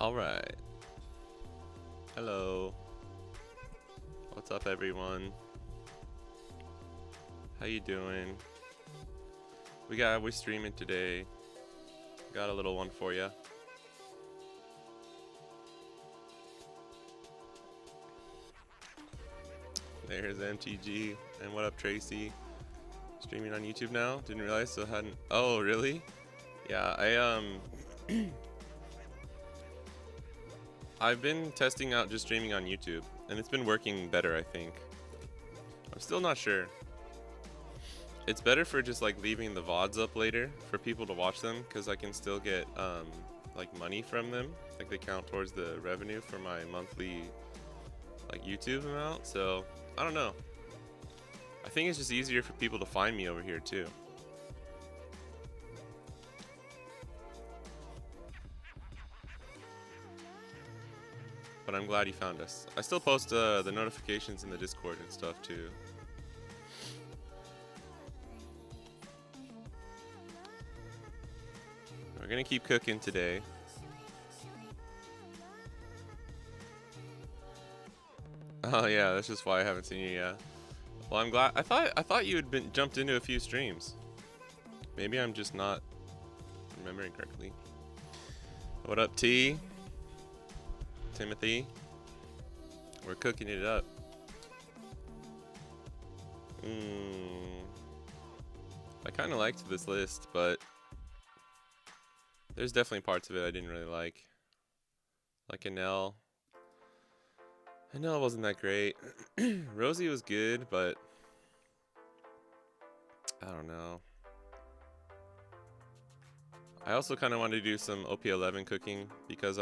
All right. Hello. What's up, everyone? How you doing? We're streaming today. Got a little one for ya. There's MTG. And what up, Tracy? Streaming on YouTube now? Didn't realize, so hadn't. Oh, really? Yeah, I've been testing out just streaming on YouTube, and it's been working better, I think. I'm still not sure. It's better for just like leaving the VODs up later for people to watch them, because I can still get like money from them. Like they count towards the revenue for my monthly like YouTube amount. So I don't know. I think it's just easier for people to find me over here too. But I'm glad you found us. I still post the notifications in the Discord and stuff too. We're gonna keep cooking today. Oh yeah, that's just why I haven't seen you yet. Well, I'm glad. I thought you had been jumped into a few streams. Maybe I'm just not remembering correctly. What up, T? Timothy? We're cooking it up. I kind of liked this list, but there's definitely parts of it I didn't really like. Like Anel. Anel wasn't that great. Rosie was good, but I don't know. I also kind of wanted to do some OP11 cooking because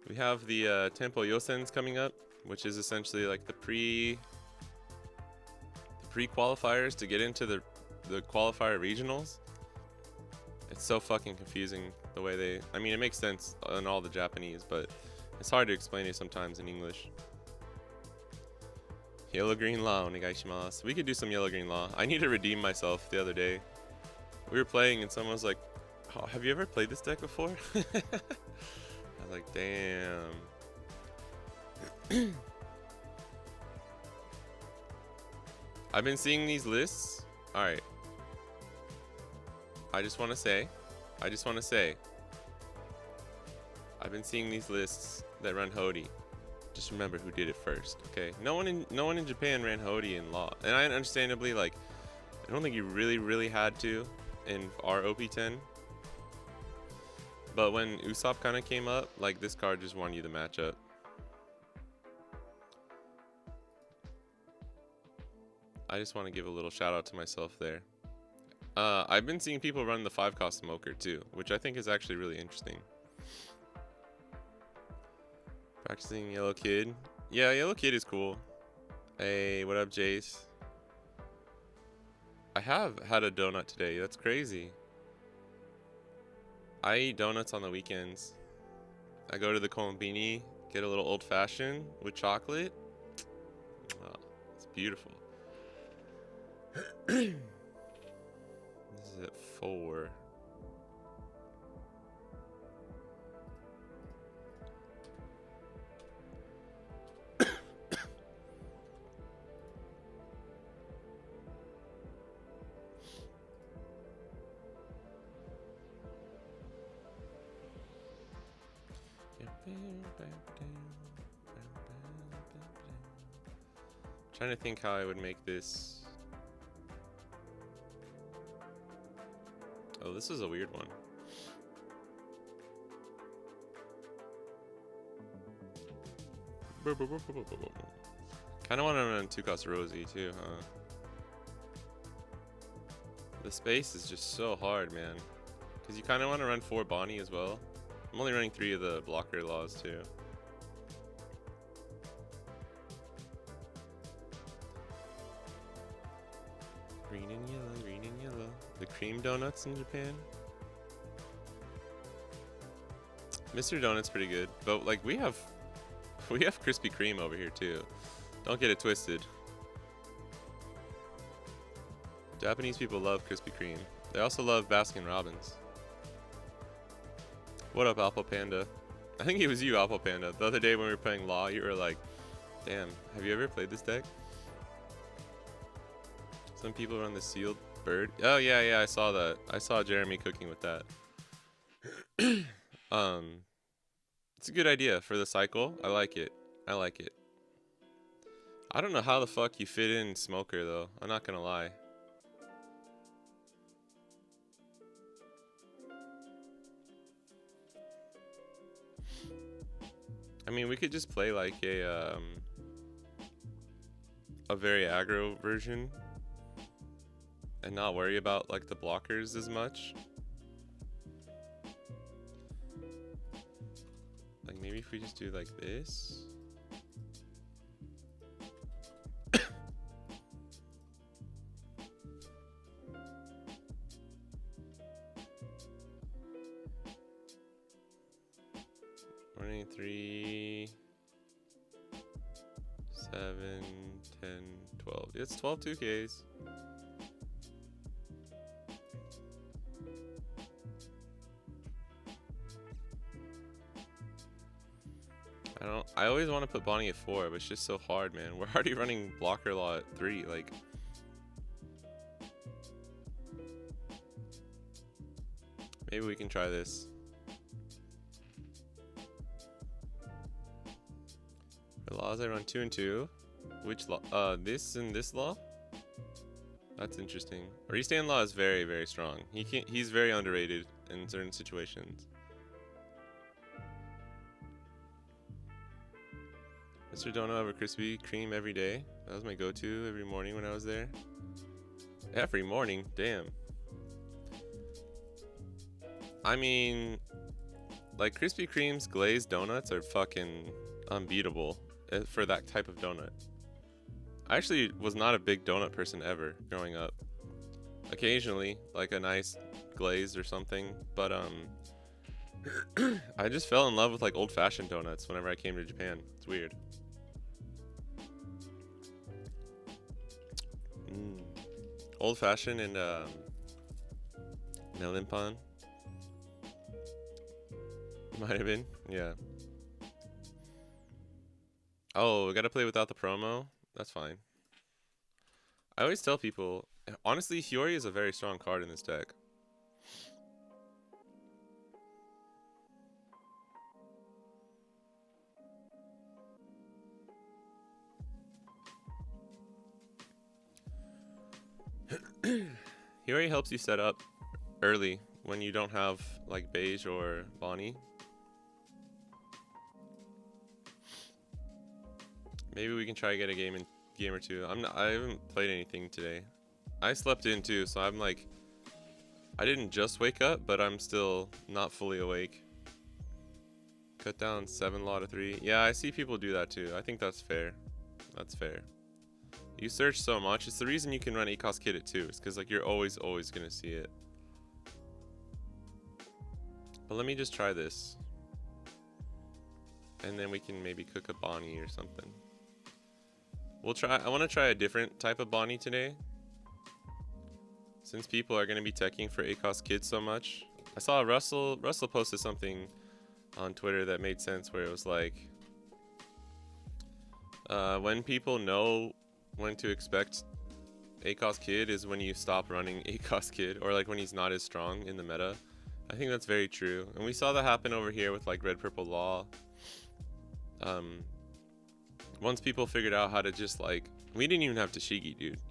we have the Tempo Yosens coming up, which is essentially like the pre-qualifiers to get into the qualifier regionals. It's so fucking confusing the way I mean, it makes sense in all the Japanese, but it's hard to explain it sometimes in English. Yellow Green Law, onegaishimasu. We could do some Yellow Green Law. I need to redeem myself the other day. We were playing and someone was like, oh, have you ever played this deck before? I was like, damn. I've been seeing these lists. Alright. I just want to say, I've been seeing these lists that run Hody. Just remember who did it first, okay? No one in Japan ran Hody in Law, and I understandably, like, I don't think you really had to in our OP10. But when Usopp kind of came up, like, this card just won you the matchup. I just want to give a little shout out to myself there. I've been seeing people run the 5-cost smoker too, which I think is actually really interesting. Practicing Yellow Kid. Yeah, Yellow Kid is cool. Hey, what up, Jace? I have had a donut today. That's crazy. I eat donuts on the weekends. I go to the Konbini, get a little old-fashioned with chocolate. Oh, it's beautiful. This is at 4. Trying to think how I would make this. Oh, this is a weird one. Kind of want to run 2-cost Rosie too, huh? The space is just so hard, man. Because you kind of want to run 4 Bonney as well. I'm only running 3 of the blocker laws too. Green and yellow, green and yellow. The cream donuts in Japan. Mr. Donut's pretty good, but like we have Krispy Kreme over here too. Don't get it twisted. Japanese people love Krispy Kreme. They also love Baskin Robbins. What up, Alpha Panda? I think it was you, Apple Panda. The other day when we were playing Law, you were like, damn, have you ever played this deck? Some people run the sealed bird. Oh, yeah, yeah, I saw that. I saw Jeremy cooking with that. um, it's a good idea for the cycle. I like it. I like it. I don't know how the fuck you fit in Smoker, though. I'm not gonna lie. I mean, we could just play like a very aggro version and not worry about like the blockers as much. Like maybe if we just do like this. Running 3, 7, 10, 12. It's 12 2Ks. I always want to put Bonney at 4, but it's just so hard, man. We're already running blocker law at 3, like. Maybe we can try this. For laws I run 2 and 2. Which law? This and this law? That's interesting. Restand law is very, very strong. He's very underrated in certain situations. Mr. Dono over Krispy Kreme every day. That was my go-to every morning when I was there. Every morning? Damn. I mean, like Krispy Kreme's glazed donuts are fucking unbeatable for that type of donut. I actually was not a big donut person ever growing up. Occasionally, like a nice glaze or something, but I just fell in love with like old-fashioned donuts whenever I came to Japan. It's weird. Old-fashioned and melon pan. Might have been, yeah. Oh, we gotta play without the promo? That's fine. I always tell people, honestly, Hiyori is a very strong card in this deck. Hiyori helps you set up early when you don't have like Beige or Bonney. Maybe we can try to get a game or two. I haven't played anything today. I slept in too, so I'm like, I didn't just wake up, but I'm still not fully awake. Cut down 7 law to 3. Yeah, I see people do that too. I think that's fair. That's fair. You search so much. It's the reason you can run ACOS Kid at 2. It's because like you're always gonna see it. But let me just try this. And then we can maybe cook a Bonney or something. We'll try. I want to try a different type of Bonney today. Since people are going to be teching for ACOS Kids so much. I saw Russell posted something on Twitter that made sense where it was like, when people know when to expect ACOS Kid is when you stop running ACOS Kid, or like when he's not as strong in the meta. I think that's very true. And we saw that happen over here with like Red Purple Law. Once people figured out how to just like, we didn't even have Tashigi, dude.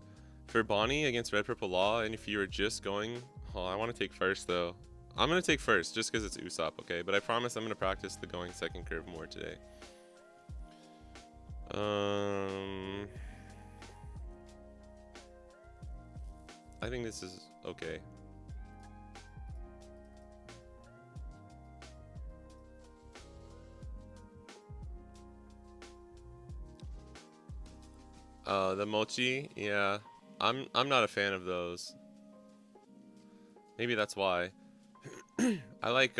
For Bonney against Red Purple Law, and if you were just going, oh, I want to take first though. I'm going to take first just because it's Usopp, okay? But I promise I'm going to practice the going second curve more today. I think this is okay. The mochi, yeah. I'm not a fan of those. Maybe that's why. I like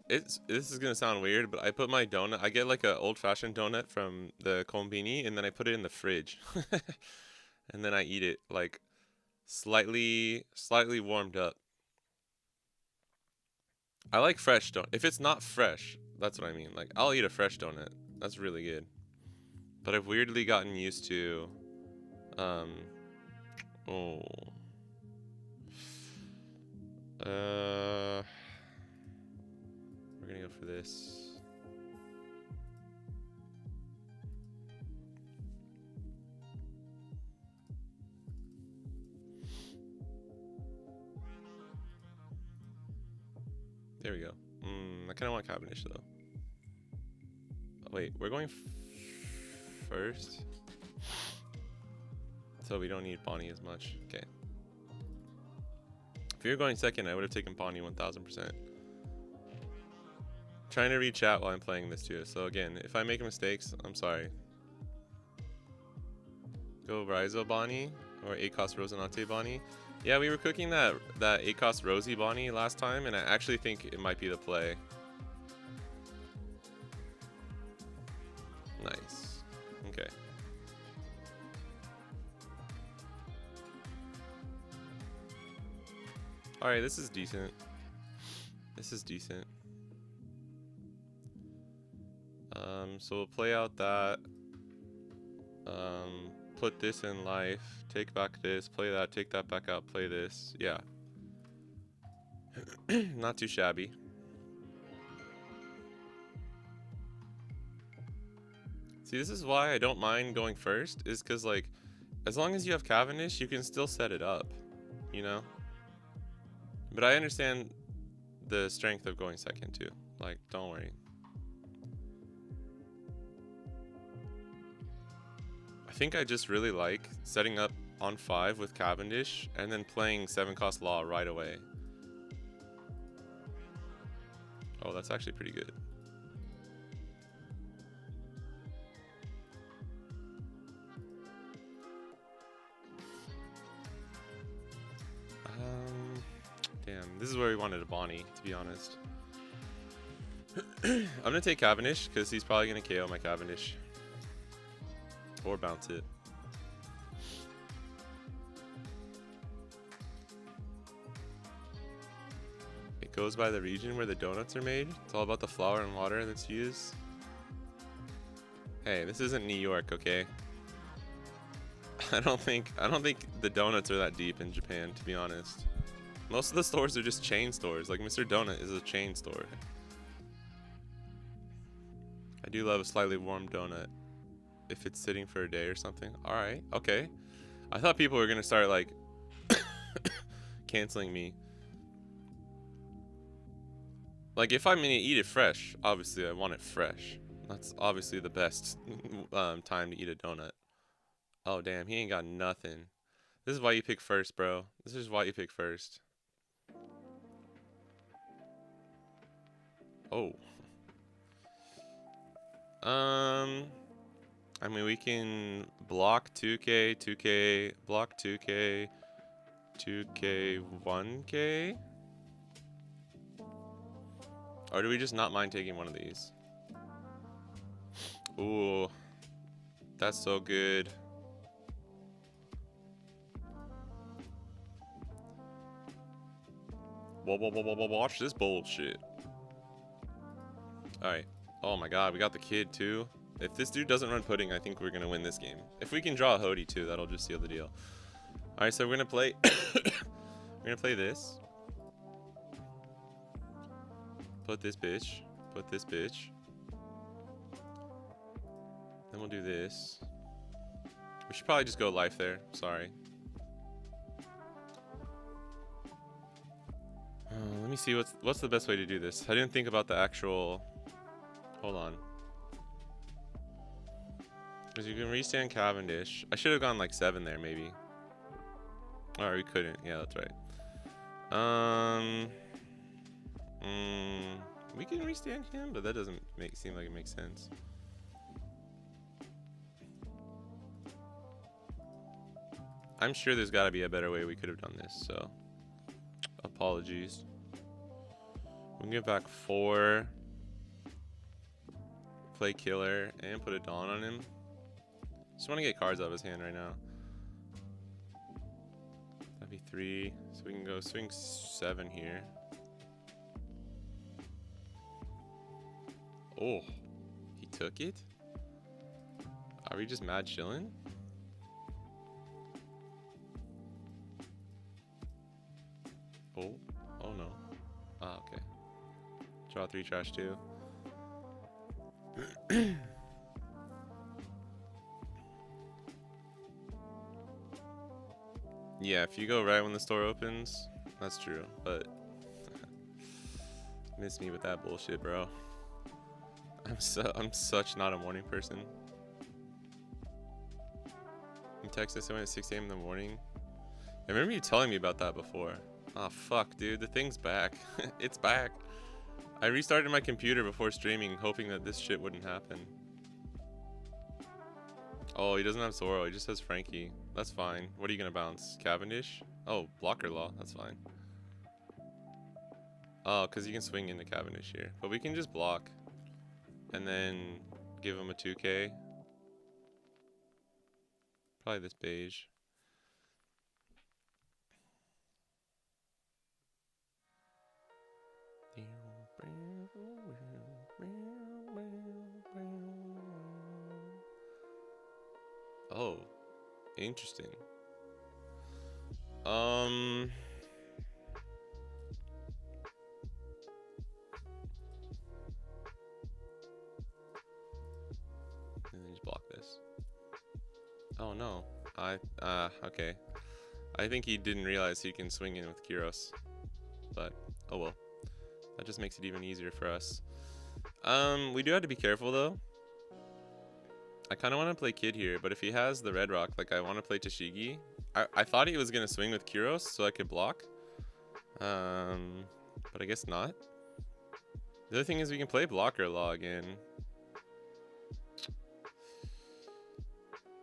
this is gonna sound weird, but I put my donut. I get like a old-fashioned donut from the kombini, and then I put it in the fridge, and then I eat it like slightly warmed up. I like fresh donut. If it's not fresh, That's what I mean. Like, I'll eat a fresh donut. That's really good. But I've weirdly gotten used to, oh, we're gonna go for this. There we go. I kind of want Cavendish though. Oh, wait, we're going first, so we don't need Bonney as much. Okay. If you were going second, I would have taken Bonney 1000%. Trying to read chat while I'm playing this too. So again, if I make mistakes, I'm sorry. Go Rhizo Bonney or Acos Rosinante Bonney. Yeah, we were cooking that Acos Rosy Bonney last time, and I actually think it might be the play. Nice. Okay. Alright, this is decent. This is decent. So we'll play out that. Put this in life. Take back this. Play that. Take that back out. Play this. Yeah. Not too shabby. See, this is why I don't mind going first, is because, like, as long as you have Cavendish, you can still set it up, you know? But I understand the strength of going second, too. Like, don't worry. I think I just really like setting up on 5 with Cavendish and then playing 7-cost Law right away. Oh, that's actually pretty good. Damn, this is where we wanted a Bonney, to be honest. I'm gonna take Cavendish because he's probably gonna KO my Cavendish. Or bounce it. It goes by the region where the donuts are made. It's all about the flour and water that's used. Hey, this isn't New York, okay? I don't think the donuts are that deep in Japan, to be honest. Most of the stores are just chain stores. Like Mr. Donut is a chain store. I do love a slightly warm donut. If it's sitting for a day or something. Alright, okay. I thought people were gonna start like canceling me. Like if I'm gonna eat it fresh, obviously I want it fresh. That's obviously the best time to eat a donut. Oh damn, he ain't got nothing. This is why you pick first, bro. This is why you pick first. Oh. I mean, we can block 2K, 2K, block 2K, 2K, 1K? Or do we just not mind taking one of these? Ooh, that's so good. Watch this bullshit. Alright. Oh my god, we got the kid too. If this dude doesn't run pudding, I think we're gonna win this game. If we can draw a Hody too, that'll just seal the deal. Alright, so we're gonna play we're gonna play this. Put this bitch. Put this bitch. Then we'll do this. We should probably just go life there. Sorry. Let me see what's the best way to do this. I didn't think about the actual. Hold on. Because you can restand Cavendish. I should have gone like 7 there, maybe. Or we couldn't. Yeah, that's right. We can restand him, but that doesn't seem like it makes sense. I'm sure there's got to be a better way we could have done this, so apologies. We can get back 4. Play killer and put a Dawn on him. Just want to get cards out of his hand right now. That'd be 3. So we can go swing 7 here. Oh, he took it? Are we just mad chilling? Oh, oh no. Ah, okay. Draw 3 trash 2. Yeah, if you go right when the store opens, that's true, but miss me with that bullshit, bro. I'm such not a morning person. In Texas, I went at 6 a.m. in the morning. I remember you telling me about that before. Oh fuck, dude, the thing's back. It's back. I restarted my computer before streaming, hoping that this shit wouldn't happen. Oh, he doesn't have Zoro, he just has Frankie. That's fine. What are you gonna bounce? Cavendish? Oh, blocker law, that's fine. Oh, because you can swing into Cavendish here. But we can just block. And then give him a 2k. Probably this beige. Oh, interesting. And then just block this. Oh no. Okay. I think he didn't realize he can swing in with Kyros. But, oh well. That just makes it even easier for us. We do have to be careful though. I kind of want to play Kid here, but if he has the red rock, like I want to play Tashigi. I thought he was going to swing with Kyros so I could block. But I guess not. The other thing is we can play blocker law again.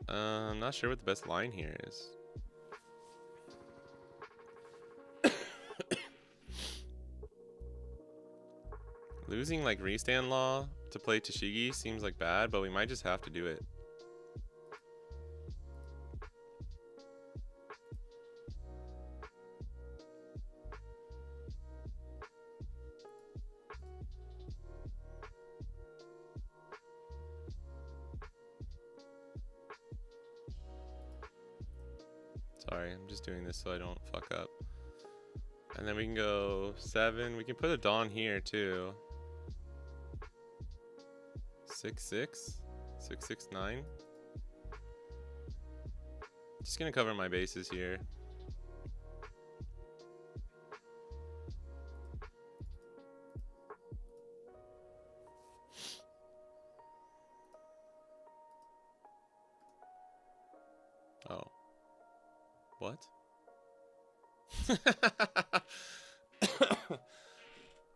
I'm not sure what the best line here is. Losing like restand law to play Tashigi seems like bad, but we might just have to do it. Sorry, I'm just doing this so I don't fuck up. And then we can go 7. We can put a Dawn here too. 6-6? 6-6-9? Just gonna cover my bases here. Oh. What?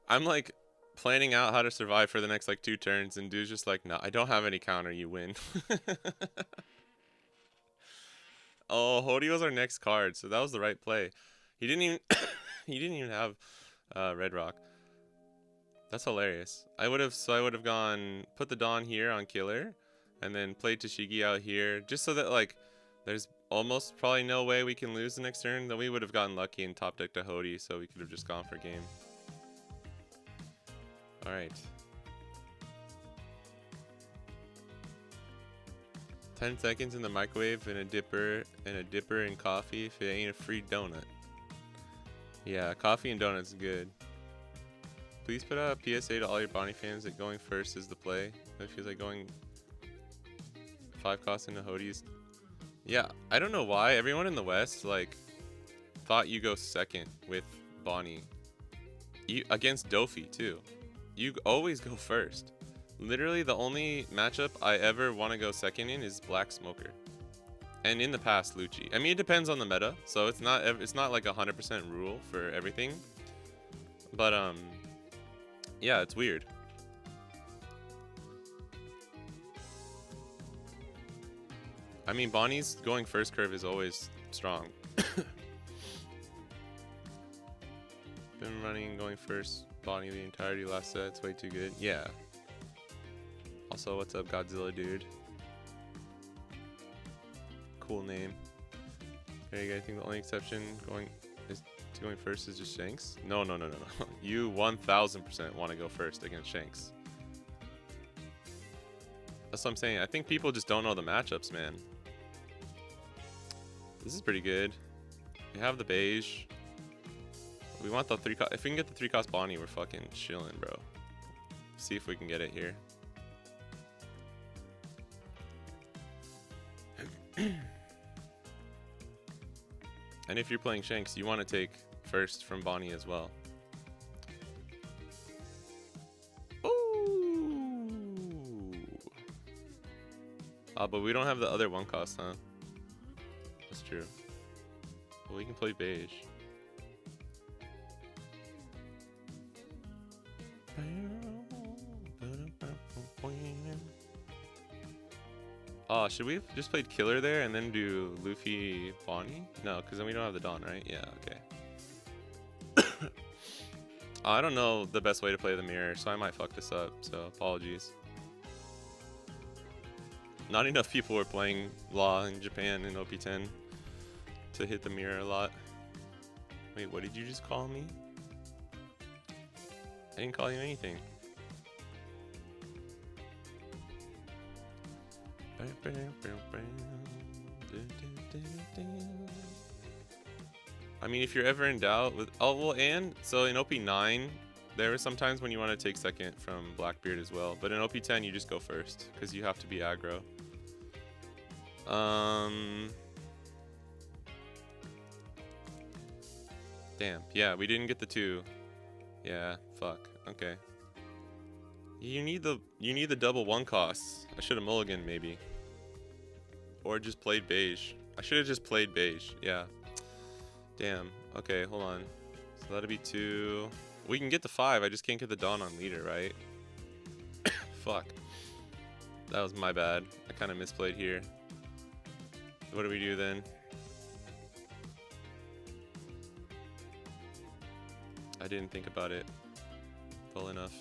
I'm like planning out how to survive for the next like 2 turns, and dude's just like, no, I don't have any counter, you win. Oh, Hody was our next card, so that was the right play. He didn't even he didn't even have red rock. That's hilarious. I would have gone put the Dawn here on killer, and then played Tashigi out here, just so that like there's almost probably no way we can lose the next turn. Then we would have gotten lucky and top decked a Hody, so we could have just gone for game. All right. 10 seconds in the microwave and a dipper and coffee if it ain't a free donut. Yeah, coffee and donuts is good. Please put out a PSA to all your Bonney fans that going first is the play. It feels like going 5 costs into Hody's. Yeah, I don't know why everyone in the West like thought you go second with Bonney. Against Dofi too. You always go first. Literally the only matchup I ever want to go second in is Black Smoker. And in the past, Lucci. I mean, it depends on the meta, so it's not like 100% rule for everything. But yeah, it's weird. I mean, Bonnie's going first curve is always strong. Been running going first Bonnie the entirety last set. It's way too good. Yeah. Also, what's up, Godzilla dude? Cool name. Okay, you guys think the only exception going first is just Shanks? No. You 1000% want to go first against Shanks. That's what I'm saying. I think people just don't know the matchups, man. This is pretty good. We have the beige. We want the 3 cost. If we can get the 3 cost Bonney, we're fucking chilling, bro. See if we can get it here. And if you're playing Shanks, you want to take first from Bonney as well. Ooh. But we don't have the other 1 cost, huh? That's true. Well, we can play beige. Oh, should we have just played Killer there and then do Luffy Bonney? No, because then we don't have the Dawn, right? Yeah, okay. I don't know the best way to play the mirror, so I might fuck this up, so apologies. Not enough people were playing Law in Japan in OP10 to hit the mirror a lot. Wait, what did you just call me? I didn't call you anything. I mean, if you're ever in doubt with... Oh, well, and so in OP9, there were some times when you want to take second from Blackbeard as well. But in OP10, you just go first because you have to be aggro. Damn. Yeah, we didn't get the 2. Yeah, fuck. Okay. You need the double 1 costs. I should have mulliganed maybe. Or just played beige. I should have just played beige. Yeah. Damn. Okay, hold on. So that'll be 2. We can get the 5. I just can't get the Dawn on leader, right? Fuck. That was my bad. I kind of misplayed here. What do we do then? I didn't think about it full enough.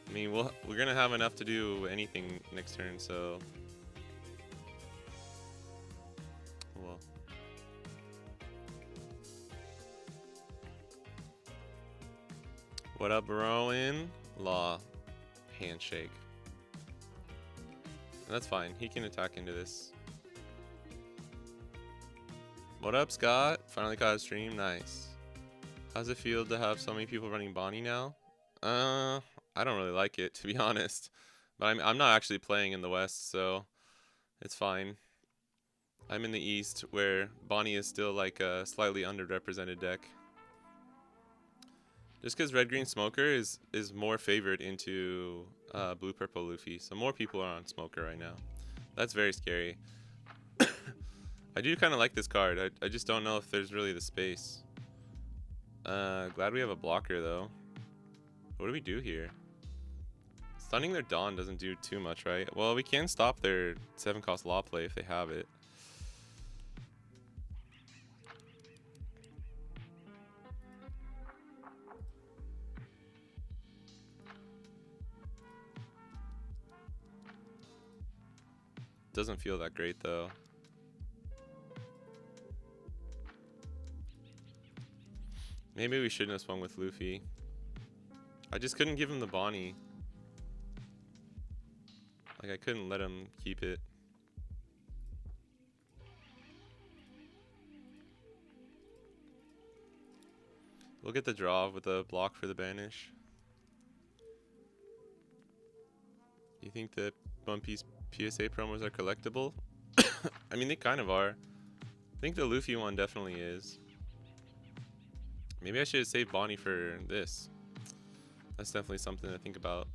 I mean, we're gonna have enough to do anything next turn, so well. What up, Rowan? Law. Handshake. That's fine. He can attack into this. What up, Scott? Finally caught a stream. Nice. How's it feel to have so many people running Bonney now? I don't really like it, to be honest. But I'm not actually playing in the West, so it's fine. I'm in the East, where Bonney is still like a slightly underrepresented deck. Just because Red Green Smoker is more favored into Blue Purple Luffy, so more people are on Smoker right now. That's very scary. I do kind of like this card. I just don't know if there's really the space. Glad we have a blocker though. What do we do here? Stunning their Dawn doesn't do too much, right? Well, we can stop their 7-cost Law play if they have it. Doesn't feel that great though. Maybe we shouldn't have swung with Luffy. I just couldn't give him the Bonney. Like, I couldn't let him keep it. We'll get the draw with a block for the banish. You think the One Piece PSA promos are collectible? I mean, they kind of are. I think the Luffy one definitely is. Maybe I should have saved Bonney for this. That's definitely something to think about.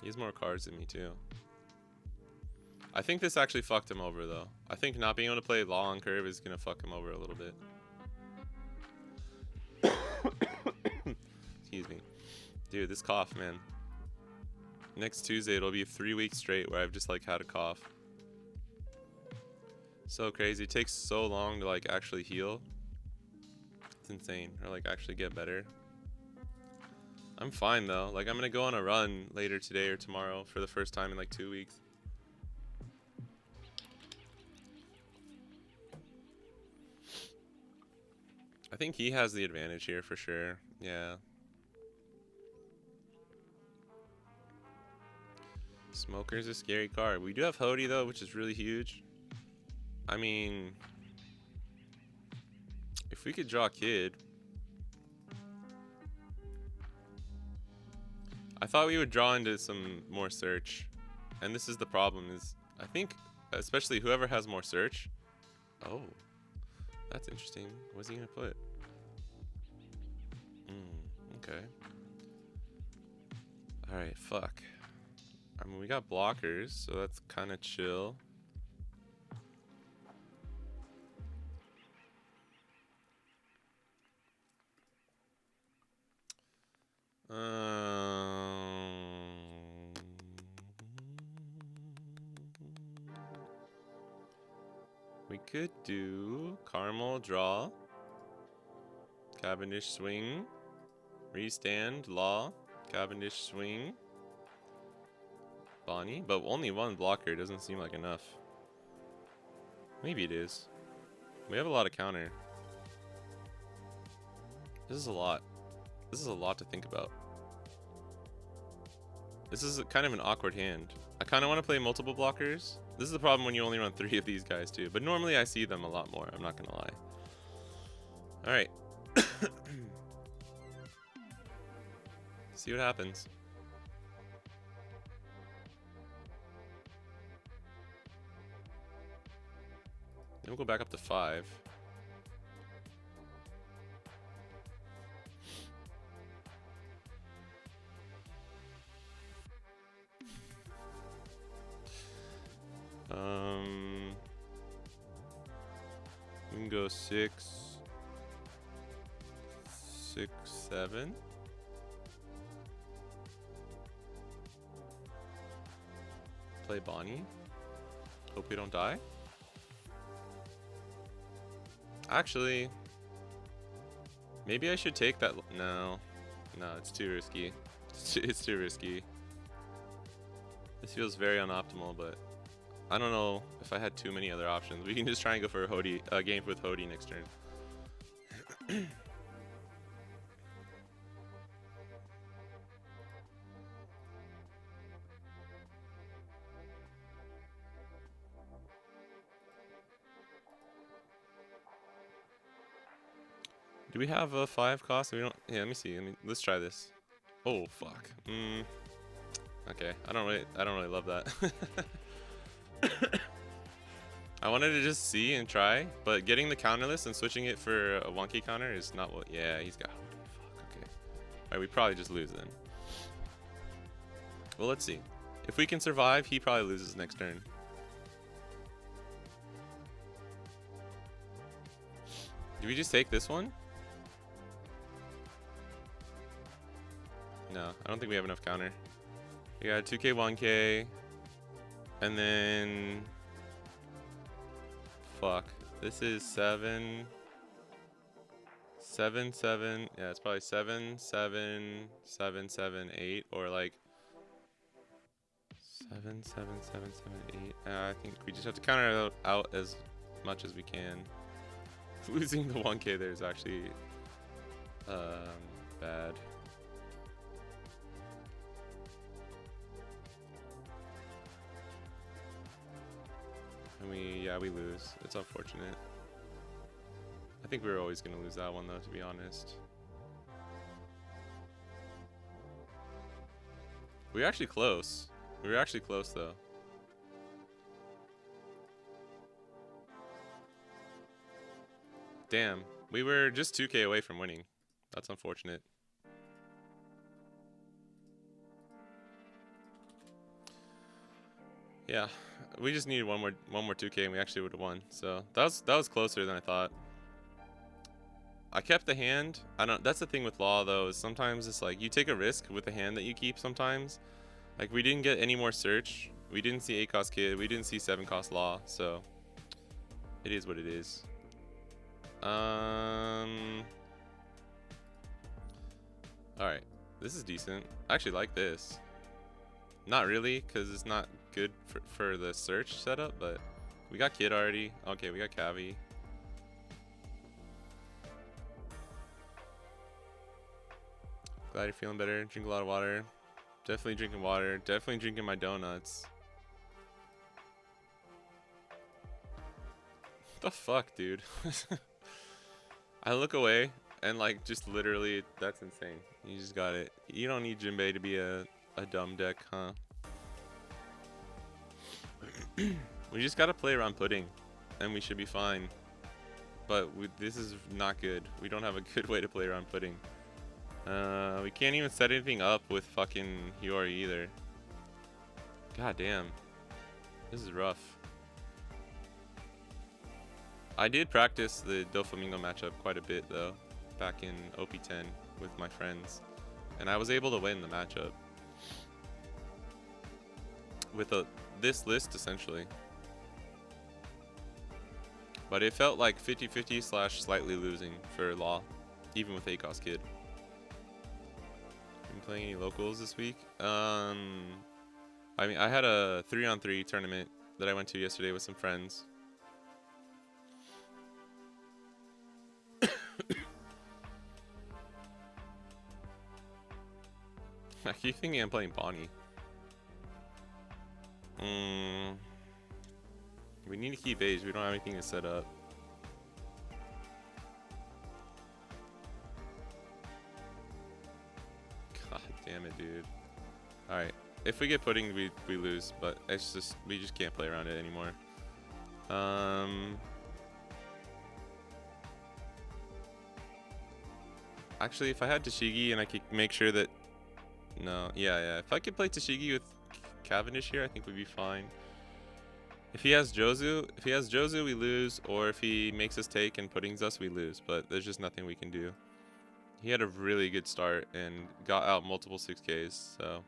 He has more cards than me too. I think this actually fucked him over though. I think not being able to play Law on curve is gonna fuck him over a little bit. Excuse me. Dude, this cough, man. Next Tuesday it'll be 3 weeks straight where I've just like had a cough. So crazy. It takes so long to like actually heal. It's insane. Or like actually get better. I'm fine though. Like I'm gonna go on a run later today or tomorrow for the first time in like 2 weeks. I think he has the advantage here for sure. Yeah. Smoker's a scary card. We do have Hody though, which is really huge. I mean, if we could draw Kid. I thought we would draw into some more search. And this is the problem is, I think, especially whoever has more search. Oh, that's interesting. What's he gonna put? Okay. Alright, fuck. I mean, we got blockers, so that's kind of chill. We could do Caramel, draw, Cavendish, swing, restand, law, Cavendish, swing, Bonney, but only one blocker doesn't seem like enough. Maybe it is. We have a lot of counter. This is a lot. This is a lot to think about. This is kind of an awkward hand. I kind of want to play multiple blockers. This is the problem when you only run 3 of these guys too. But normally I see them a lot more. I'm not going to lie. Alright. See what happens. Then we'll go back up to 5. We can go 6, 7. Play Bonney. Hope we don't die. Actually, maybe I should take that. No, it's too risky. It's too risky. This feels very unoptimal, but I don't know if I had too many other options. We can just try and go for a game with Hody next turn. Do we have a 5 cost? We don't. Yeah, let me see. Let's try this. Oh fuck. Okay. I don't really love that. I wanted to just see and try, but getting the counterless and switching it for a wonky counter is not what. Yeah, he's got. Fuck. Okay. Alright, we probably just lose then. Well, let's see. If we can survive, he probably loses next turn. Do we just take this one? No, I don't think we have enough counter. We got 2k, 1k, and then fuck. This is 7, 7, 7. Yeah, it's probably 7, 7, 7, 7, 8, or like 7, 7, 7, 7, 8. I think we just have to counter it out as much as we can. Losing the 1k there is actually bad. And we lose. It's unfortunate. I think we were always going to lose that one though, to be honest. We were actually close. We were actually close though. Damn, we were just 2k away from winning. That's unfortunate. Yeah, we just needed one more 2k and we actually would have won. So that was closer than I thought. I kept the hand. That's the thing with law though, is sometimes it's like you take a risk with the hand that you keep sometimes. Like we didn't get any more search. We didn't see 8 cost kid. We didn't see 7 cost law. So it is what it is. Alright, this is decent. I actually like this. Not really, because it's not good for the search setup, but we got kid already. Okay, we got Cavi. Glad you're feeling better. Drink a lot of water. Definitely drinking water. Definitely drinking my donuts. What the fuck, dude? I look away and like just literally, that's insane. You just got it. You don't need Jinbei to be a dumb deck, huh? We just gotta play around pudding and we should be fine. But this is not good. We don't have a good way to play around pudding. We can't even set anything up with fucking Hiyori either. God damn. This is rough. I did practice the Doflamingo matchup quite a bit though, back in OP10 with my friends. And I was able to win the matchup. With this list essentially. But it felt like 50-50 / slightly losing for Law, even with ACOS Kid. Been playing any locals this week? I mean, I had a 3-on-3 tournament that I went to yesterday with some friends. I keep thinking I'm playing Bonney. We need to keep age. We don't have anything to set up. God damn it, dude. Alright. If we get pudding, we lose. But it's just, we just can't play around it anymore. Actually, if I had Tashigi and I could make sure that... No, yeah. If I could play Tashigi with Cavendish here, I think we'd be fine. If he has Jozu, we lose. Or if he makes us take and puddings us, we lose. But there's just nothing we can do. He had a really good start and got out multiple 6Ks, so...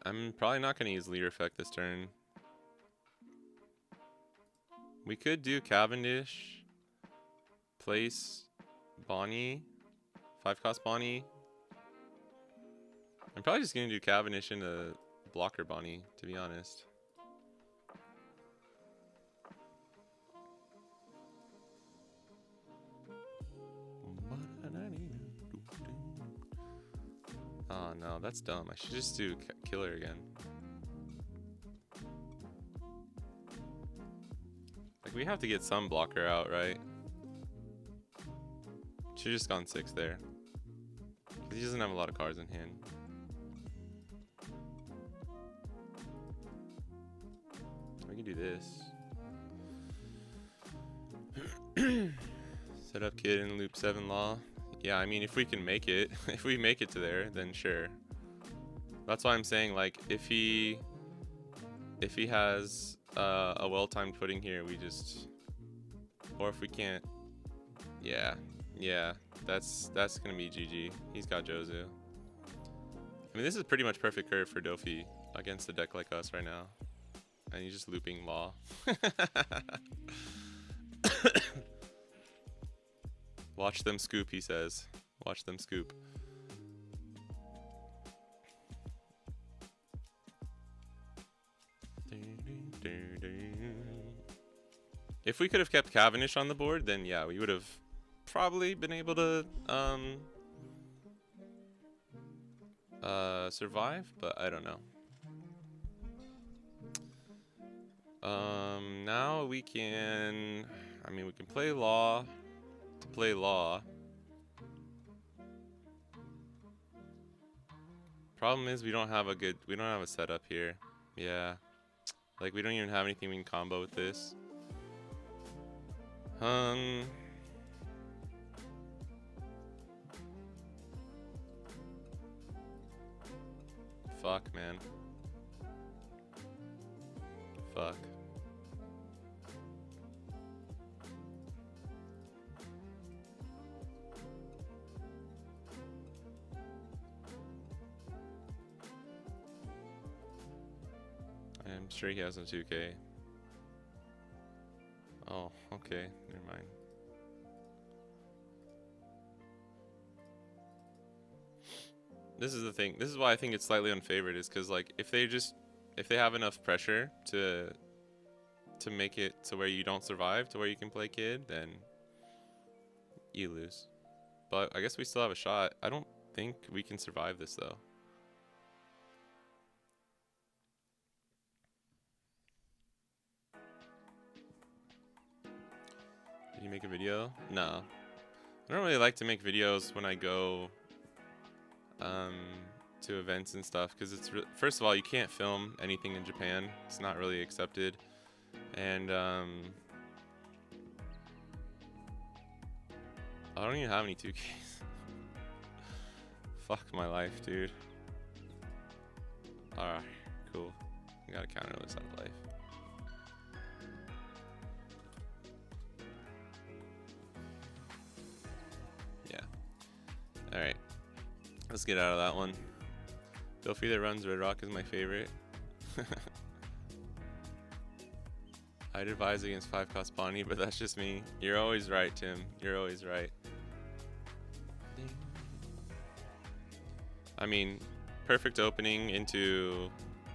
I'm probably not going to use leader effect this turn. We could do Cavendish, place Bonney, 5-cost Bonney. I'm probably just going to do Cavendish into blocker Bonney, to be honest. Oh no, that's dumb. I should just do killer again. Like, we have to get some blocker out, right? Should've just gone 6 there. 'Cause he doesn't have a lot of cards in hand. We can do this. Set up kid in loop 7 Law. Yeah, I mean, if we can make it, if we make it to there, then sure. That's why I'm saying, like, if he has a well-timed pudding here, we just, or if we can't, yeah, that's gonna be GG. He's got Jozu. I mean, this is pretty much perfect curve for Dofi against a deck like us right now, and he's just looping Law. Watch them scoop, he says. Watch them scoop. If we could have kept Cavendish on the board, then yeah, we would have probably been able to survive, but I don't know. Now we can, I mean, we can play Law to play Law. Problem is we don't have a setup here. Yeah. Like, we don't even have anything we can combo with this. Fuck, man. Fuck. I'm sure he has a 2K. Oh, okay. Never mind. This is the thing. This is why I think it's slightly unfavored, is because, like, if they have enough pressure to to make it to where you don't survive, to where you can play kid, then you lose. But I guess we still have a shot. I don't think we can survive this though. Did you make a video? No. I don't really like to make videos when I go to events and stuff, because it's first of all, you can't film anything in Japan. It's not really accepted. And I don't even have any 2Ks. Fuck my life, dude. Alright, cool. I gotta counter this out of life. Yeah. Alright. Let's get out of that one. Filthy that runs Red Rock is my favorite. I'd advise against 5 cost Bonney, but that's just me. You're always right, Tim. You're always right. I mean, perfect opening into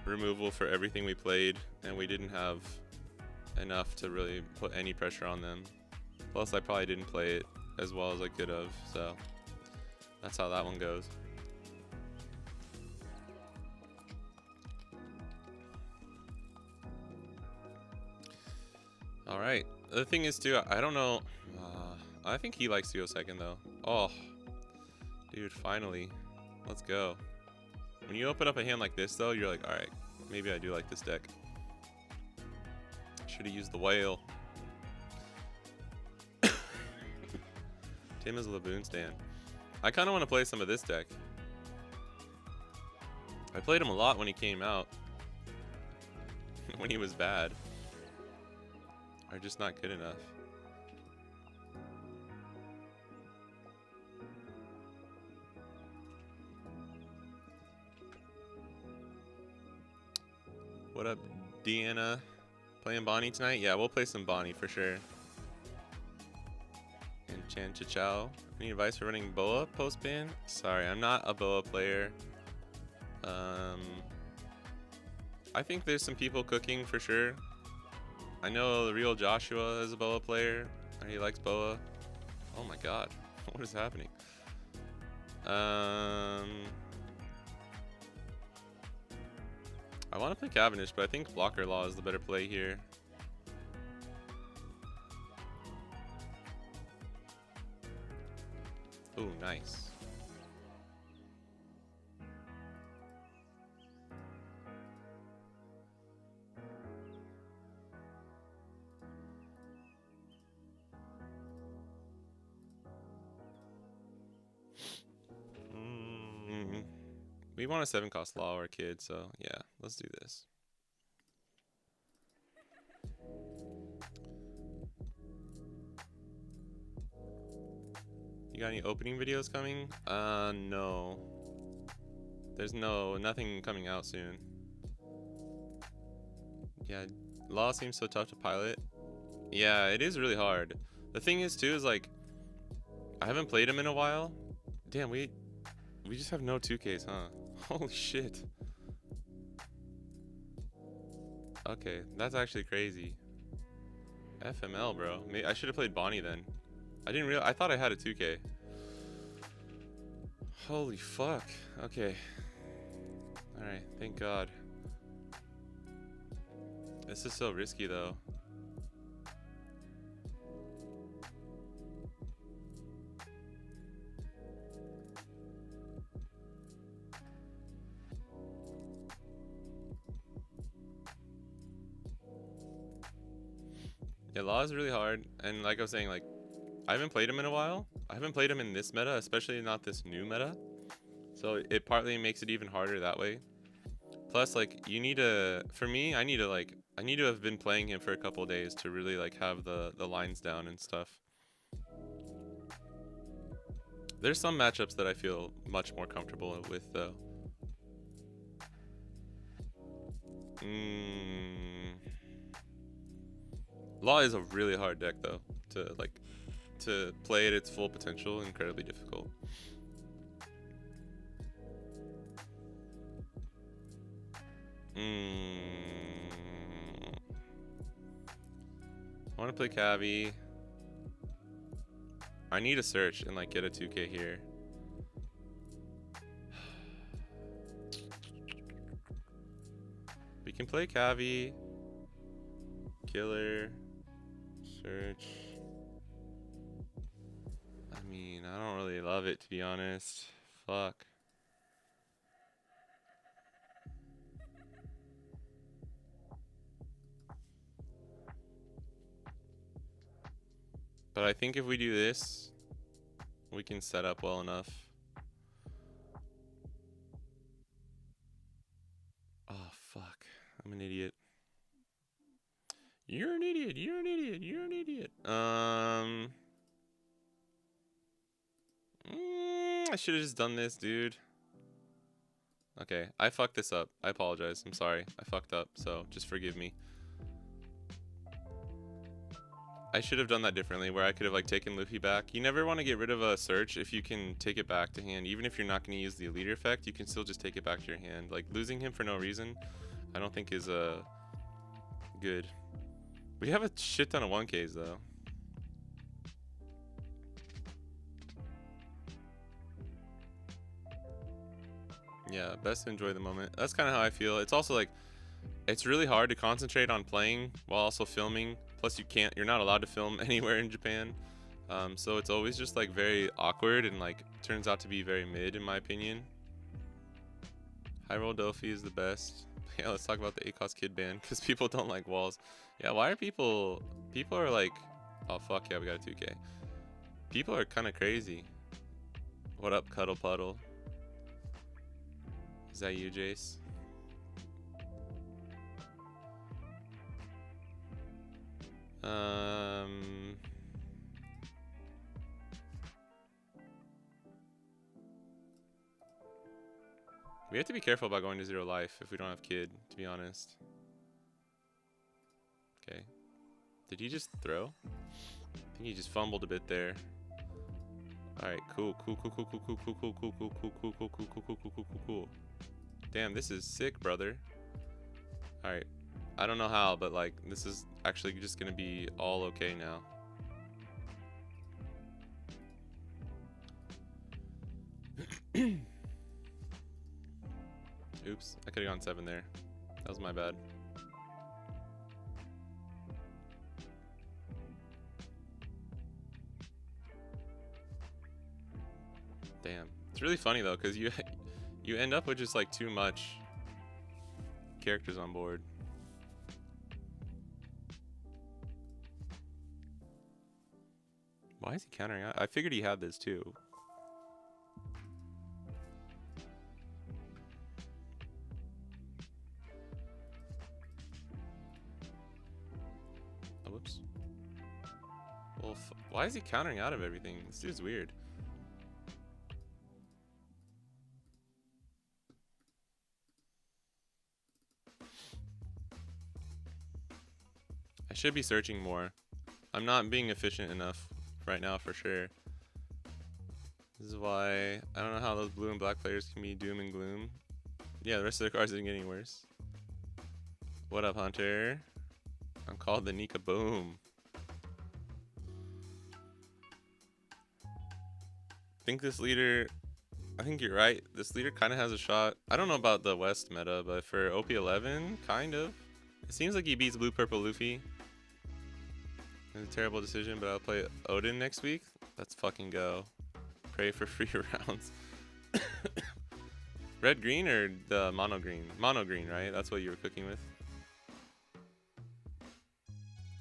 removal for everything we played, and we didn't have enough to really put any pressure on them. Plus, I probably didn't play it as well as I could have, so that's how that one goes. Alright, the thing is too, I don't know, I think he likes to go second though. Oh, dude, finally, let's go. When you open up a hand like this though, you're like, alright, maybe I do like this deck. Should have used the whale. Tim is a Laboon stan. I kind of want to play some of this deck. I played him a lot when he came out. When he was bad. Are just not good enough. What up, Deanna? Playing Bonney tonight? Yeah, we'll play some Bonney for sure. And Chan Chichao. Any advice for running Boa post ban? Sorry, I'm not a Boa player. I think there's some people cooking for sure. I know the real Joshua is a Boa player. He likes Boa. Oh my god. What is happening? I want to play Cavendish, but I think Blocker Law is the better play here. Ooh, nice. We want a 7 cost Law or a kid, so yeah, let's do this. You got any opening videos coming? No. There's nothing coming out soon. Yeah, Law seems so tough to pilot. Yeah, it is really hard. The thing is too, is like, I haven't played him in a while. Damn, we just have no 2Ks, huh? Holy shit. Okay, that's actually crazy. FML, bro. I should have played Bonney then. I didn't realize. I thought I had a 2K. Holy fuck. Okay. Alright, thank God. This is so risky though. Yeah, Law is really hard, and like I was saying, like, I haven't played him in a while. I haven't played him in this meta, especially not this new meta. So it partly makes it even harder that way. Plus, like, you need to, for me, I need to have been playing him for a couple of days to really, like, have the lines down and stuff. There's some matchups that I feel much more comfortable with, though. Law is a really hard deck though to play at its full potential. Incredibly difficult. I want to play Cavi. I need a search and like get a 2K here. We can play Cavi. Killer. Search. I mean, I don't really love it, to be honest. Fuck. But I think if we do this, we can set up well enough. Oh, fuck. I'm an idiot. You're an idiot. You're an idiot. You're an idiot. I should have just done this, dude. Okay, I fucked this up. I apologize. I'm sorry. I fucked up, so just forgive me. I should have done that differently, where I could have like taken Luffy back. You never want to get rid of a search if you can take it back to hand. Even if you're not going to use the leader effect, you can still just take it back to your hand. Like losing him for no reason, I don't think is good. We have a shit ton of 1Ks though. Yeah, best to enjoy the moment. That's kind of how I feel. It's also like, it's really hard to concentrate on playing while also filming. Plus you're not allowed to film anywhere in Japan. So it's always just like very awkward and like turns out to be very mid in my opinion. High roll Delphi is the best. Yeah, let's talk about the ACOS kid ban because people don't like walls. Yeah, why are people are like, oh fuck yeah, we got a 2K. People are kind of crazy. What up, Cuddle Puddle? Is that you, Jace? We have to be careful about going to 0 life if we don't have kid, to be honest. Okay. Did he just throw? I think he just fumbled a bit there. Alright, cool. Cool. Damn, this is sick, brother. Alright. I don't know how, but like, this is actually just gonna be all okay now. Oops, I could've gone 7 there. That was my bad. Damn. It's really funny though, because you end up with just like too much characters on board. Why is he countering out? I figured he had this too. Oh, whoops. Well, why is he countering out of everything? This dude's weird. I should be searching more. I'm not being efficient enough right now for sure. This is why I don't know how those blue and black players can be doom and gloom. Yeah, the rest of their cards didn't get any worse. What up, Hunter? I'm called the Nika Boom. I think this leader, I think you're right. This leader kind of has a shot. I don't know about the West meta, but for OP11, kind of. It seems like he beats Blue Purple Luffy. It's a terrible decision, but I'll play Odin next week. Let's fucking go. Pray for free rounds. Red green or the mono green? Mono green, right? That's what you were cooking with.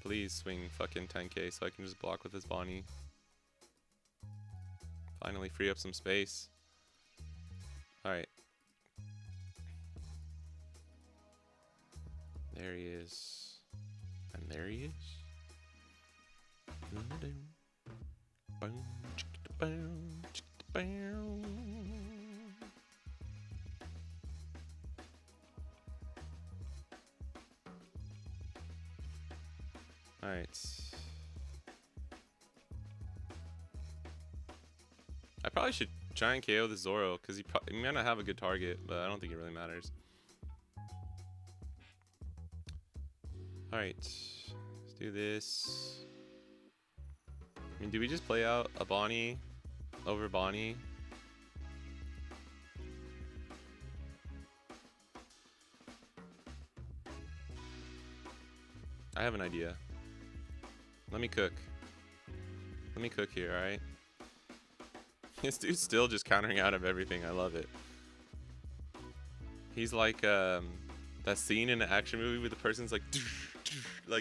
Please swing fucking 10K so I can just block with this Bonney. Finally free up some space. Alright. There he is. And there he is. Alright. I probably should try and KO the Zoro because he might not have a good target, but I don't think it really matters. Alright. Let's do this. I mean, do we just play out a Bonney over Bonney? I have an idea. Let me cook. Let me cook here, alright? This dude's still just countering out of everything. I love it. He's like that scene in an action movie where the person's like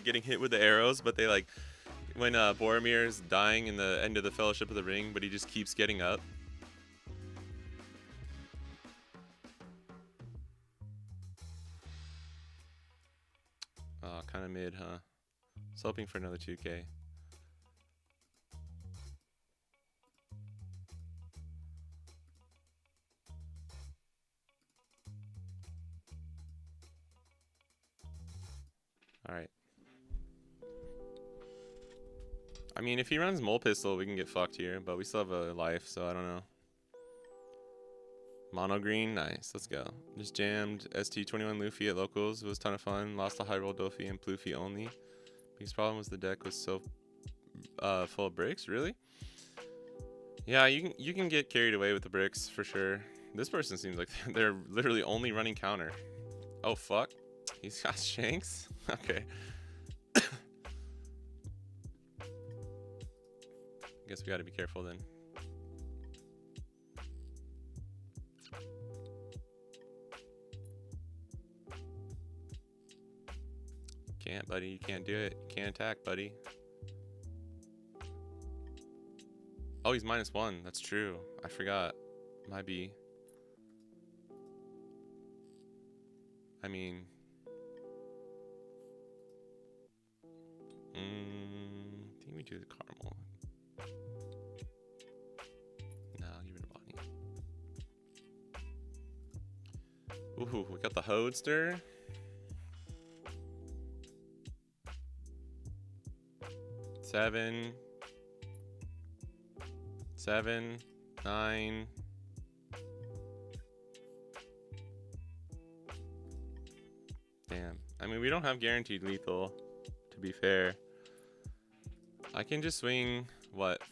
getting hit with the arrows, but they like when Boromir's dying in the end of the Fellowship of the Ring, but he just keeps getting up. Oh, kind of mid, huh? I was hoping for another 2K. Alright. I mean, if he runs Mole Pistol, we can get fucked here, but we still have a life, so I don't know. Mono green, nice, let's go. Just jammed ST21 Luffy at locals, it was a ton of fun. Lost to high roll Doffy and Pluffy only. Biggest problem was the deck was so full of bricks, really? Yeah, you can get carried away with the bricks for sure. This person seems like they're literally only running counter. Oh fuck, he's got Shanks? Okay. Guess we gotta be careful then. Can't, buddy. You can't do it. You can't attack, buddy. Oh, he's -1. That's true. I forgot. Might be. I mean. I think we do the caramel. No, I'll give it a Bonney. Ooh, we got the Hodester. Seven, 9. Damn. I mean, we don't have guaranteed lethal, to be fair. I can just swing, what,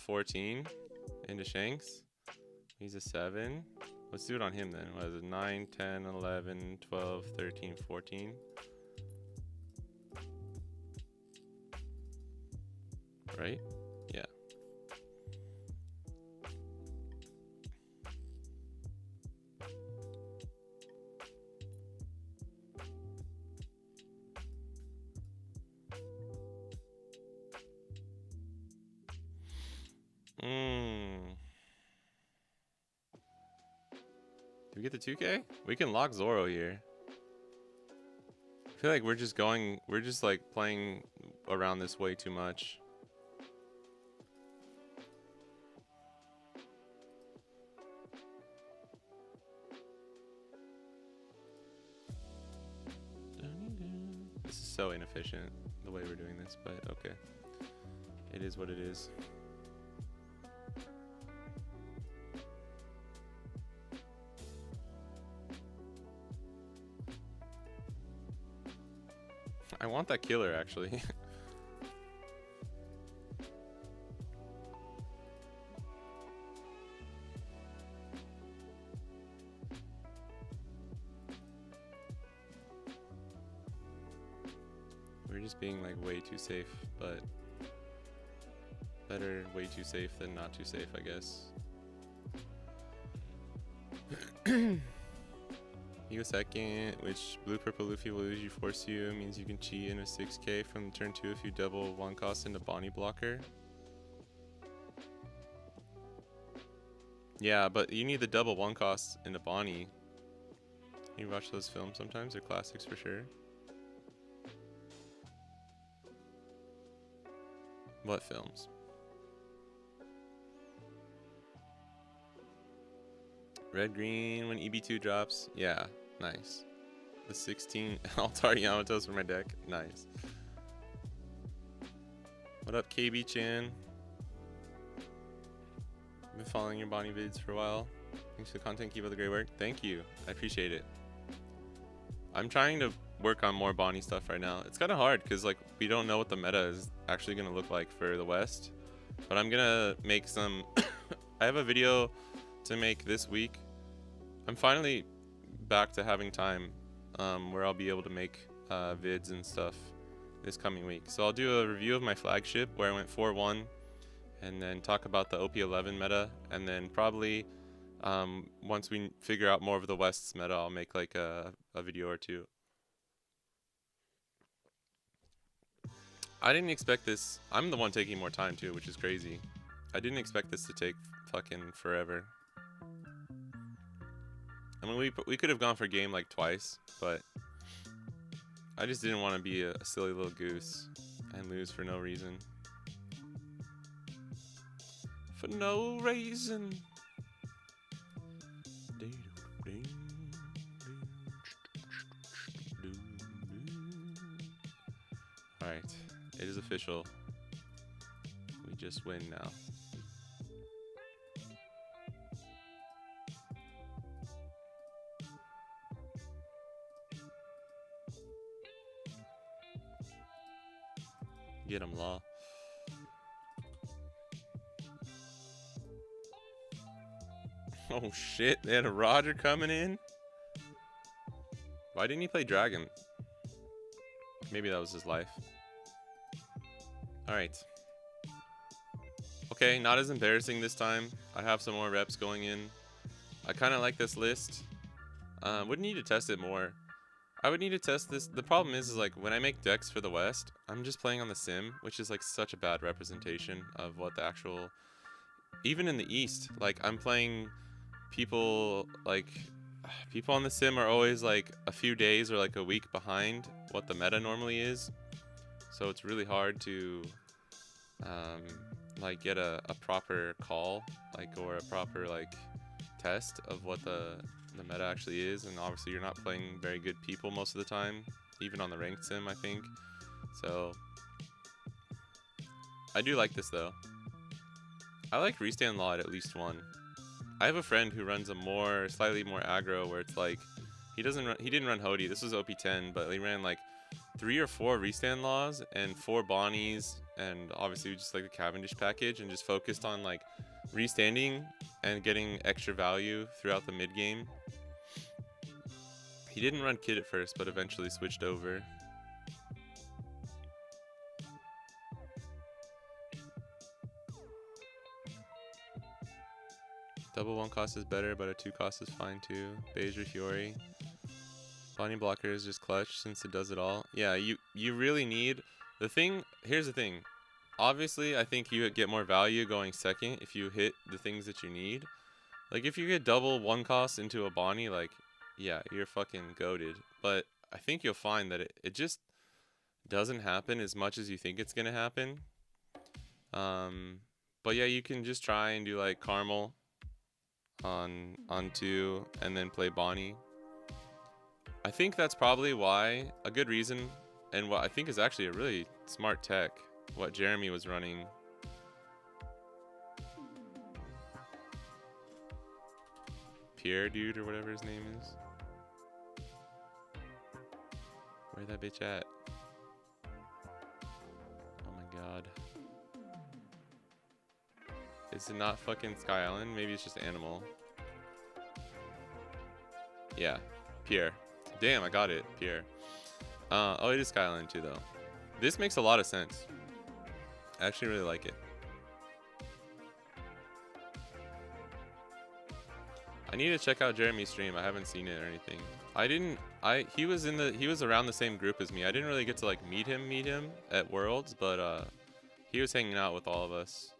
14 into Shanks? He's a 7. Let's do it on him then. What is it? 9, 10, 11, 12, 13, 14. Right? Yeah. Do we get the 2K? We can lock Zoro here. I feel like we're just like playing around this way too much. This is so inefficient the way we're doing this, but okay. It is what it is. I want that killer actually. We're just being like way too safe, but better way too safe than not too safe, I guess. You go second, which blue purple Luffy will usually force you, means you can cheat in a 6K from turn 2 if you double 1 cost into Bonney blocker. Yeah, but you need the double 1 cost into Bonney. You watch those films sometimes, they're classics for sure. What films? Red green when EB2 drops. Yeah, nice. The 16 Altar Yamatos for my deck. Nice. What up, KB Chan? I've been following your Bonney vids for a while. Thanks for the content. Keep up the great work. Thank you. I appreciate it. I'm trying to work on more Bonney stuff right now. It's kind of hard because like we don't know what the meta is actually gonna look like for the West. But I'm gonna make some. I have a video to make this week. I'm finally back to having time where I'll be able to make vids and stuff this coming week. So I'll do a review of my flagship where I went 4-1, and then talk about the OP11 meta, and then probably once we figure out more of the West's meta, I'll make like a video or two. I didn't expect this. I'm the one taking more time too, which is crazy. I didn't expect this to take fucking forever. I mean, we could have gone for game like twice, but I just didn't want to be a silly little goose and lose for no reason. For no reason. Alright, it is official. We just win now. Get him, Law. Oh shit, they had a Roger coming in? Why didn't he play Dragon? Maybe that was his life. Alright. Okay, not as embarrassing this time. I have some more reps going in. I kind of like this list. Would need to test it more. I would need to test this. The problem is like when I make decks for the West, I'm just playing on the sim, which is like such a bad representation of what the actual... Even in the East, like I'm playing people like... People on the sim are always like a few days or like a week behind what the meta normally is. So it's really hard to like get a proper call, like, or a proper like test of what the meta actually is. And obviously you're not playing very good people most of the time, even on the ranked sim, I think. So I do like this though. I like restand law at least one. I have a friend who runs a slightly more aggro, where it's like he didn't run Hody. This was OP10, but he ran like 3 or 4 restand laws and 4 Bonnies, and obviously just like the Cavendish package, and just focused on like restanding and getting extra value throughout the mid game. He didn't run Kid at first, but eventually switched over. Double 1 cost is better, but a 2 cost is fine too. Beige or Fiori. Bonney blocker is just clutch since it does it all. Yeah, you really need... Here's the thing. Obviously, I think you get more value going second if you hit the things that you need. Like, if you get double 1 cost into a Bonney, like, yeah, you're fucking goated. But I think you'll find that it just doesn't happen as much as you think it's going to happen. But yeah, you can just try and do, like, Caramel on 2 and then play Bonney. I think that's probably why, a good reason, and what I think is actually a really smart tech, what Jeremy was running. Pierre dude or whatever his name is. Where that bitch at? Oh my god. Is it not fucking Sky Island? Maybe it's just Animal. Yeah, Pierre. Damn, I got it, Pierre. Oh, it is Sky Island too, though. This makes a lot of sense. I actually really like it. I need to check out Jeremy's stream. I haven't seen it or anything. He was around the same group as me. I didn't really get to like meet him at Worlds, but he was hanging out with all of us.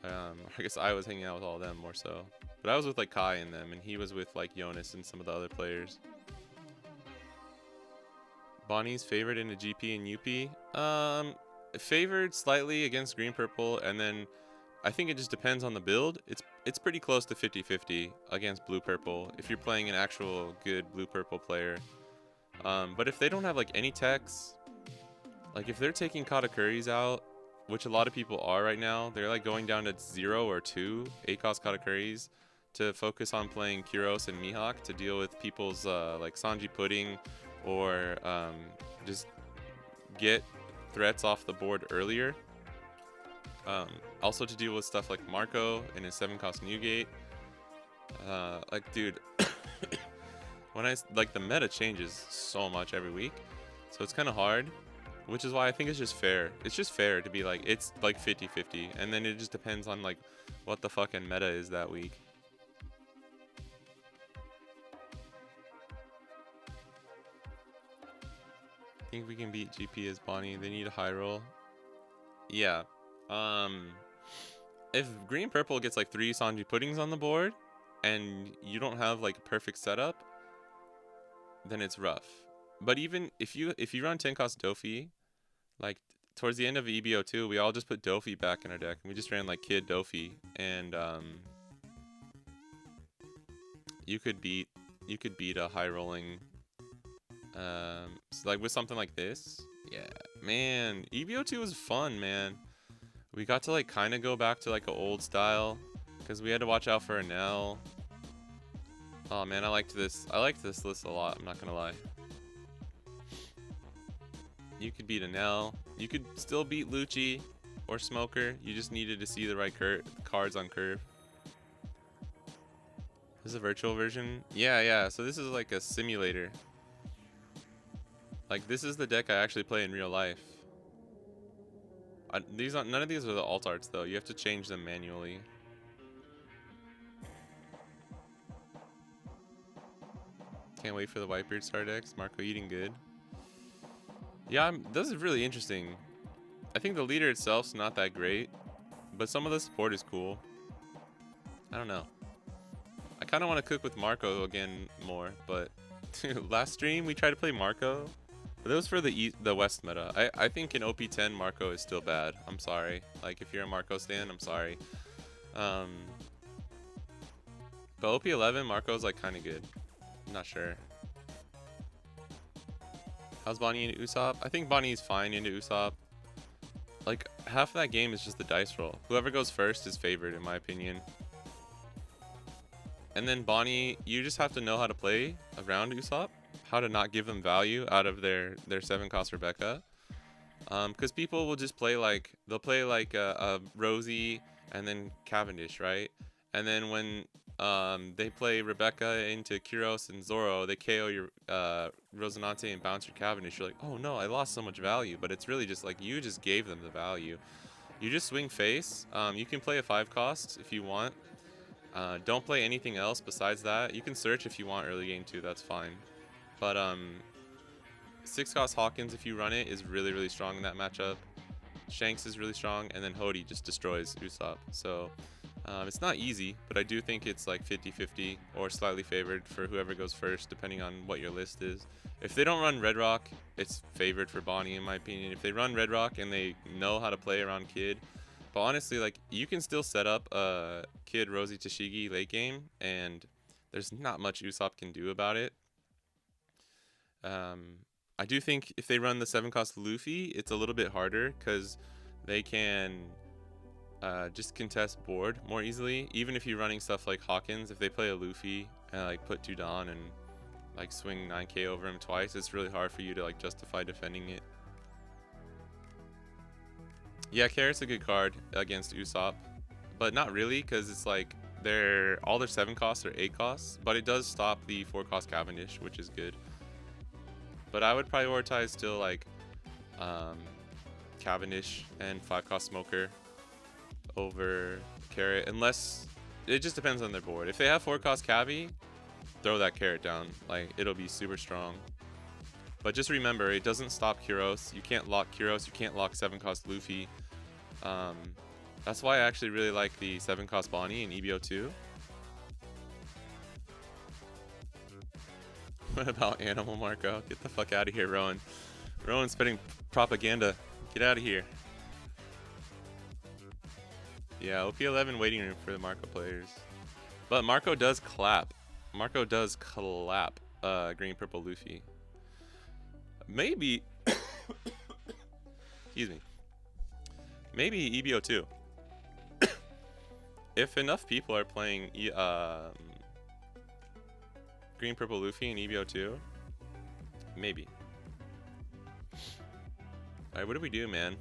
I guess I was hanging out with all of them more so. But I was with like Kai and them, and he was with like Jonas and some of the other players. Bonnie's favored in the GP and UP. Favored slightly against green purple, and then I think it just depends on the build. It's pretty close to 50-50 against blue purple if you're playing an actual good blue purple player. But if they don't have like any techs, like if they're taking Katakuris out, which a lot of people are right now, they're like going down to 0 or 2 8-cost Katakuris to focus on playing Kuros and Mihawk to deal with people's like Sanji Pudding or just get threats off the board earlier. Also to deal with stuff like Marco and his 7-cost Newgate. Like, dude, when the meta changes so much every week, so it's kind of hard, which is why I think it's just fair. It's just fair to be like, it's like 50-50, and then it just depends on like what the fucking meta is that week. I think we can beat GP as Bonney. They need a high roll. Yeah. If green purple gets like 3 Sanji puddings on the board, and you don't have like a perfect setup, then it's rough. But even if you run 10-cost Dofi, like towards the end of EBO2, we all just put Dofi back in our deck, and we just ran like Kid Dofi, and you could beat a high rolling so like with something like this. Yeah, man, EBO2 was fun, man. We got to like kind of go back to like an old style because we had to watch out for Enel. Oh man, I liked this list a lot, I'm not gonna lie. You could beat Enel. You could still beat Lucci or Smoker. You just needed to see the right cards on curve. This is a virtual version? Yeah. So this is like a simulator. Like, this is the deck I actually play in real life. None of these are the alt arts though. You have to change them manually. Can't wait for the Whitebeard star decks. Marco eating good. Yeah, this is really interesting. I think the leader itself's not that great, but some of the support is cool. I don't know. I kind of want to cook with Marco again more, but last stream we tried to play Marco. But that was for the West meta. I think in OP10 Marco is still bad. I'm sorry. Like, if you're a Marco stan, I'm sorry. But OP11 Marco's like kind of good. I'm not sure. How's Bonney into Usopp? I think Bonney's fine into Usopp. Like, half of that game is just the dice roll. Whoever goes first is favored, in my opinion. And then Bonney, you just have to know how to play around Usopp. How to not give them value out of their 7-cost Rebecca. Because people will just play like, they'll play like a Rosie and then Cavendish, right? And then when they play Rebecca into Kyros and Zoro, they KO your Rosinante and bounce your Cavendish. You're like, oh no, I lost so much value. But it's really just like, you just gave them the value. You just swing face. You can play a 5-cost if you want. Don't play anything else besides that. You can search if you want early game too, that's fine. But 6-cost Hawkins, if you run it, is really, really strong in that matchup. Shanks is really strong, and then Hody just destroys Usopp. So it's not easy, but I do think it's like 50-50 or slightly favored for whoever goes first, depending on what your list is. If they don't run Red Rock, it's favored for Bonney, in my opinion. If they run Red Rock and they know how to play around Kid, but honestly, like, you can still set up Kid Rosie Tashigi late game, and there's not much Usopp can do about it. I do think if they run the 7-cost Luffy, it's a little bit harder because they can just contest board more easily. Even if you're running stuff like Hawkins, if they play a Luffy and like put 2 Don and like swing 9k over him twice, it's really hard for you to like justify defending it. Yeah, Carrot's a good card against Usopp, but not really, because it's like all their 7-costs are 8 costs, but it does stop the 4-cost Cavendish, which is good. But I would prioritize still like Cavendish and 5-cost Smoker over Carrot, unless it just depends on their board. If they have 4-cost Cavi, throw that Carrot down. Like, it'll be super strong. But just remember, it doesn't stop Kyros. You can't lock Kyros. You can't lock 7-cost Luffy. That's why I actually really like the 7-cost Bonney in EBO2. What about Animal Marco? Get the fuck out of here, Rowan. Rowan's spitting propaganda. Get out of here. Yeah, OP11 waiting room for the Marco players. But Marco does clap. Marco does clap green purple Luffy. Maybe excuse me. Maybe EBO2. If enough people are playing green purple Luffy in EBO2, Maybe. Alright, what do we do, man?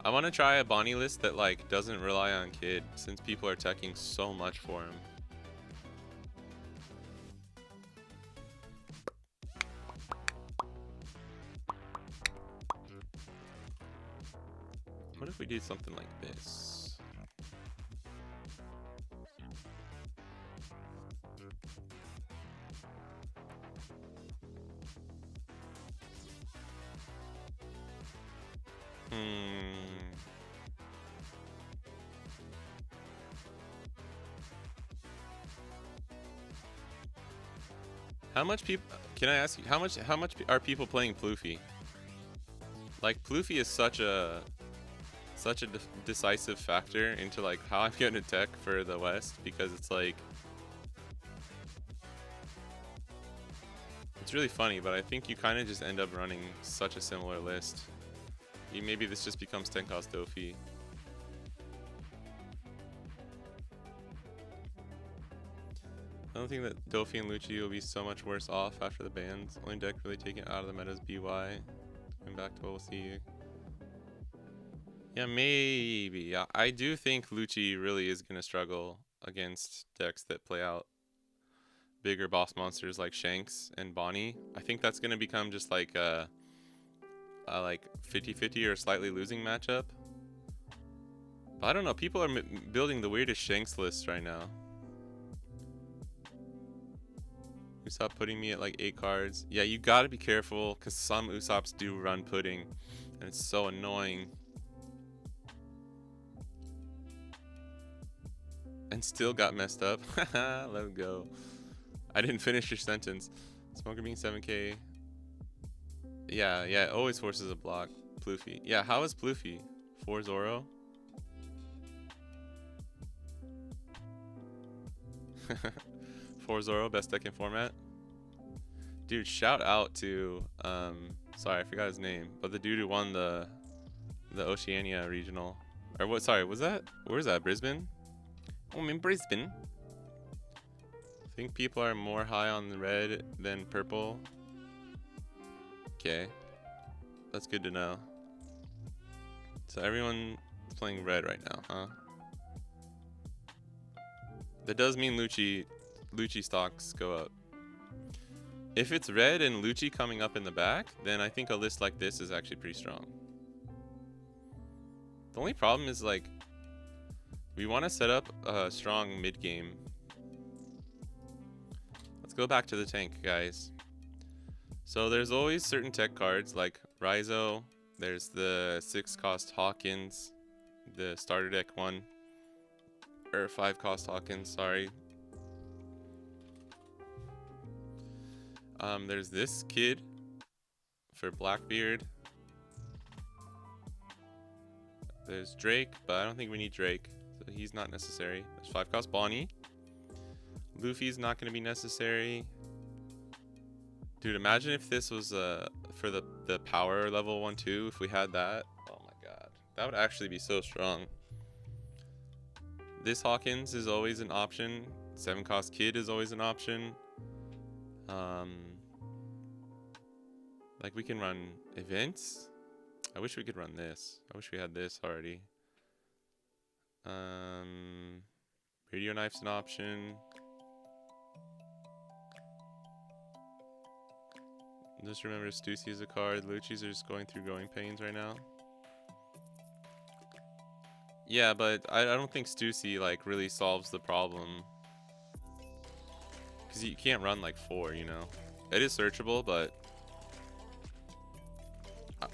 I want to try a Bonney list that like doesn't rely on Kid, since people are teching so much for him. What if we do something like this? How much people? Can I ask you how much are people playing Ploofy? Like Ploofy is such a decisive factor into like how I'm getting a tech for the West, because it's like it's really funny, but I think you kind of just end up running such a similar list. Maybe this just becomes 10 cost Dofi. I don't think that Dofi and Lucci will be so much worse off after the bans. Only deck really taken out of the meta is BY. Going back to what we'll see. Yeah, maybe. I do think Lucci really is going to struggle against decks that play out bigger boss monsters like Shanks and Bonney. I think that's going to become just like a like 50-50 or slightly losing matchup. But I don't know. People are building the weirdest Shanks lists right now. Usopp putting me at like 8 cards. Yeah, you gotta be careful because some Usopps do run pudding and it's so annoying. And still got messed up. Let's go. I didn't finish your sentence. Smoker being 7k. Yeah, it always forces a block. Ploofy. Yeah, how is Ploofy? 4 Zoro? 4 Zoro, best deck in format. Dude, shout out to sorry, I forgot his name, but the dude who won the Oceania regional. Or what, sorry, was that? Where's that? Brisbane? Oh, I'm in Brisbane. I think people are more high on the red than purple. Okay. That's good to know. So everyone's playing red right now, huh? That does mean Lucci stocks go up. If it's red and Lucci coming up in the back, then I think a list like this is actually pretty strong. The only problem is like we want to set up a strong mid game. Let's go back to the tank, guys. So there's always certain tech cards like Raizo. There's the 6 cost Hawkins, the starter deck one, or 5 cost Hawkins, sorry. There's this kid for Blackbeard. There's Drake, but I don't think we need Drake, so he's not necessary. There's 5 cost Bonney. Luffy's not going to be necessary. Dude, imagine if this was for the power level 1-2, if we had that. Oh my god. That would actually be so strong. This Hawkins is always an option. 7 cost Kid is always an option. Like we can run events. I wish we could run this. I wish we had this already. Radio knife's an option. Just remember Stussy is a card. Lucci's are just going through growing pains right now. Yeah, but I don't think Stussy like really solves the problem. Because you can't run like 4, you know. It is searchable, but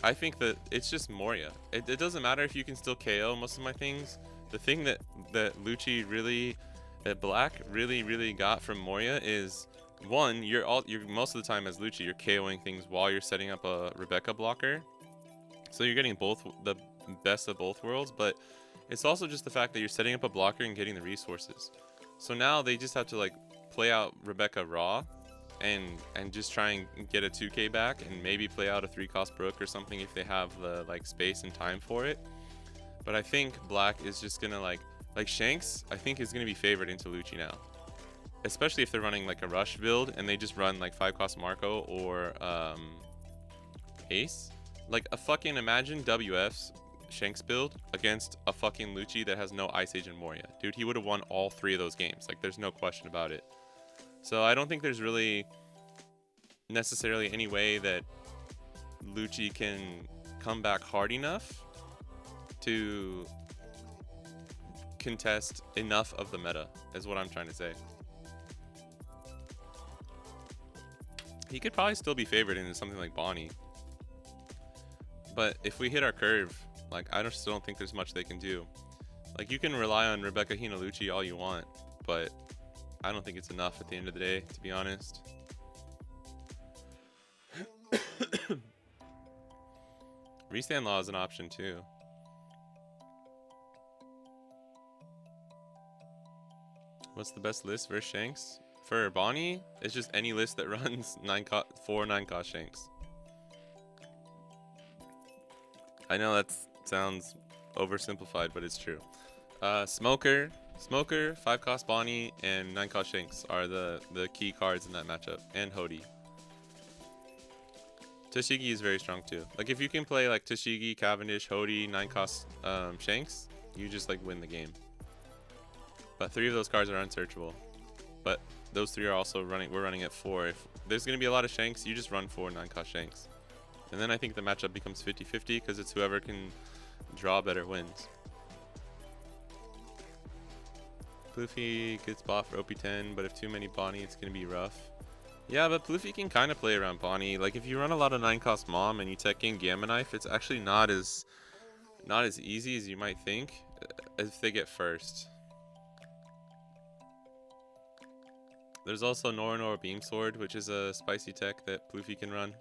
I think that it's just Moria. It doesn't matter if you can still KO most of my things. The thing that Lucci really, that Black really got from Moria is, one, you're most of the time as Lucci, you're KOing things while you're setting up a Rebecca blocker. So you're getting both the best of both worlds, but it's also just the fact that you're setting up a blocker and getting the resources. So now they just have to like play out Rebecca raw and just try and get a 2k back and maybe play out a 3 cost Brook or something if they have the like space and time for it. But I think Black is just gonna like Shanks I think is gonna be favored into Lucci now. especially if they're running like a rush build and they just run like 5-cost Marco or Ace. Like a fucking imagine WF's Shanks build against a fucking Lucci that has no Ice Age and Moria. Dude, he would have won all 3 of those games. Like there's no question about it. So I don't think there's really necessarily any way that Lucci can come back hard enough to contest enough of the meta, is what I'm trying to say. He could probably still be favored into something like Bonney. But if we hit our curve, like I still don't think there's much they can do. Like you can rely on Rebecca Hinalucci all you want, but I don't think it's enough at the end of the day, to be honest. Restand Law is an option too. What's the best list versus Shanks? For Bonney, it's just any list that runs 4 9-cost Shanks. I know that sounds oversimplified, but it's true. Smoker, 5-cost Bonney, and 9-cost Shanks are the key cards in that matchup, and Hody. Tashigi is very strong too. Like if you can play like Tashigi, Cavendish, Hody, 9-cost Shanks, you just like win the game. But 3 of those cards are unsearchable. But those 3 are also running. We're running at 4. If there's going to be a lot of Shanks, you just run 4 9-cost Shanks. And then I think the matchup becomes 50-50 because it's whoever can draw better wins. Plouffe gets bought for OP10, but if too many Bonney, it's going to be rough. Yeah, but Plouffe can kind of play around Bonney. Like if you run a lot of 9-cost Mom and you tech in Gamma Knife, it's actually not as easy as you might think if they get first. There's also Nora Beam Sword, which is a spicy tech that Plouffe can run.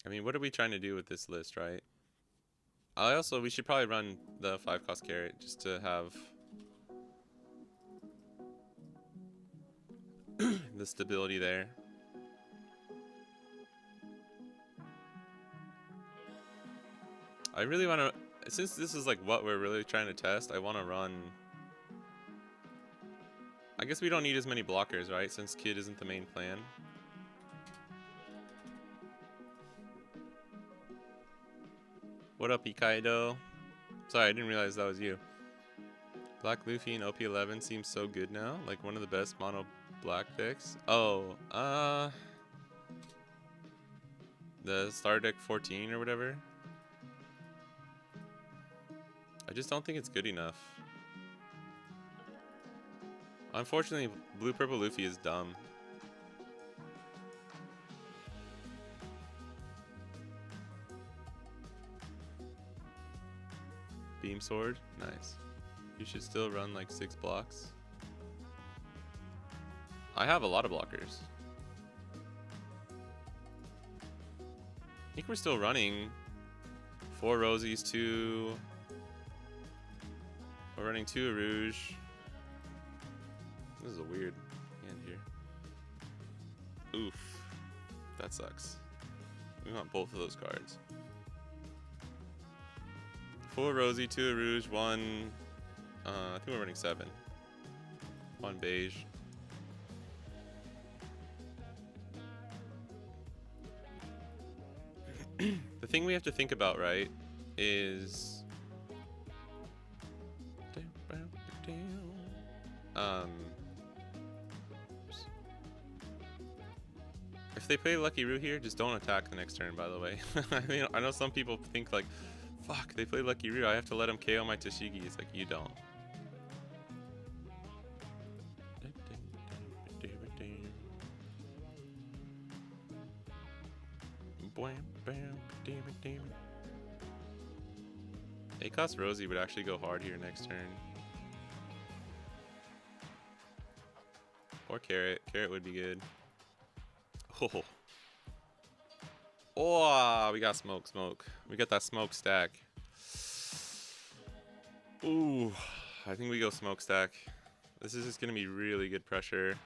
I mean, what are we trying to do with this list, right? We should probably run the 5-cost Carrot just to have the stability there. I really want to, since this is like what we're really trying to test, I want to run. I guess we don't need as many blockers, right? Since Kid isn't the main plan. What up, Ikaido? Sorry, I didn't realize that was you. Black Luffy and OP11 seems so good now. Like one of the best mono black decks. Oh, the Star Deck 14 or whatever. I just don't think it's good enough. Unfortunately, Blue Purple Luffy is dumb. Beam Sword, nice. You should still run like 6 blocks. I have a lot of blockers. I think we're still running 4 Rosies, 2. We're running 2 Rouge. This is a weird hand here. Oof. That sucks. We want both of those cards. 4 Rosie, 2 Rouge, 1. I think we're running 7. 1 Beige. The thing we have to think about, right, is if they play Lucky Roo here, just don't attack the next turn, by the way. I mean, I know some people think like, fuck, they play Lucky Roo, I have to let him KO my Tashigi. It's like, you don't. Acos Rosie would actually go hard here next turn. Or Carrot. Carrot would be good. Oh. Oh, we got smoke. We got that smoke stack. Ooh, I think we go smoke stack. This is just going to be really good pressure.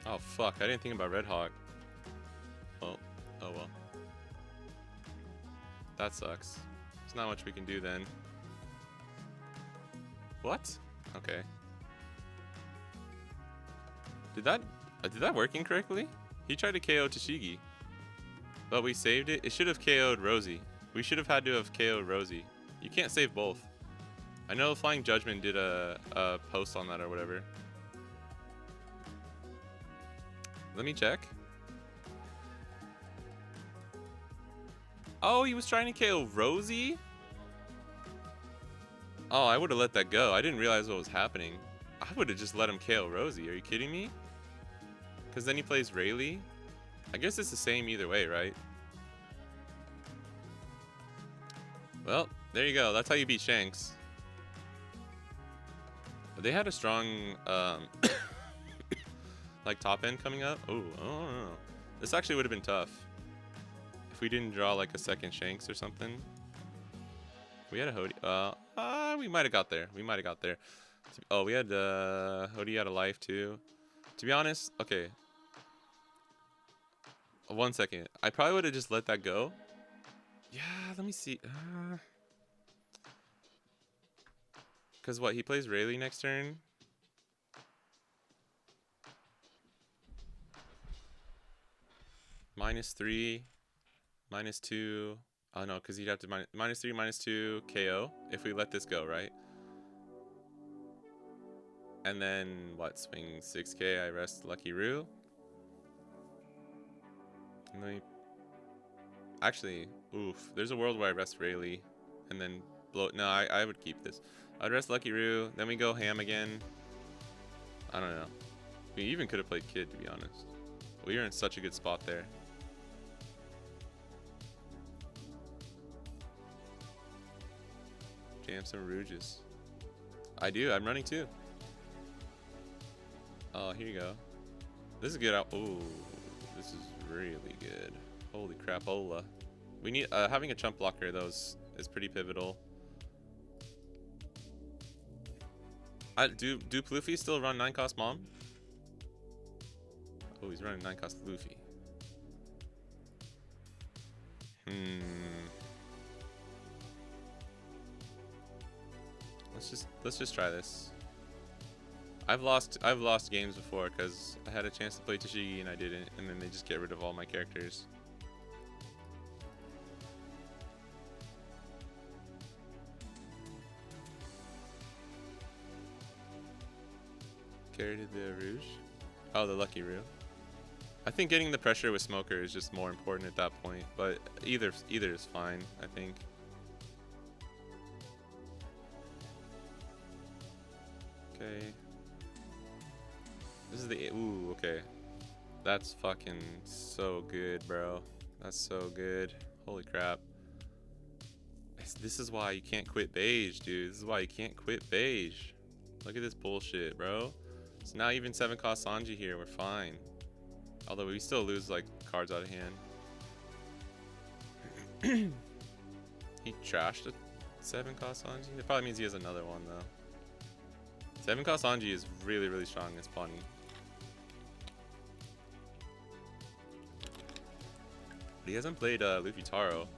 Oh fuck, I didn't think about Red Hawk. Oh, oh well. That sucks. There's not much we can do then. What? Okay. Did that work incorrectly? He tried to KO Tashigi. But we saved it. It should have KO'd Rosie. We should have had to have KO'd Rosie. You can't save both. I know Flying Judgment did a post on that or whatever. Let me check. Oh, he was trying to KO Rosie? Oh, I would have let that go. I didn't realize what was happening. I would have just let him KO Rosie. Are you kidding me? Because then he plays Rayleigh. I guess it's the same either way, right? Well, there you go. That's how you beat Shanks. They had a strong, like, top end coming up. Oh, I don't know. This actually would have been tough. If we didn't draw, like, a second Shanks or something. We had a Hody. We might have got there. We might have got there. Oh, we had, Hody had a life, too. To be honest, okay. 1 second. I probably would have just let that go. Yeah, let me see. Because what, he plays Rayleigh next turn? -3, -2. Oh no, because he'd have to -3, -2, KO if we let this go, right? And then what? Swing 6k. I rest Lucky Roo. And then actually, oof. There's a world where I rest Rayleigh, and then blow. No, I would keep this. I'd rest Lucky Roo. Then we go ham again. I don't know. We even could have played Kid, to be honest. We were in such a good spot there. Jam some Rouges. I do. I'm running too. Oh, here you go. This is good. Ooh, this is really good. Holy crapola. We need having a chump blocker though is pretty pivotal. Do Luffy still run 9-cost Mom? Oh, he's running 9-cost Luffy. Let's just try this. I've lost games before because I had a chance to play Tashigi and I didn't, and then they just get rid of all my characters. Carried the Rouge? Oh, the Lucky Roo. I think getting the pressure with Smoker is just more important at that point, but either is fine, I think. Okay. This is the... Ooh, okay. That's fucking so good, bro. That's so good. Holy crap. This is why you can't quit beige, dude. This is why you can't quit beige. Look at this bullshit, bro. So now even 7-cost Sanji here, we're fine. Although we still lose, like, cards out of hand. He trashed a 7-cost Sanji? That probably means he has another one, though. 7-cost Sanji is really, really strong against Bonney. But he hasn't played Luffy Taro.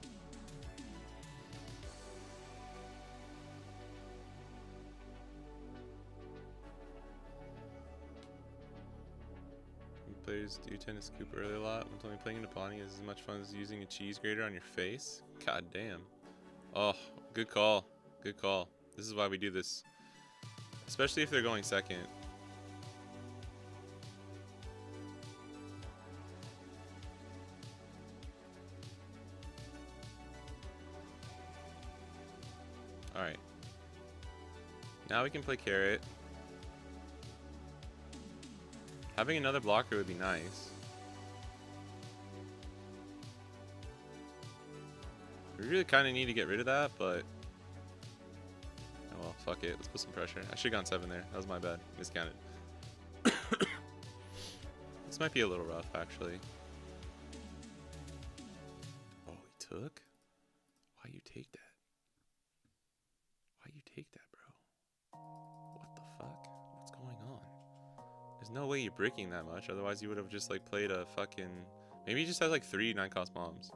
Players do tend to scoop early a lot. When only playing into Bonney is as much fun as using a cheese grater on your face. God damn. Oh, good call. Good call. This is why we do this. Especially if they're going second. Alright. Now we can play Carrot. Having another blocker would be nice. We really kind of need to get rid of that, but... Oh well, fuck it. Let's put some pressure. I should have gone 7 there. That was my bad. Miscounted. This might be a little rough, actually. Oh, he took? Why you take that? Why you take that, bro? What the fuck? What's going on? There's There's no way you're bricking that much. Otherwise, you would have just like played a fucking. Maybe he just has like 3 9-cost bombs.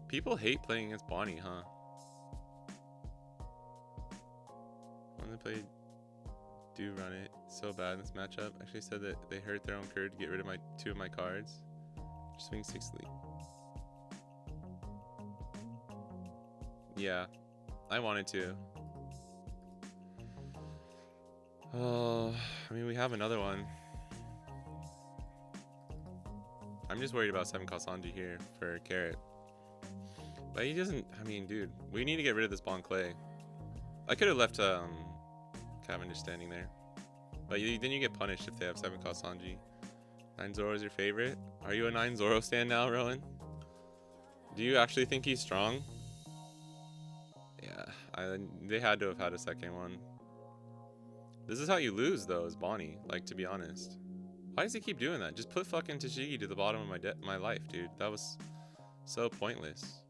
People hate playing against Bonney, huh? When they play do run it so bad in this matchup. Actually said that they hurt their own card to get rid of 2 of my cards. Swing 6 lead. Yeah, I wanted to. Oh, I mean, we have another one. I'm just worried about 7-cost Sanji here for Carrot. But he doesn't, I mean, dude, we need to get rid of this Bon Clay. I could have left Cavendish standing there. But then you get punished if they have 7-cost Sanji. 9-Zoro is your favorite? Are you a 9-Zoro stand now, Rowan? Do you actually think he's strong? Yeah, they had to have had a second one. This is how you lose, though, is Bonney. Like, to be honest. Why does he keep doing that? Just put fucking Tashigi to the bottom of my life, dude. That was so pointless.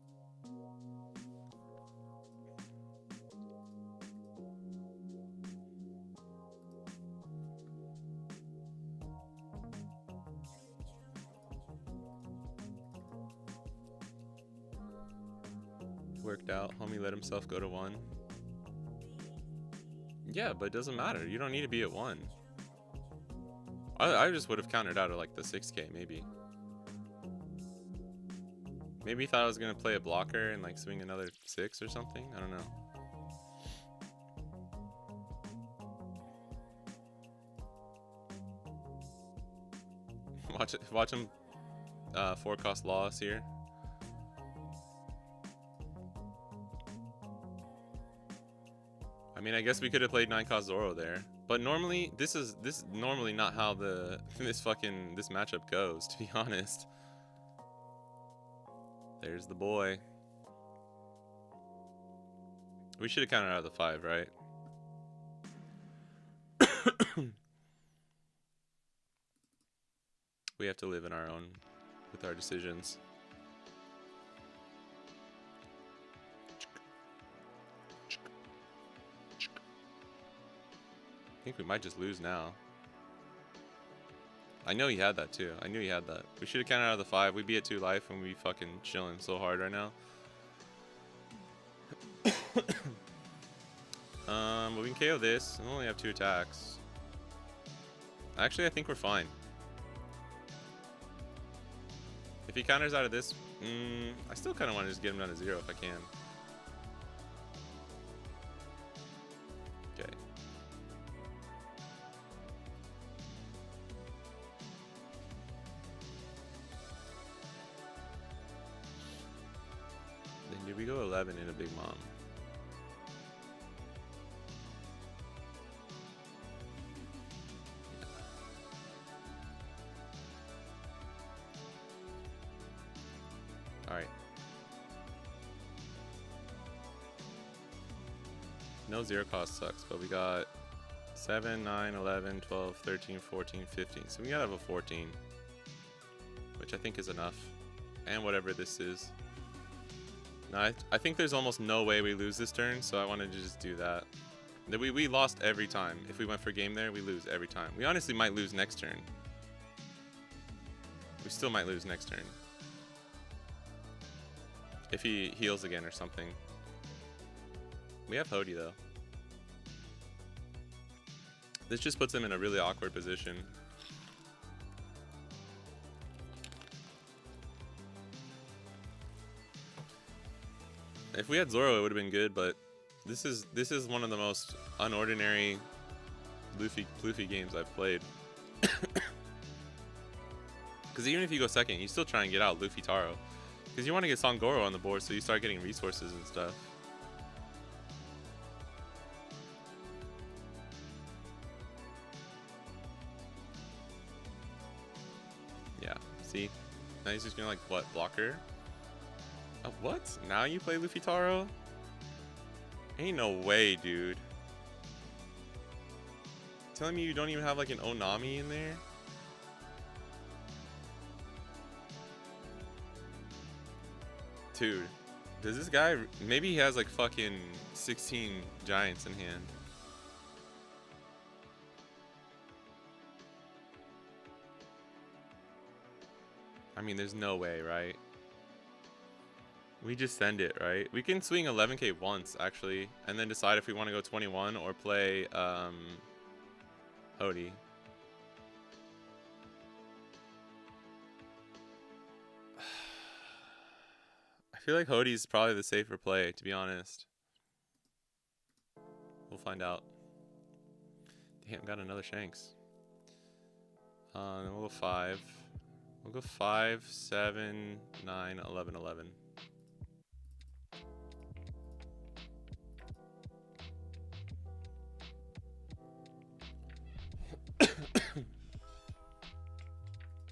Worked out. Homie let himself go to 1. Yeah, but it doesn't matter. You don't need to be at 1. I just would have countered out at like the 6k, maybe. Maybe he thought I was going to play a blocker and like swing another 6 or something. I don't know. Watch him 4-cost loss here. I mean, I guess we could have played 9-cost Zoro there, but normally this is normally not how this matchup goes. To be honest, there's the boy. We should have counted out of the 5, right? We have to live in our own with our decisions. I think we might just lose now. I know he had that too. I knew he had that. We should have counted out of the 5. We'd be at 2 life and we'd be fucking chilling so hard right now. But we can KO this and only have 2 attacks. Actually, I think we're fine. If he counters out of this, I still kind of want to just get him down to 0 if I can. Okay. Then did we go 11 in a Big Mom? Alright. No 0-cost sucks, but we got 7, 9, 11, 12, 13, 14, 15. So we gotta have a 14. Which I think is enough. And whatever this is. Now, I think there's almost no way we lose this turn, so I wanted to just do that. We lost every time. If we went for game there, we lose every time. We honestly might lose next turn. We still might lose next turn. If he heals again or something. We have Hody though. This just puts him in a really awkward position. If we had Zoro, it would have been good, but this is one of the most unordinary Luffy games I've played. Because even if you go second, you still try and get out Luffy Taro. Because you want to get Sangoro on the board, so you start getting resources and stuff. Yeah, see? Now he's just gonna like, what, blocker? Oh, what? Now you play Luffy Taro? Ain't no way, dude. Telling me you don't even have like an Onami in there? Dude, does this guy, maybe he has like fucking 16 giants in hand. I mean, there's no way, right? We just send it, right? We can swing 11k once, actually, and then decide if we want to go 21 or play, Hody. I feel like Hody's probably the safer play, to be honest. We'll find out. Damn, got another Shanks. Then we'll go 5. We'll go 5, 7, 9, 11, 11. I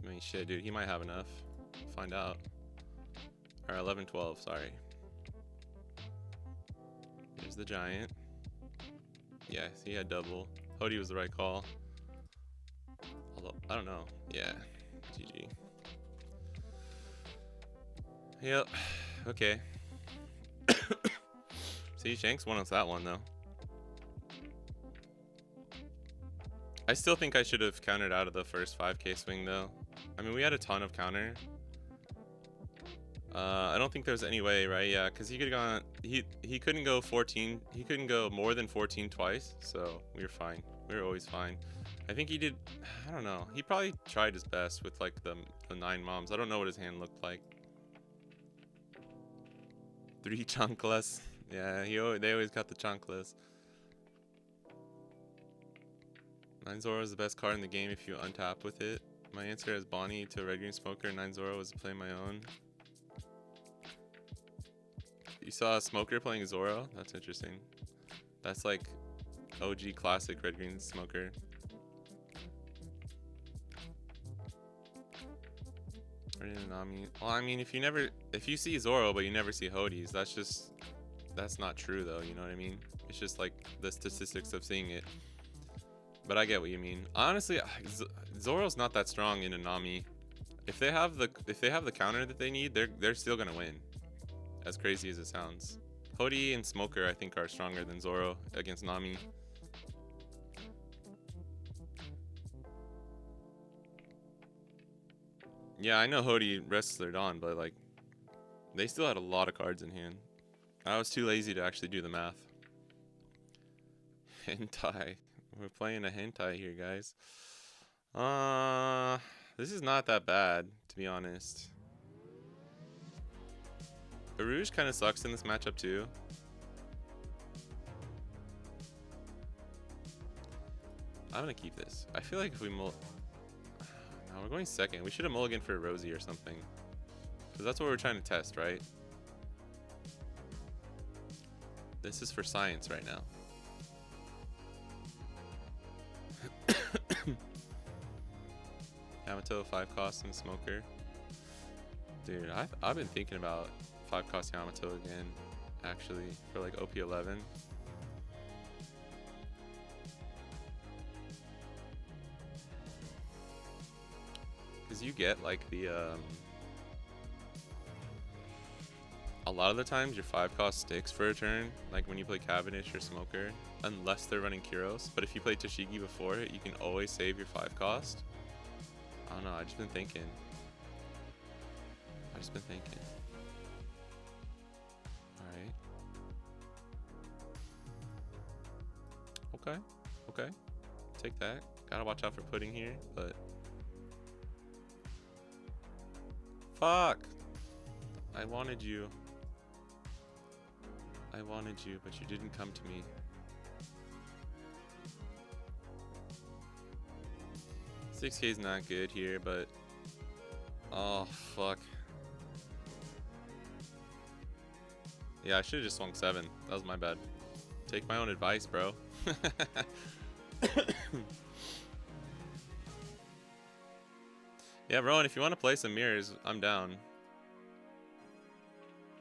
mean, shit, dude, he might have enough. Find out. Or 11, 12, sorry. Here's the giant. Yeah, he had double. Hody was the right call. Although, I don't know. Yeah, GG. Yep, okay. See, Shanks won us that one, though. I still think I should have countered out of the first 5k swing, though. I mean, we had a ton of counter. I don't think there's any way, right? Yeah, because he could have gone... He couldn't go 14. He couldn't go more than 14 twice, so we were fine. We were always fine. I think he did... I don't know. He probably tried his best with, like, the 9 moms. I don't know what his hand looked like. 3 chunkless. Yeah, they always got the chunkless. non-zoro is the best card in the game if you untap with it. My answer is Bonney to Red Green Smoker. non-zoro was to play my own. You saw a Smoker playing Zoro? That's interesting. That's like OG classic Red Green Smoker. Well, I mean, if you see Zoro but you never see Hodies, that's not true though, you know what I mean? It's just like the statistics of seeing it. But I get what you mean. Honestly, Zoro's not that strong in a Nami. If they have the counter that they need, they're still gonna win. As crazy as it sounds. Hody and Smoker I think are stronger than Zoro against Nami. Yeah, I know Hody wrestlered on, but like they still had a lot of cards in hand. I was too lazy to actually do the math. Hentai. We're playing a hentai here, guys. This is not that bad, to be honest. Arouge kind of sucks in this matchup too. I'm gonna keep this. I feel like if we no, we're going second. We should have mulliganed for Rosie or something. Because that's what we're trying to test, right? This is for science right now. Yamato 5 cost and Smoker. Dude, I've been thinking about 5 cost Yamato again, actually, for like OP11. Because you get like the, a lot of the times your 5 cost sticks for a turn, like when you play Cavendish or Smoker, unless they're running Kyros. But if you play Toshigi before it, you can always save your 5 cost. I don't know, I've just been thinking. Alright. Okay. Take that. Gotta watch out for pudding here, but... Fuck! I wanted you, but you didn't come to me. $6K is not good here, but... Oh, fuck. Yeah, I should've just swung 7. That was my bad. Take my own advice, bro. Yeah, Rowan, if you want to play some mirrors, I'm down.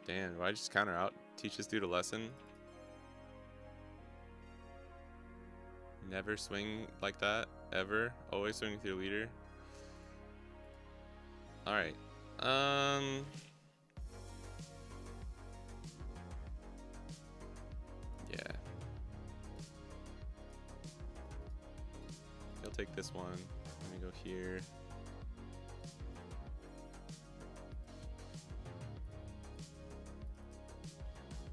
Damn, do I just counter out? Teach this dude a lesson? Never swing like that, ever. Always swing with your leader. Alright. Yeah. He'll take this one. Let me go here.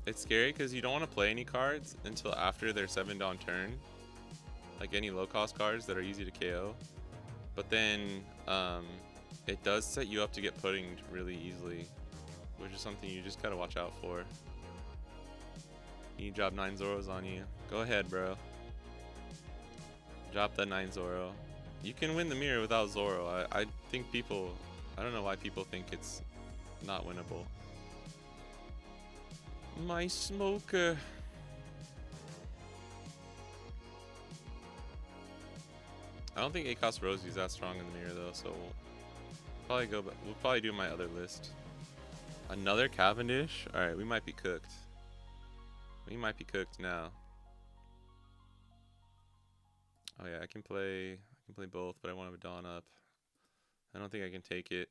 It's scary because you don't want to play any cards until after their 7 dawn turn. Like any low cost cards that are easy to KO. But then it does set you up to get puddinged really easily, which is something you just gotta watch out for. You drop 9 Zoros on you. Go ahead, bro. Drop that 9 Zoro. You can win the mirror without Zoro. I think people, I don't know why people think it's not winnable. My smoker. I don't think ACOS Rosie's that strong in the mirror though, so we'll probably do my other list. Another Cavendish? Alright, we might be cooked. We might be cooked now. Oh yeah, I can play both, but I want to Dawn up. I don't think I can take it.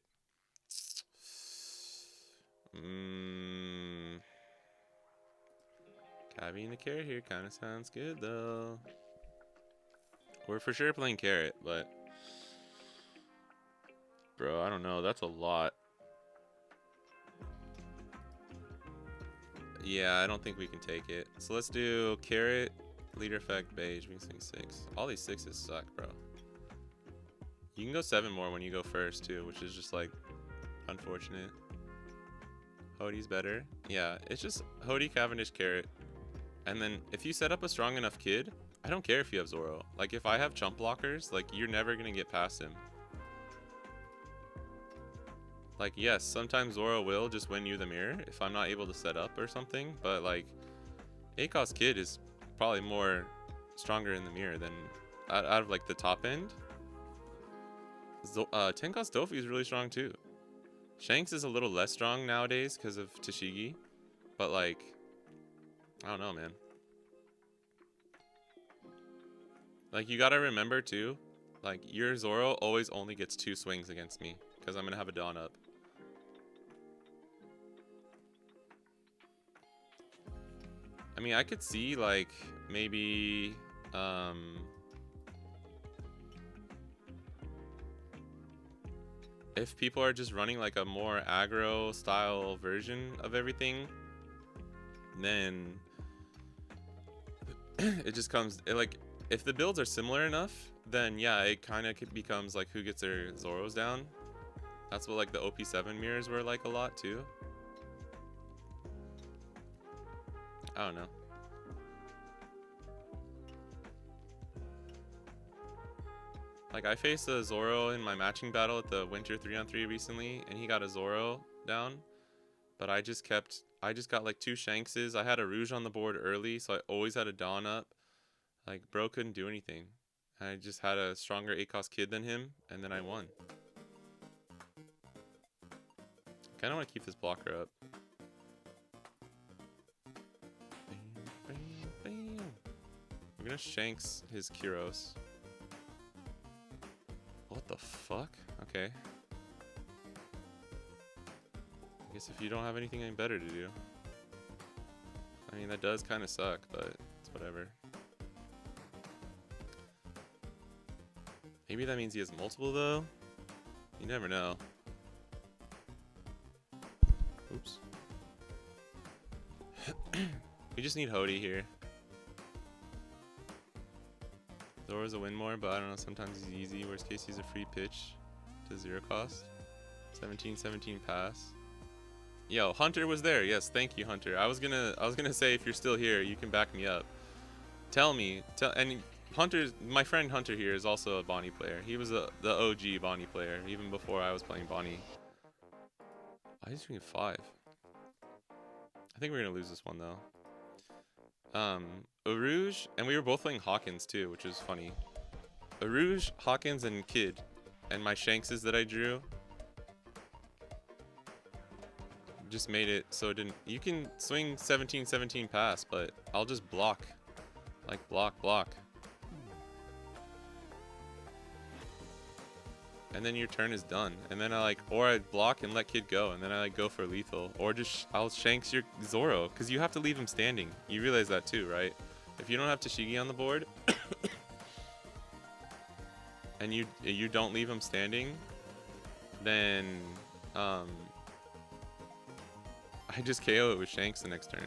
Cavi in the carrot here kind of sounds good though. We're for sure playing carrot, but bro, I don't know. That's a lot. Yeah, I don't think we can take it. So let's do carrot, leader effect, beige. We can swing 6. All these 6s suck, bro. You can go 7 more when you go first too, which is just like unfortunate. Hody's better. Yeah, it's just Hody, Cavendish, carrot. And then if you set up a strong enough kid, I don't care if you have Zoro. Like if I have chump blockers, like you're never gonna get past him. Like yes, sometimes Zoro will just win you the mirror if I'm not able to set up or something, but like ACOS kid is probably more stronger in the mirror than out of like the top end. Tenkos Dofi is really strong too. Shanks is a little less strong nowadays because of Tashigi, but like I don't know, man. Like you gotta remember too, like your Zoro always only gets 2 swings against me because I'm gonna have a Dawn up. I mean, I could see like maybe if people are just running like a more aggro style version of everything, then it just comes like if the builds are similar enough, then yeah, it kind of becomes like who gets their Zoros down. That's what like the OP7 mirrors were like a lot too. I don't know. Like I faced a Zoro in my matching battle at the winter 3-on-3 recently, and he got a Zoro down. But I just got like 2 Shankses. I had a Rouge on the board early, so I always had a Dawn up. Like bro couldn't do anything. I just had a stronger ACOS kid than him, and then I won. I kinda wanna keep this blocker up. We're gonna Shanks his Kyros. What the fuck? Okay. I guess if you don't have anything any better to do. I mean, that does kind of suck, but it's whatever. Maybe that means he has multiple, though? You never know. Oops. We just need Hody here. Zoro's a win more, but I don't know, sometimes he's easy. Worst case, he's a free pitch to 0 cost. 17-17 pass. Yo, Hunter was there. Yes, thank you, Hunter. I was gonna say if you're still here, you can back me up. And Hunter's my friend Hunter here is also a Bonney player. He was the OG Bonney player even before I was playing Bonney. Why is he doing 5? I think we're gonna lose this one though. Arouge, and we were both playing Hawkins too, which is funny. Arouge, Hawkins, and Kid, and my Shankses that I drew just made it so it didn't. You can swing 17-17 pass, but I'll just block, like block, and then your turn is done. And then I block and let Kid go, and then I like go for lethal, or just I'll Shanks your Zoro, because you have to leave him standing. You realize that too, right? If you don't have Tashigi on the board and you don't leave him standing, then I just KO it with Shanks the next turn.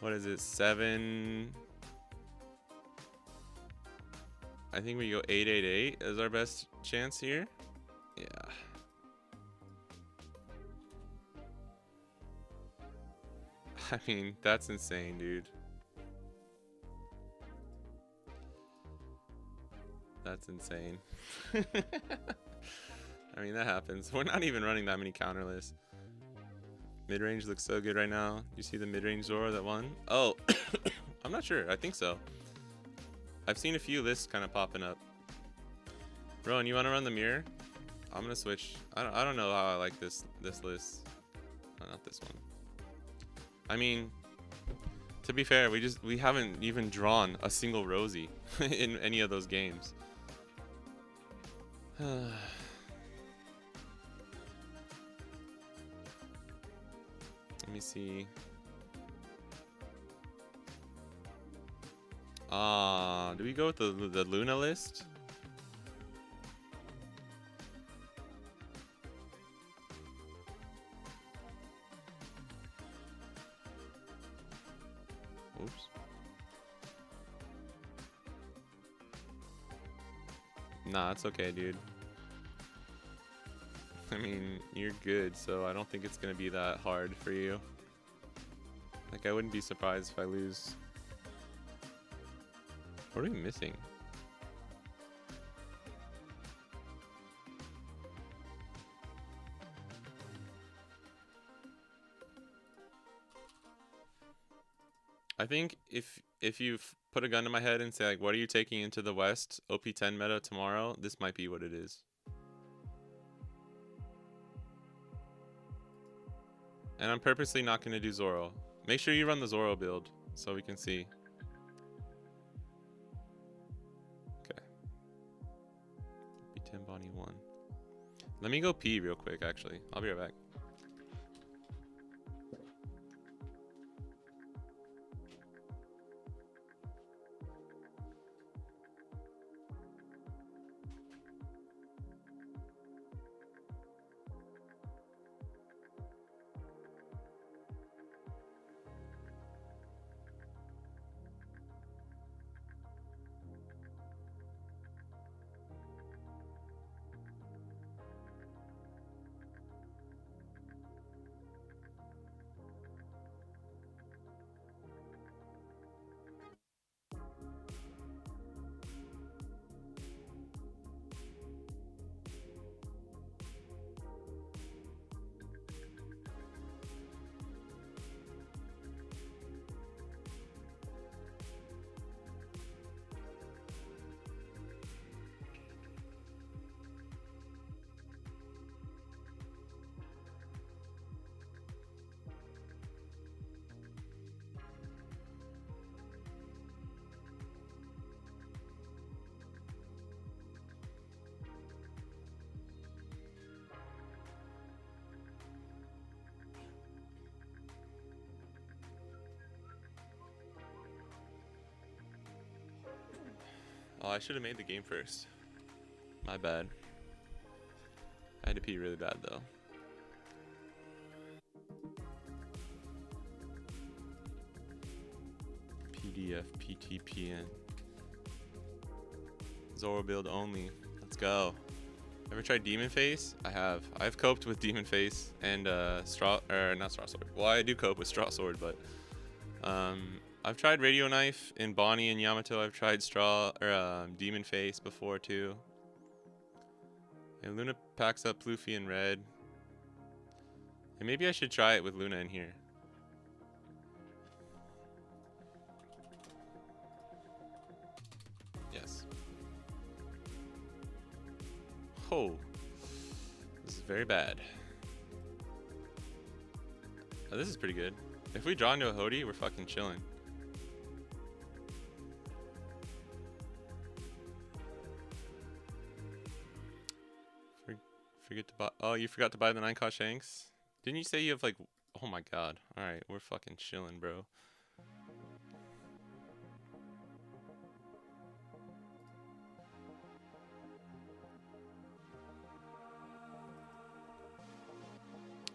What is it? 7. I think we go 888 as our best chance here. Yeah. I mean, that's insane, dude. That's insane. I mean, that happens. We're not even running that many counter lists. Mid-range looks so good right now. You see the mid-range Zoro that won? Oh, I'm not sure. I think so. I've seen a few lists kind of popping up. Rowan, you want to run the mirror? I'm gonna switch. I don't know how I like this list. Oh, not this one. I mean, to be fair, we haven't even drawn a single Rosie in any of those games. Let me see. Do we go with the Luna list? Oops. Nah, it's okay, dude. I mean, you're good, so I don't think it's gonna be that hard for you. Like, I wouldn't be surprised if I lose. What are we missing? I think if you put a gun to my head and say, like, what are you taking into the West OP10 meta tomorrow, this might be what it is. And I'm purposely not going to do Zoro. Make sure you run the Zoro build so we can see. Okay. OP10 Bonney 1. Let me go pee real quick, actually. I'll be right back. Oh, I should have made the game first. My bad. I had to pee really bad, though. PDF, PTPN. Zoro build only. Let's go. Ever tried Demon Face? I have. I've coped with Demon Face and not Straw Sword. Well, I do cope with Straw Sword, but I've tried Radio Knife in Bonney and Yamato. I've tried Demon Face before too. And Luna packs up Luffy in red. And maybe I should try it with Luna in here. Yes. Oh. This is very bad. Oh, this is pretty good. If we draw into a Hody, we're fucking chilling. Forget to buy. Oh, you forgot to buy the 9-cost Shanks? Didn't you say you have like? Oh my god. Alright, we're fucking chilling, bro.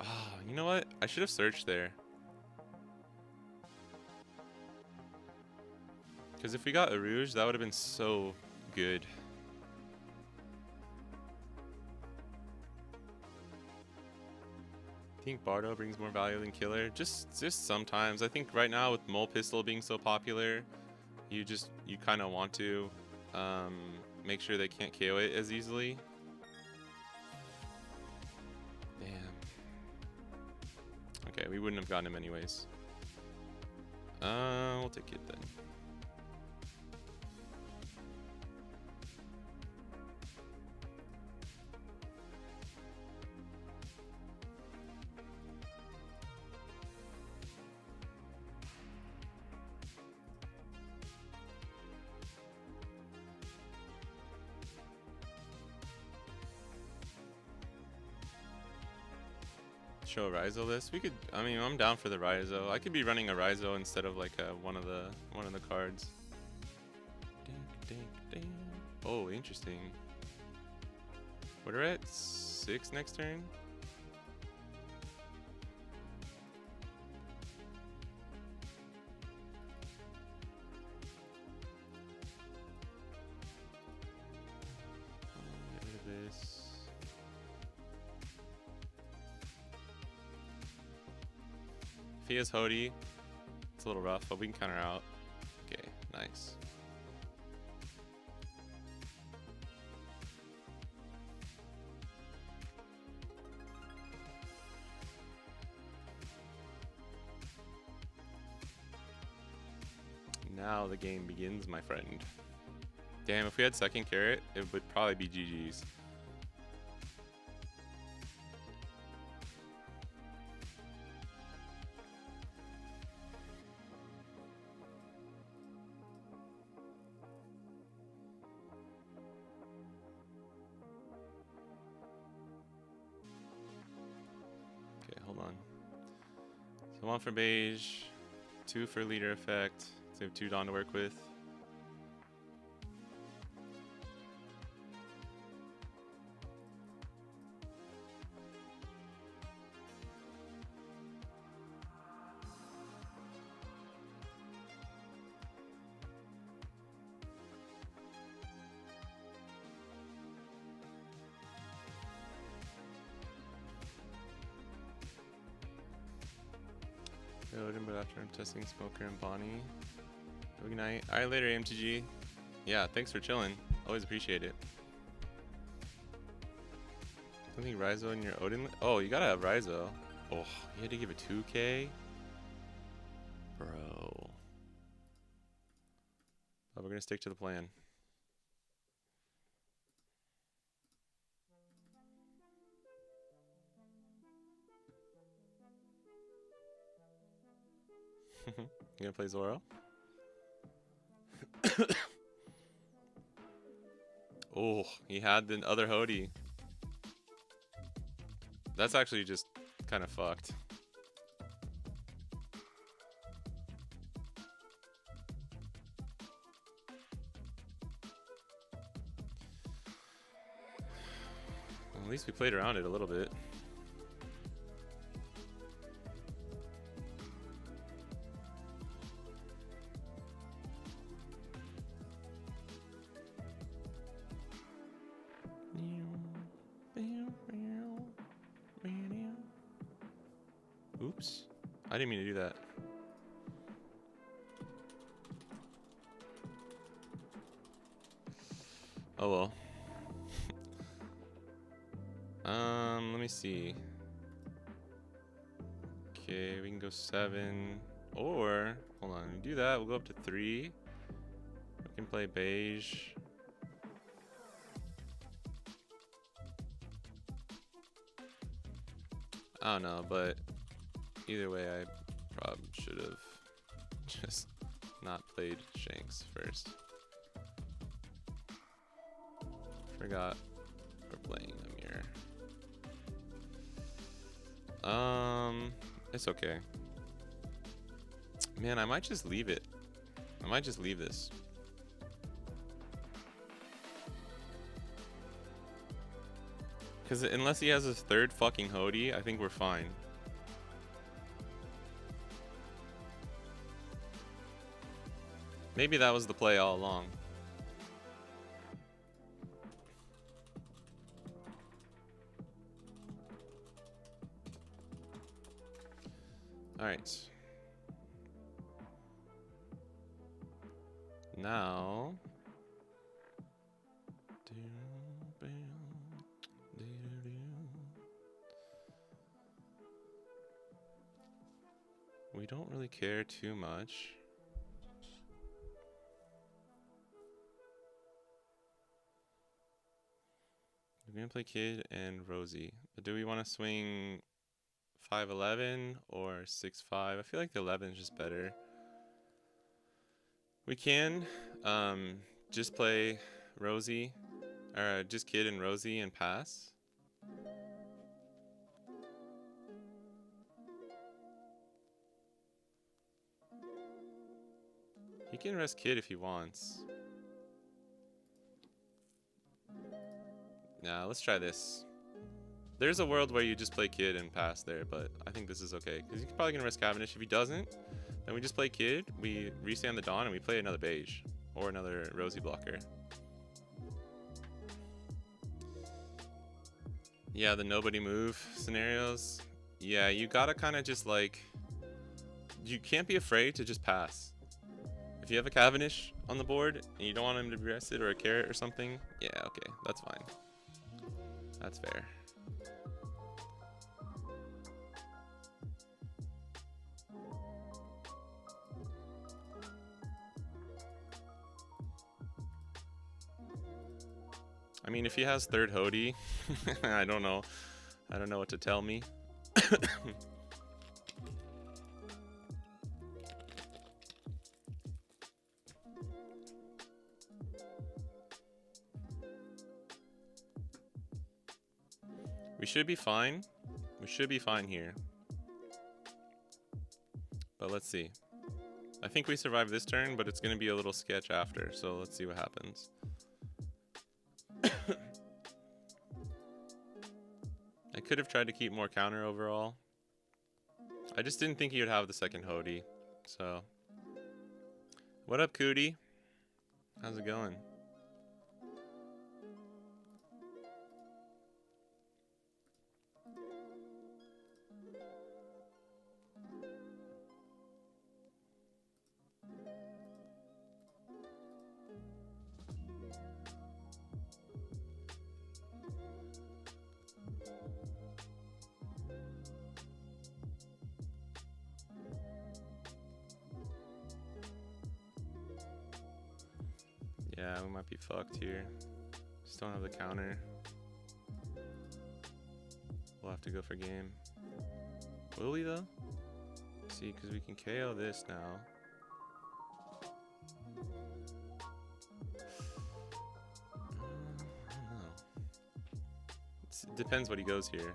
Ah, you know what? I should have searched there. Because if we got a Rouge, that would have been so good. I think Bardo brings more value than Killer. Just sometimes. I think right now with Mole Pistol being so popular, you kind of want to make sure they can't KO it as easily. Damn. Okay, we wouldn't have gotten him anyways. We'll take it then. Show a Raizo list. We could. I mean, I'm down for the Raizo. I could be running a Raizo instead of like one of the cards. Ding, ding, ding. Oh, interesting. What are we at? 6 next turn. Get rid of this. If he has Hody, it's a little rough, but we can counter out. Okay, nice. Now the game begins, my friend. Damn, if we had second carrot, it would probably be GG's. Hold on. So 1 for beige, 2 for leader effect. So we have 2 Dawn to work with. But after I'm testing Smoker and Bonney. Good night. Alright, later, MTG. Yeah, thanks for chilling. Always appreciate it. I think Raizo in your Odin. Oh, you gotta have Raizo. Oh, you had to give it 2K? Bro. But we're gonna stick to the plan. You gonna play Zoro? Oh, he had the other Hody. That's actually just kind of fucked. Well, at least we played around it a little bit. Oops. I didn't mean to do that. Oh well. Let me see. Okay, we can go 7. Or, hold on, we do that, we'll go up to 3. We can play beige. I don't know, but either way, I probably should have just not played Shanks first. Forgot we're playing Amir. It's okay. Man, I might just leave it. I might just leave this. Because unless he has his 3rd fucking Hody, I think we're fine. Maybe that was the play all along. Alright. Now... we don't really care too much. We're gonna play Kid and Rosie. But do we want to swing 5-11 or 6-5? I feel like the 11 is just better. We can just play Rosie, or just Kid and Rosie and pass. He can rest Kid if he wants. Nah, let's try this. There's a world where you just play Kid and pass there, but I think this is okay. Because he's probably going to risk Cavendish. If he doesn't, then we just play Kid, we restand the Dawn, and we play another beige. Or another Rosie blocker. Yeah, the nobody move scenarios. Yeah, you gotta kind of just like... you can't be afraid to just pass. If you have a Cavendish on the board, and you don't want him to be rested, or a carrot or something, yeah, okay, that's fine. That's fair. I mean, if he has third Hody, I don't know. I don't know what to tell me. We should be fine. We should be fine here. But let's see. I think we survived this turn, but it's going to be a little sketch after. So let's see what happens. I could have tried to keep more counter overall. I just didn't think he would have the second Hody. So. What up, Cootie? How's it going? Yeah, we might be fucked here. Just don't have the counter. We'll have to go for game. Will we though? See, because we can KO this now. I don't know. It depends what he goes here.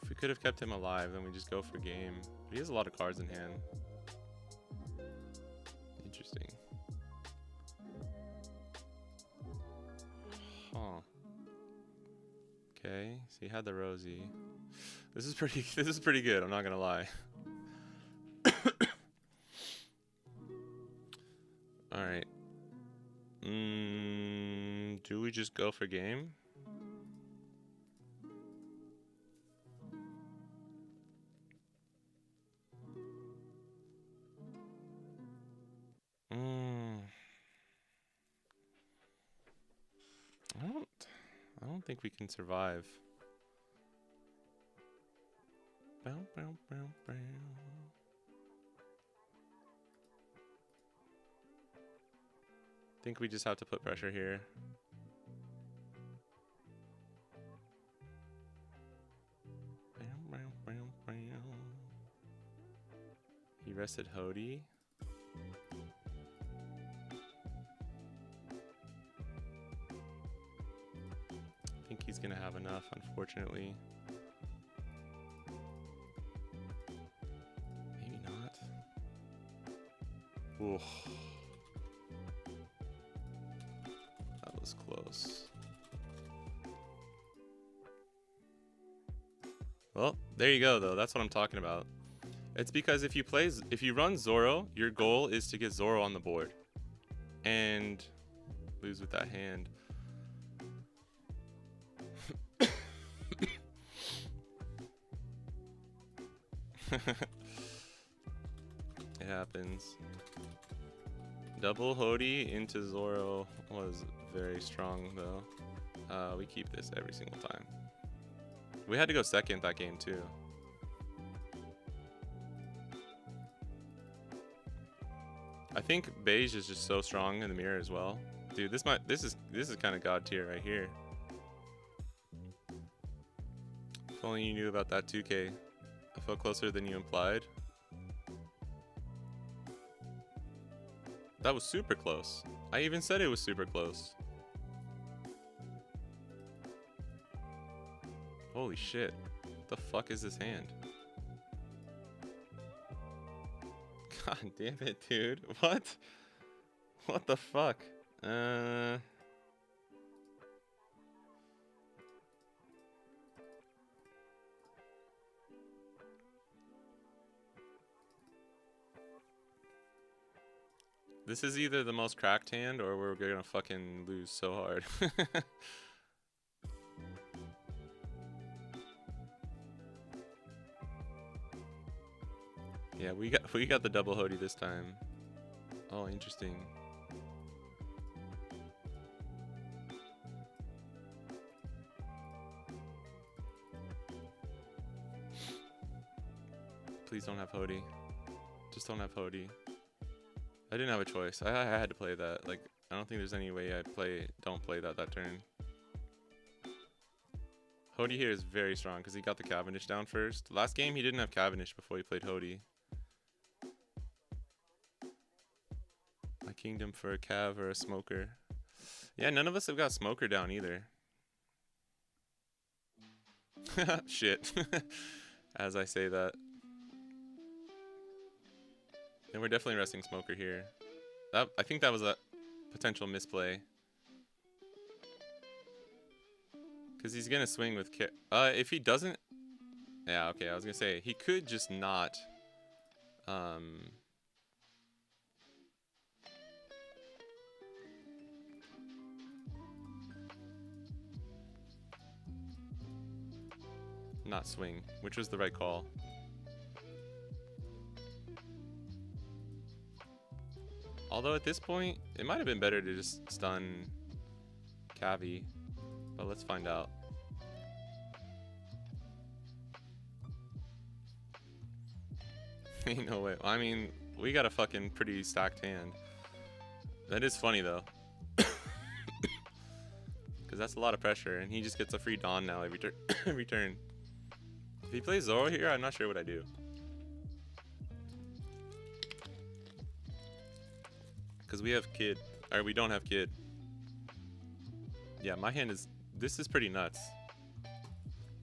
If we could have kept him alive, then we just go for game. But he has a lot of cards in hand. Interesting. Huh. Okay, so he had the Rosie. This is pretty good, I'm not gonna lie. Alright. Do we just go for game? I don't think we can survive. Bow, bow, bow, bow. I think we just have to put pressure here. Bow, bow, bow, bow. He rested Hody. I think he's gonna have enough, unfortunately. Maybe not. Ooh. That was close. Well, there you go, though. That's what I'm talking about. It's because if you run Zoro, your goal is to get Zoro on the board. And lose with that hand. It happens. Double Hody into Zoro was very strong though. We keep this every single time. We had to go second that game too. I think beige is just so strong in the mirror as well. Dude, this is kind of god tier right here. If only you knew about that 2K. I felt closer than you implied. That was super close. I even said it was super close. Holy shit. What the fuck is this hand? God damn it, dude. What? What the fuck? This is either the most cracked hand or we're gonna fucking lose so hard. Yeah, we got the double Hody this time. Oh, interesting. Please don't have Hody. Just don't have Hody. I didn't have a choice. I had to play that. Like, I don't think there's any way I don't play that turn. Hody here is very strong because he got the Cavendish down first. Last game he didn't have Cavendish before he played Hody. My kingdom for a Cav or a Smoker. Yeah, none of us have got Smoker down either. Shit. As I say that. And we're definitely resting Smoker here. I think that was a potential misplay. Because he's going to swing with... if he doesn't... Yeah, okay, I was going to say, he could just not... not swing, which was the right call. Although at this point, it might have been better to just stun Cavi, but let's find out. Ain't no way. I mean, we got a fucking pretty stacked hand. That is funny though. Because that's a lot of pressure, and he just gets a free Dawn now every turn. If he plays Zoro here, I'm not sure what I do. Because we have Kid, or we don't have Kid. Yeah, my hand is, this is pretty nuts.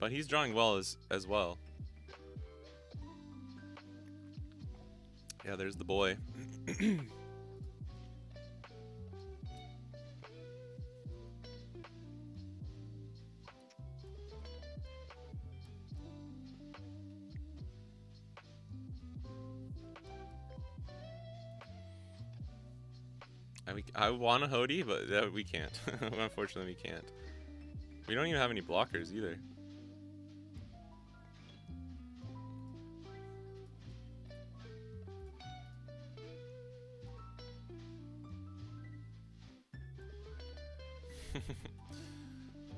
But he's drawing well as well. Yeah, there's the boy. I want a Hody, but we can't. Unfortunately, we can't. We don't even have any blockers either.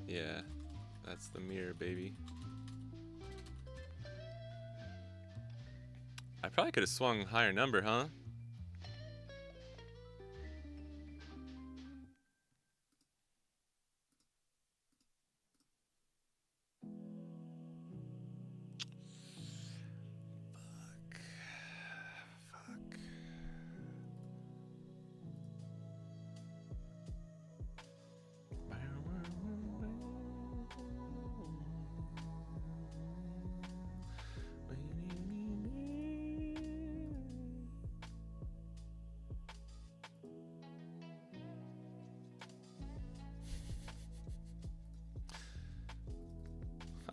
Yeah, that's the mirror, baby. I probably could have swung higher number, huh?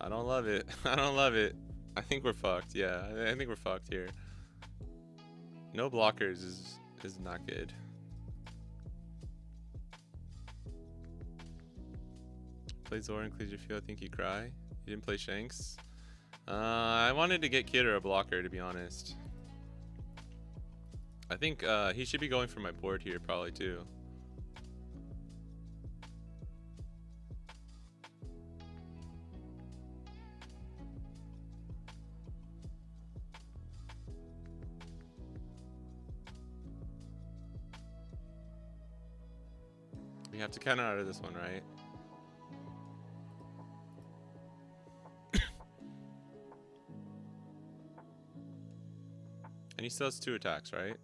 I don't love it. I don't love it. I think we're fucked. Yeah, I think we're fucked here. No blockers is not good. Play Zoro and clears your field. I think you cry. You didn't play Shanks. I wanted to get Kid or a blocker, to be honest. I think he should be going for my board here probably too. We have to counter out of this one, right? And he still has 2 attacks, right?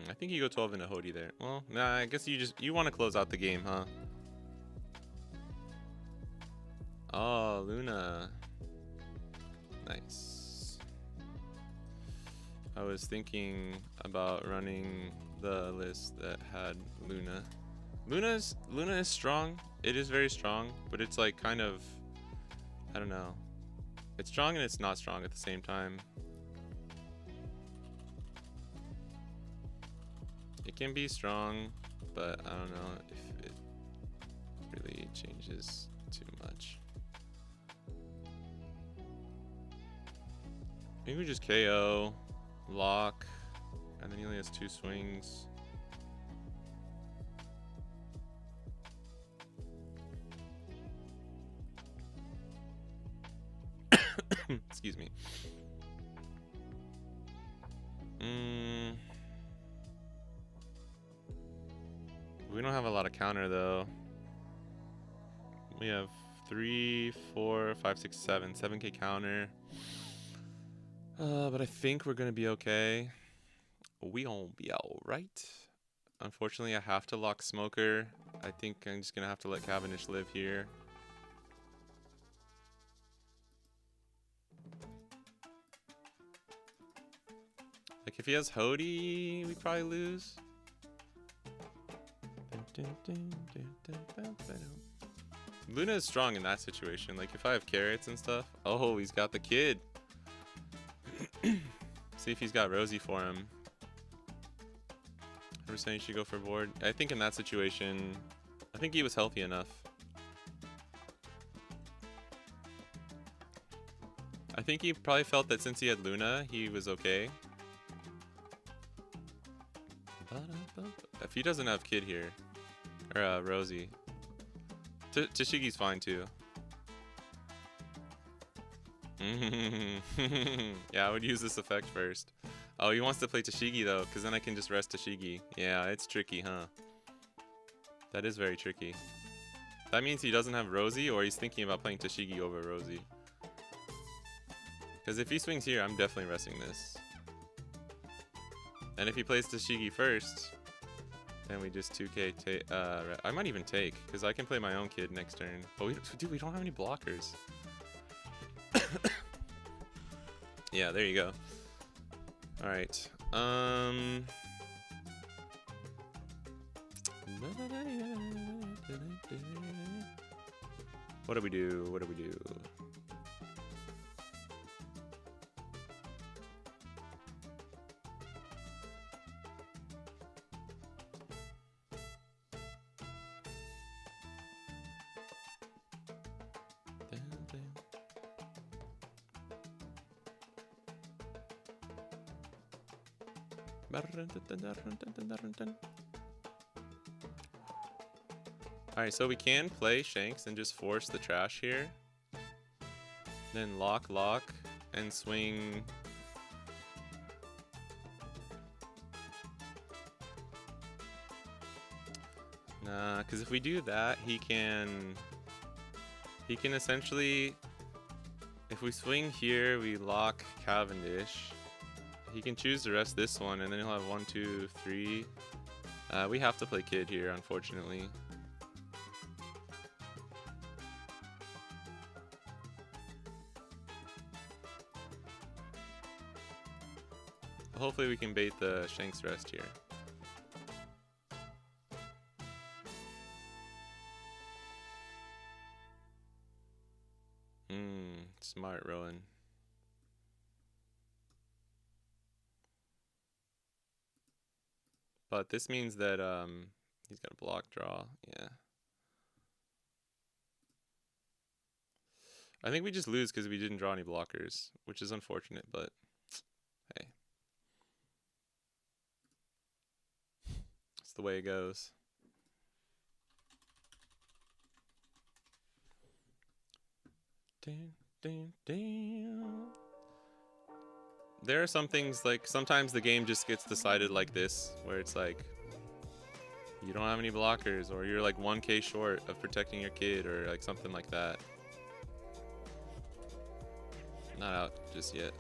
I think you go 12 into Hody there. Well, nah, I guess you want to close out the game, huh? Oh, Luna. Nice. I was thinking about running the list that had Luna. Luna is strong. It is very strong, but it's like kind of, I don't know. It's strong and it's not strong at the same time. It can be strong, but I don't know if it really changes too much. Maybe we just KO, lock, and then he only has 2 swings. Excuse me. We don't have a lot of counter though. We have 3, 4, 5, 6, 7. 7k counter. But I think we're gonna be okay. We gonna be alright. Unfortunately, I have to lock Smoker. I think I'm just gonna have to let Cavendish live here. Like if he has Hody, we probably lose. Luna is strong in that situation. Like if I have carrots and stuff. Oh, he's got the kid. See if he's got Rosie for him. 100% you should go for board. I think in that situation, I think he was healthy enough. I think he probably felt that since he had Luna, he was okay. If he doesn't have Kid here, or Rosie, Tashigi's fine too. Yeah, I would use this effect first. Oh, he wants to play Tashigi though, because then I can just rest Tashigi. Yeah, it's tricky, huh? That is very tricky. That means he doesn't have Rosie, or he's thinking about playing Tashigi over Rosie. Because if he swings here, I'm definitely resting this. And if he plays Tashigi first, then we just 2k take. I might even take, because I can play my own Kid next turn. But dude, we don't have any blockers. Yeah, there you go. All right. What do we do? What do we do? Alright, so we can play Shanks and just force the trash here. Then lock, and swing. Nah, because if we do that, he can essentially, if we swing here, we lock Cavendish. He can choose to rest this one, and then he'll have 1, 2, 3. We have to play Kid here, unfortunately. Hopefully we can bait the Shanks rest here. Smart, Rowan. But this means that he's got a block draw. Yeah. I think we just lose because we didn't draw any blockers, which is unfortunate, but hey. It's the way it goes. Damn, damn, damn. There are some things, like, sometimes the game just gets decided like this, where it's like, you don't have any blockers, or you're like 1k short of protecting your kid, or like something like that. Not out just yet.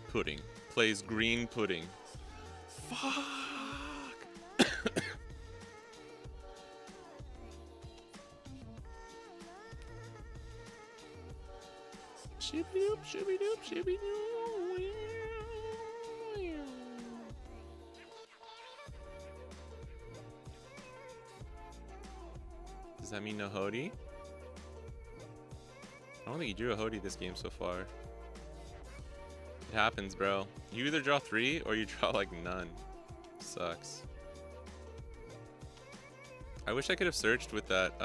Pudding. Plays green pudding. Fuck! Shibby-doop, shibby-doop, shibby-doop. Does that mean no Hody? I don't think you drew a Hody this game so far. It happens, bro. You either draw 3 or you draw like none. Sucks. I wish I could have searched with that,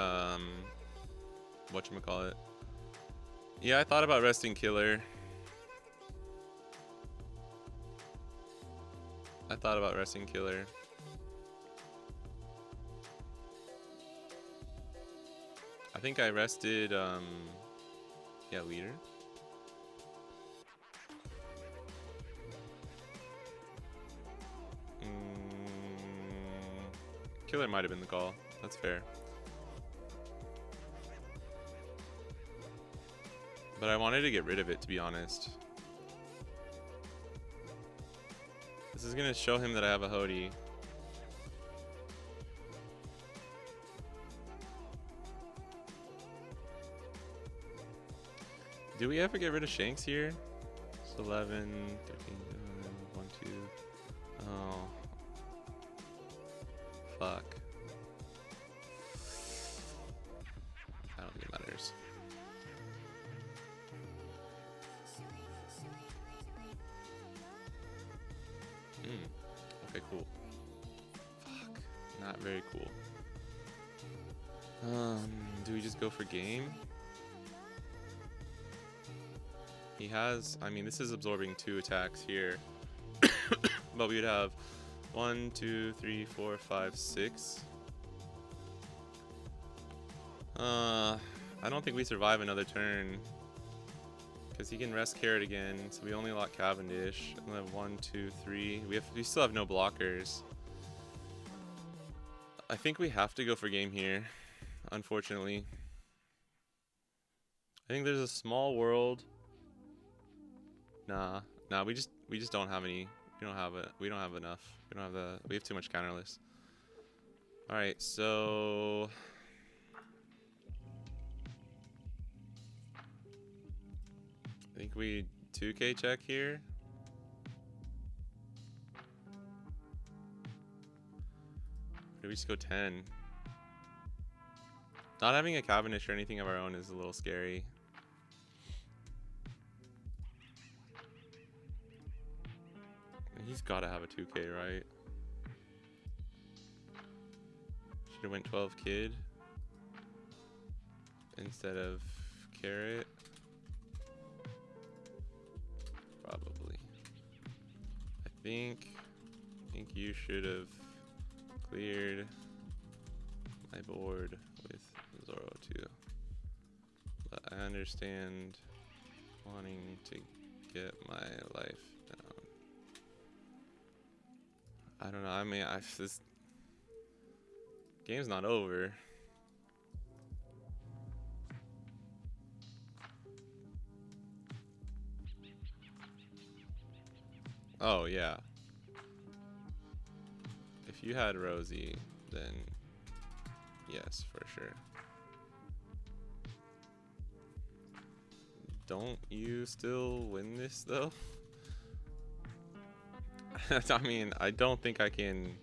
whatchamacallit. Yeah, I thought about resting Killer. I thought about resting Killer. I think I rested, yeah, Leader. Killer might have been the call. That's fair. But I wanted to get rid of it, to be honest. This is gonna show him that I have a Hody. Do we ever get rid of Shanks here? It's 11, 13, 1, 2. Oh. Fuck. I don't think it matters. Okay, cool. Fuck. Not very cool. Do we just go for game? He has, I mean, this is absorbing 2 attacks here. But we would have 1, 2, 3, 4, 5, 6. I don't think we survive another turn. Because he can rest Carrot again, so we only lock Cavendish. And we have 1, 2, 3. We still have no blockers. I think we have to go for game here, unfortunately. I think there's a small world. Nah, we just don't have any. We don't have it. We don't have enough. We have too much counterless. All right, so I think we 2k check here. Or do we just go 10? Not having a Cavendish or anything of our own is a little scary. He's got to have a 2k, right? Should have went 12 Kid instead of Carrot. Probably. I think you should have cleared my board with Zoro too. But I understand wanting to get my life down. I don't know. I mean, this game's not over. Oh yeah. If you had Rosie, then yes, for sure. Don't you still win this though? I mean, I don't think I can.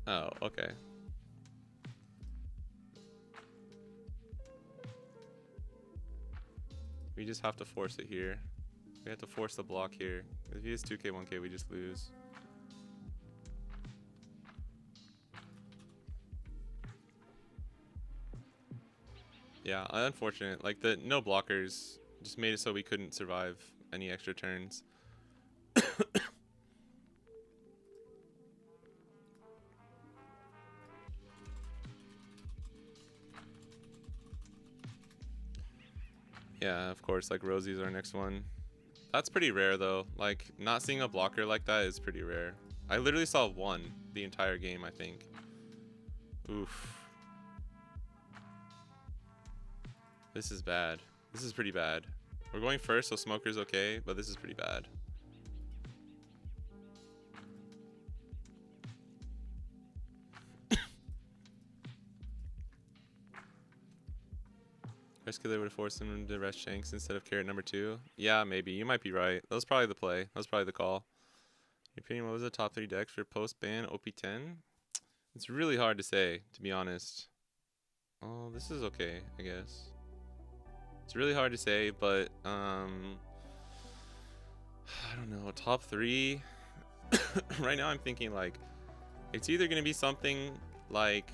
Oh, okay. We just have to force it here. We have to force the block here. If he is 2k, 1k, we just lose. Yeah, unfortunate. Like, the no blockers just made it so we couldn't survive any extra turns. Yeah, of course, like Rosie's our next one. That's pretty rare though. Like, not seeing a blocker like that is pretty rare. I literally saw one the entire game, I think. Oof. This is bad. This is pretty bad. We're going first, so Smoker's okay, but this is pretty bad. Risk they would have forced him to rest Shanks instead of carrot number 2. Yeah, maybe. You might be right. That was probably the play. That was probably the call. Your opinion, what was the top 3 decks for post-ban OP10? It's really hard to say, to be honest. Oh, this is okay, I guess. It's really hard to say, but I don't know. Top 3? Right now I'm thinking like it's either going to be something like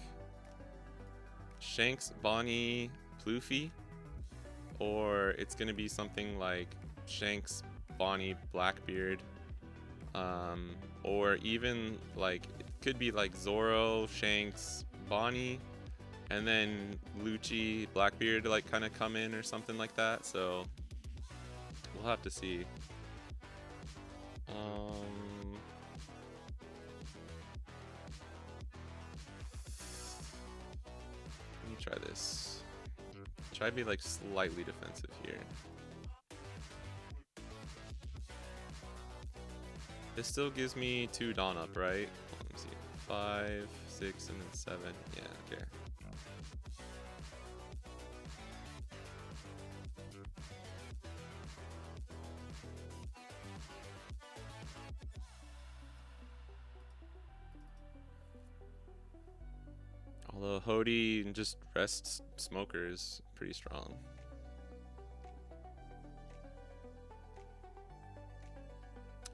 Shanks, Bonney, Ploofy, or it's going to be something like Shanks, Bonney, Blackbeard, or even like it could be like Zoro, Shanks, Bonney, and then Lucci, Blackbeard like kind of come in or something like that. So we'll have to see. Let me try this. Try to be like slightly defensive here. This still gives me 2 Dawn up, right? Let me see. 5, 6, and then 7. Yeah, okay. Although Hody just rests Smoker is pretty strong.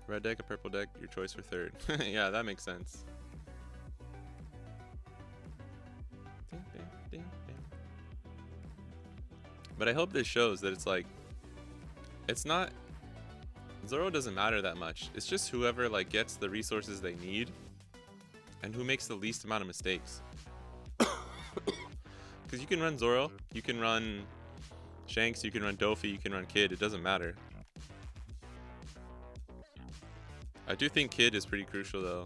Red deck, a purple deck, your choice for 3rd. Yeah, that makes sense. But I hope this shows that it's like, it's not, Zoro doesn't matter that much. It's just whoever like gets the resources they need and who makes the least amount of mistakes. Because you can run Zoro, you can run Shanks, you can run Dofi, you can run Kid, it doesn't matter. I do think Kid is pretty crucial though,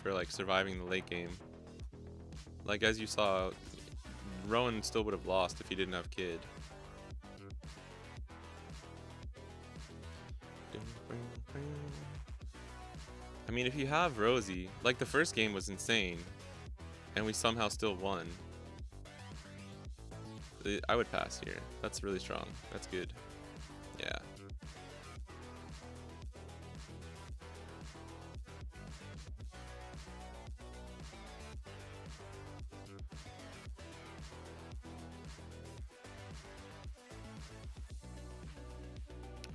for like surviving the late game. Like as you saw, Rowan still would have lost if he didn't have Kid. I mean, if you have Rosie, like the first game was insane, and we somehow still won. I would pass here. That's really strong. That's good. Yeah.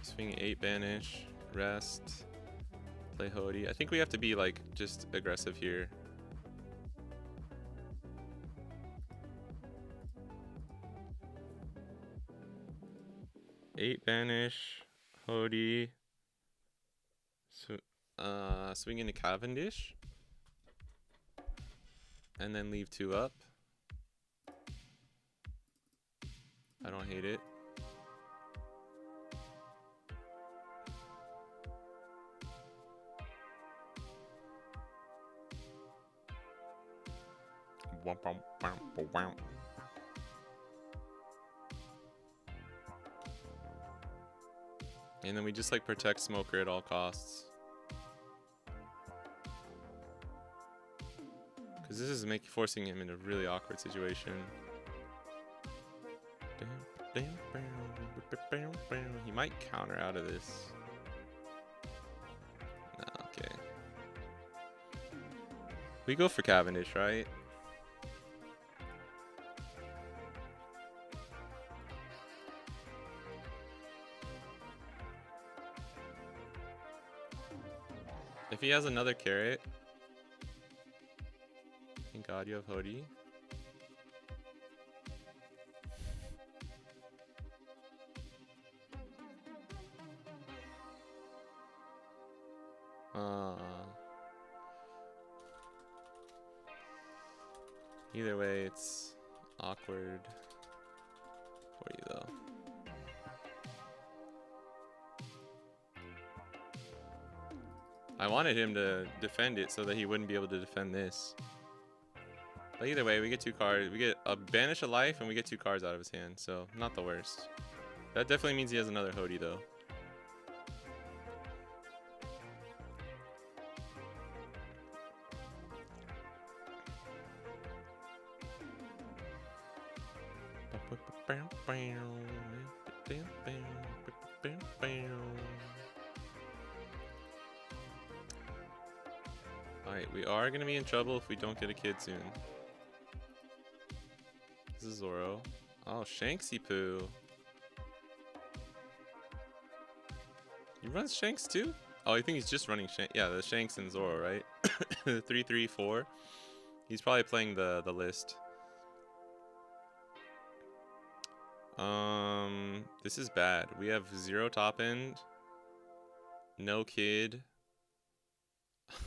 Swing 8 banish, rest, play Hody. I think we have to be like just aggressive here. Eight banish, Hody, swing into Cavendish, and then leave 2 up. I don't hate it. And then we just like protect Smoker at all costs. Because this is forcing him in a really awkward situation. He might counter out of this. We go for Cavendish, right? If he has another carrot. Thank God you have Hody. Either way, it's awkward for you though. I wanted him to defend it so that he wouldn't be able to defend this. But either way, we get 2 cards. We get a Banish a Life and we get 2 cards out of his hand, so not the worst. That definitely means he has another Hody though. Alright, we are going to be in trouble if we don't get a kid soon. This is Zoro. Oh, Shanksy Poo. He runs Shanks too? Oh, I think he's just running Shanks. Yeah, the Shanks and Zoro, right? 3-3-4. He's probably playing the list. This is bad. We have 0 top end. No kid.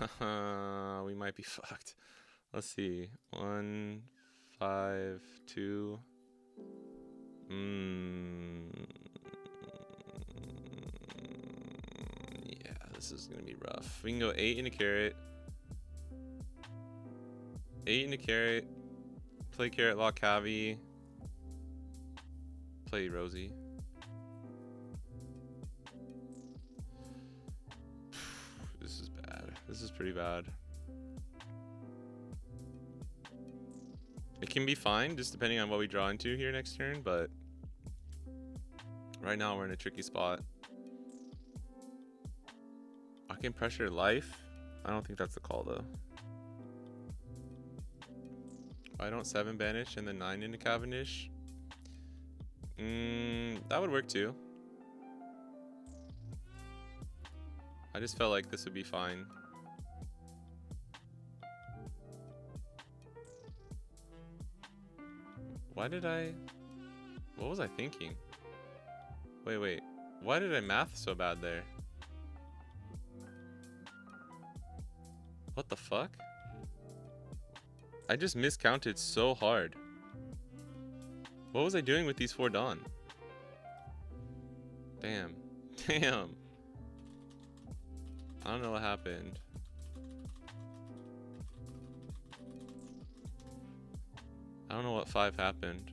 We might be fucked. Let's see. 1, 5, 2. Yeah, this is gonna be rough. We can go 8 in a carrot. 8 in a carrot. Play carrot, lock Cavi. Play Rosie. This is bad. This is pretty bad. It can be fine, just depending on what we draw into here next turn, but right now we're in a tricky spot. I can pressure life. I don't think that's the call though. I don't 7 banish and then 9 into Cavendish. That would work too. I just felt like this would be fine. What was I thinking? Wait. Why did I math so bad there? What the fuck? I just miscounted so hard. What was I doing with these 4 Dawn? Damn. I don't know what happened. I don't know what 5 happened.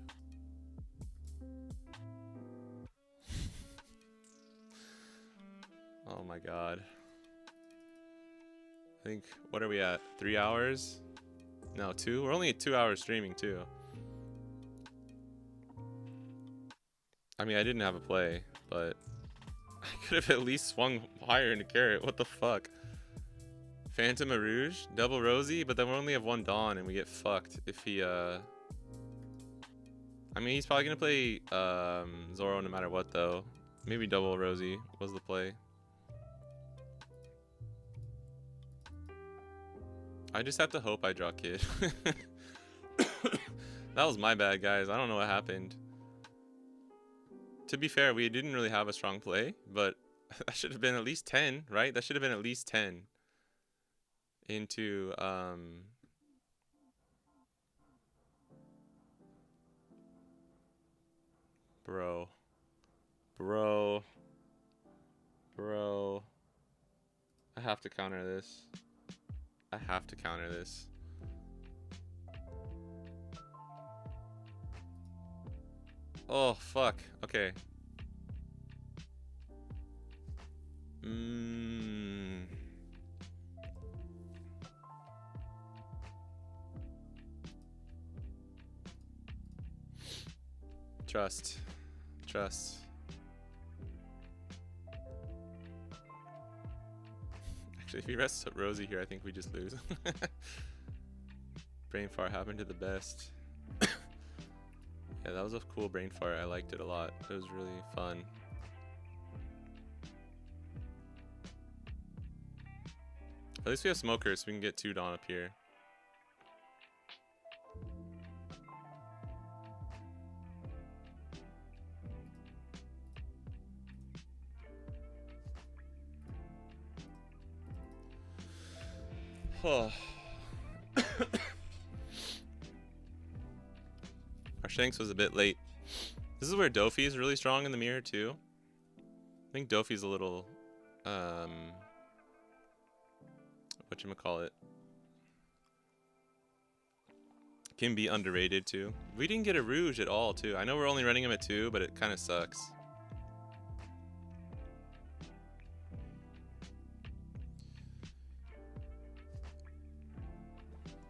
Oh my god. I think, what are we at? 3 hours? No, 2? We're only at 2 hours streaming too. I mean, I didn't have a play, but I could have at least swung higher into carrot. What the fuck? Phantom of Rouge, double Rosie, but then we only have 1 Dawn and we get fucked if he, I mean, he's probably gonna play Zoro no matter what though. Maybe double Rosie was the play. I just have to hope I draw kid. That was my bad, guys. I don't know what happened. To be fair, we didn't really have a strong play, but that should have been at least 10, right? That should have been at least 10 into bro. I have to counter this. Oh, fuck. Okay. Trust. Actually, if he rests Rosie here, I think we just lose. brain fart happened to the best. Yeah, that was a cool brain fart. I liked it a lot. It was really fun. At least we have smokers, so we can get 2 Dawn up here. Oh. Our Shanks was a bit late. This is where Dofi is really strong in the mirror too. I think Dofi's a little whatchamacallit, can be underrated too. We didn't get a Rouge at all too. I know we're only running him at 2, but it kind of sucks.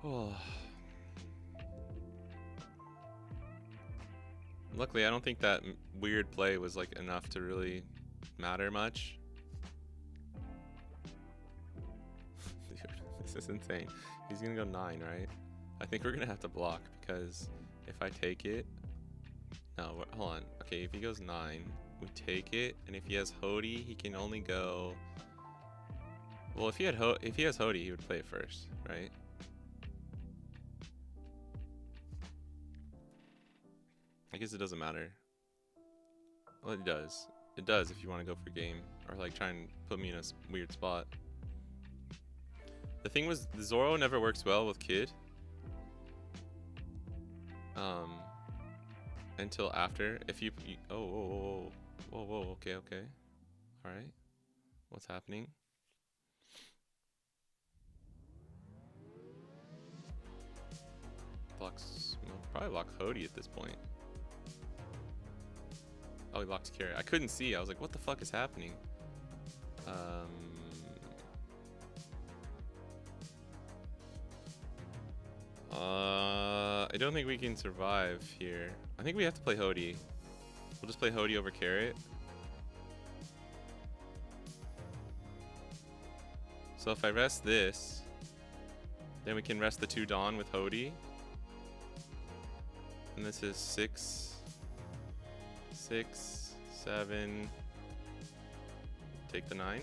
Oh. Luckily, I don't think that weird play was like enough to really matter much. Dude, this is insane. He's gonna go 9, right? I think we're gonna have to block because if I take it, no, hold on. Okay, if he goes 9, we take it, and if he has Hody, he can only go. Well, if he has Hody, he would play it first, right? I guess it doesn't matter. Well, it does. It does if you want to go for game or like try and put me in a weird spot. The thing was, the Zoro never works well with Kid. Until after. If you whoa, okay, all right. What's happening? Blocks. No, probably block Hody at this point. Oh, he locked carry. I couldn't see. I was like, what the fuck is happening? I don't think we can survive here. I think we have to play Hody. We'll just play Hody over Carrot. So if I rest this, then we can rest the 2 Dawn with Hody. And this is 6, 7. Take the 9.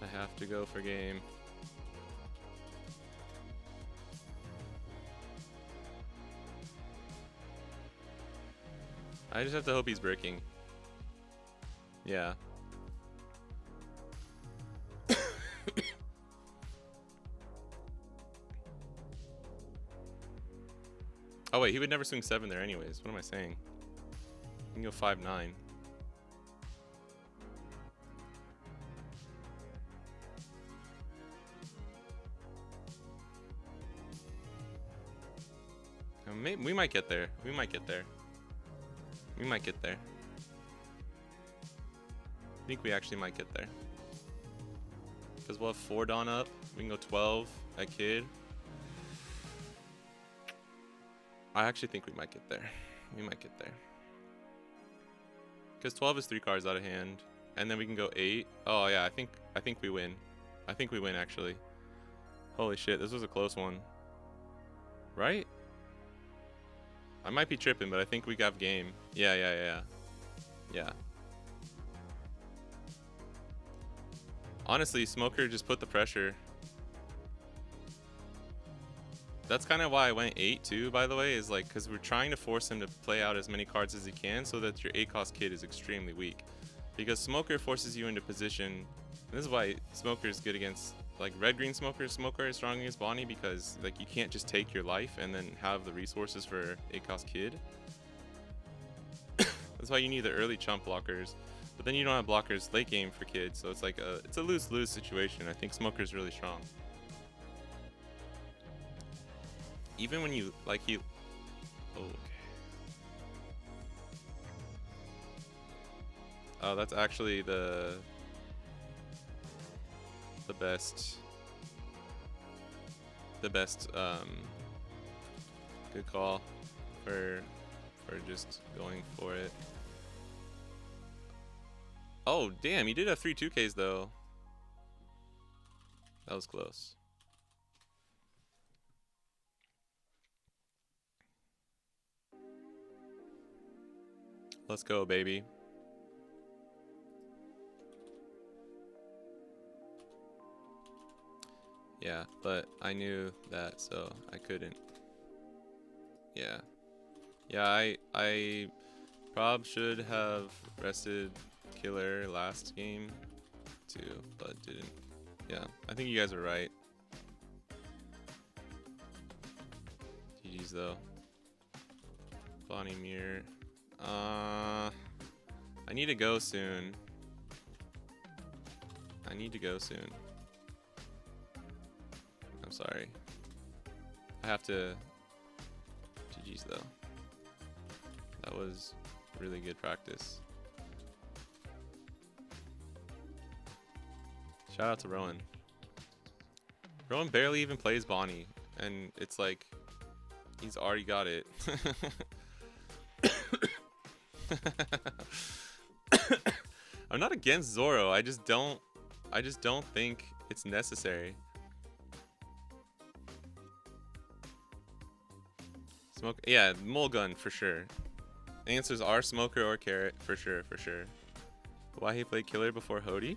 I have to go for game. I just have to hope he's breaking. Yeah. Oh wait, he would never swing 7 there anyways. What am I saying? You can go 5-9. We might get there. We might get there. We might get there. I think we actually might get there. Because we'll have 4 Dawn up. We can go 12 at Kid. I actually think we might get there. We might get there. Because 12 is 3 cards out of hand. And then we can go 8. Oh yeah, I think we win. I think we win actually. Holy shit, this was a close one. Right? I might be tripping, but I think we got game. Yeah. Honestly, Smoker just put the pressure. That's kind of why I went 8 too, by the way, is like because we're trying to force him to play out as many cards as he can so that your 8-cost Kid is extremely weak. Because Smoker forces you into position, and this is why Smoker is good against like red-green Smoker. Smoker is strong against Bonney because like you can't just take your life and then have the resources for 8-cost Kid. That's why you need the early chump blockers, but then you don't have blockers late game for Kid, so it's like it's a lose-lose situation. I think Smoker's really strong. Even when you like he, oh, okay. Oh, that's actually the best good call for just going for it. Oh, damn, you did have 3 2Ks though. That was close. Let's go, baby. Yeah, but I knew that, so I couldn't. Yeah. Yeah, I prob should have rested Killer last game too, but didn't. Yeah, I think you guys are right. GG's though. Bonney mirror. I need to go soon. I need to go soon. I'm sorry. I have to. GG's though. That was really good practice. Shout out to Rowan. Rowan barely even plays Bonney, and it's like he's already got it. I'm not against Zoro. I just don't think it's necessary. Smoke, yeah, Mulgun for sure. Answers are Smoker or Carrot for sure, for sure. Why he played Killer before Hody?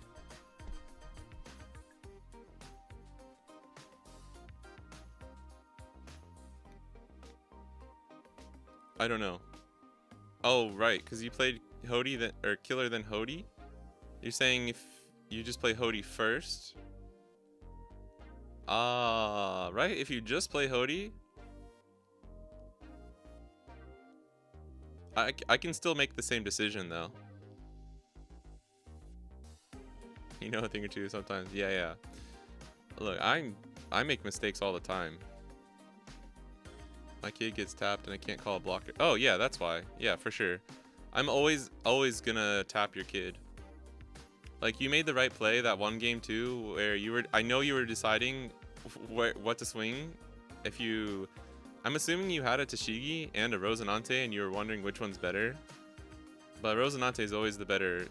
I don't know. Oh, right, because you played Hody then, or Killer then Hody? You're saying if you just play Hody first? Ah, right, if you just play Hody, I can still make the same decision though. You know, a thing or two sometimes. Yeah, yeah. Look, I make mistakes all the time. My kid gets tapped and I can't call a blocker. Oh yeah, that's why. Yeah, for sure. I'm always gonna tap your kid. Like, you made the right play that one game too, where you were. I know you were deciding what to swing. If you, I'm assuming you had a Tashigi and a Rosinante, and you were wondering which one's better. But Rosinante is always the better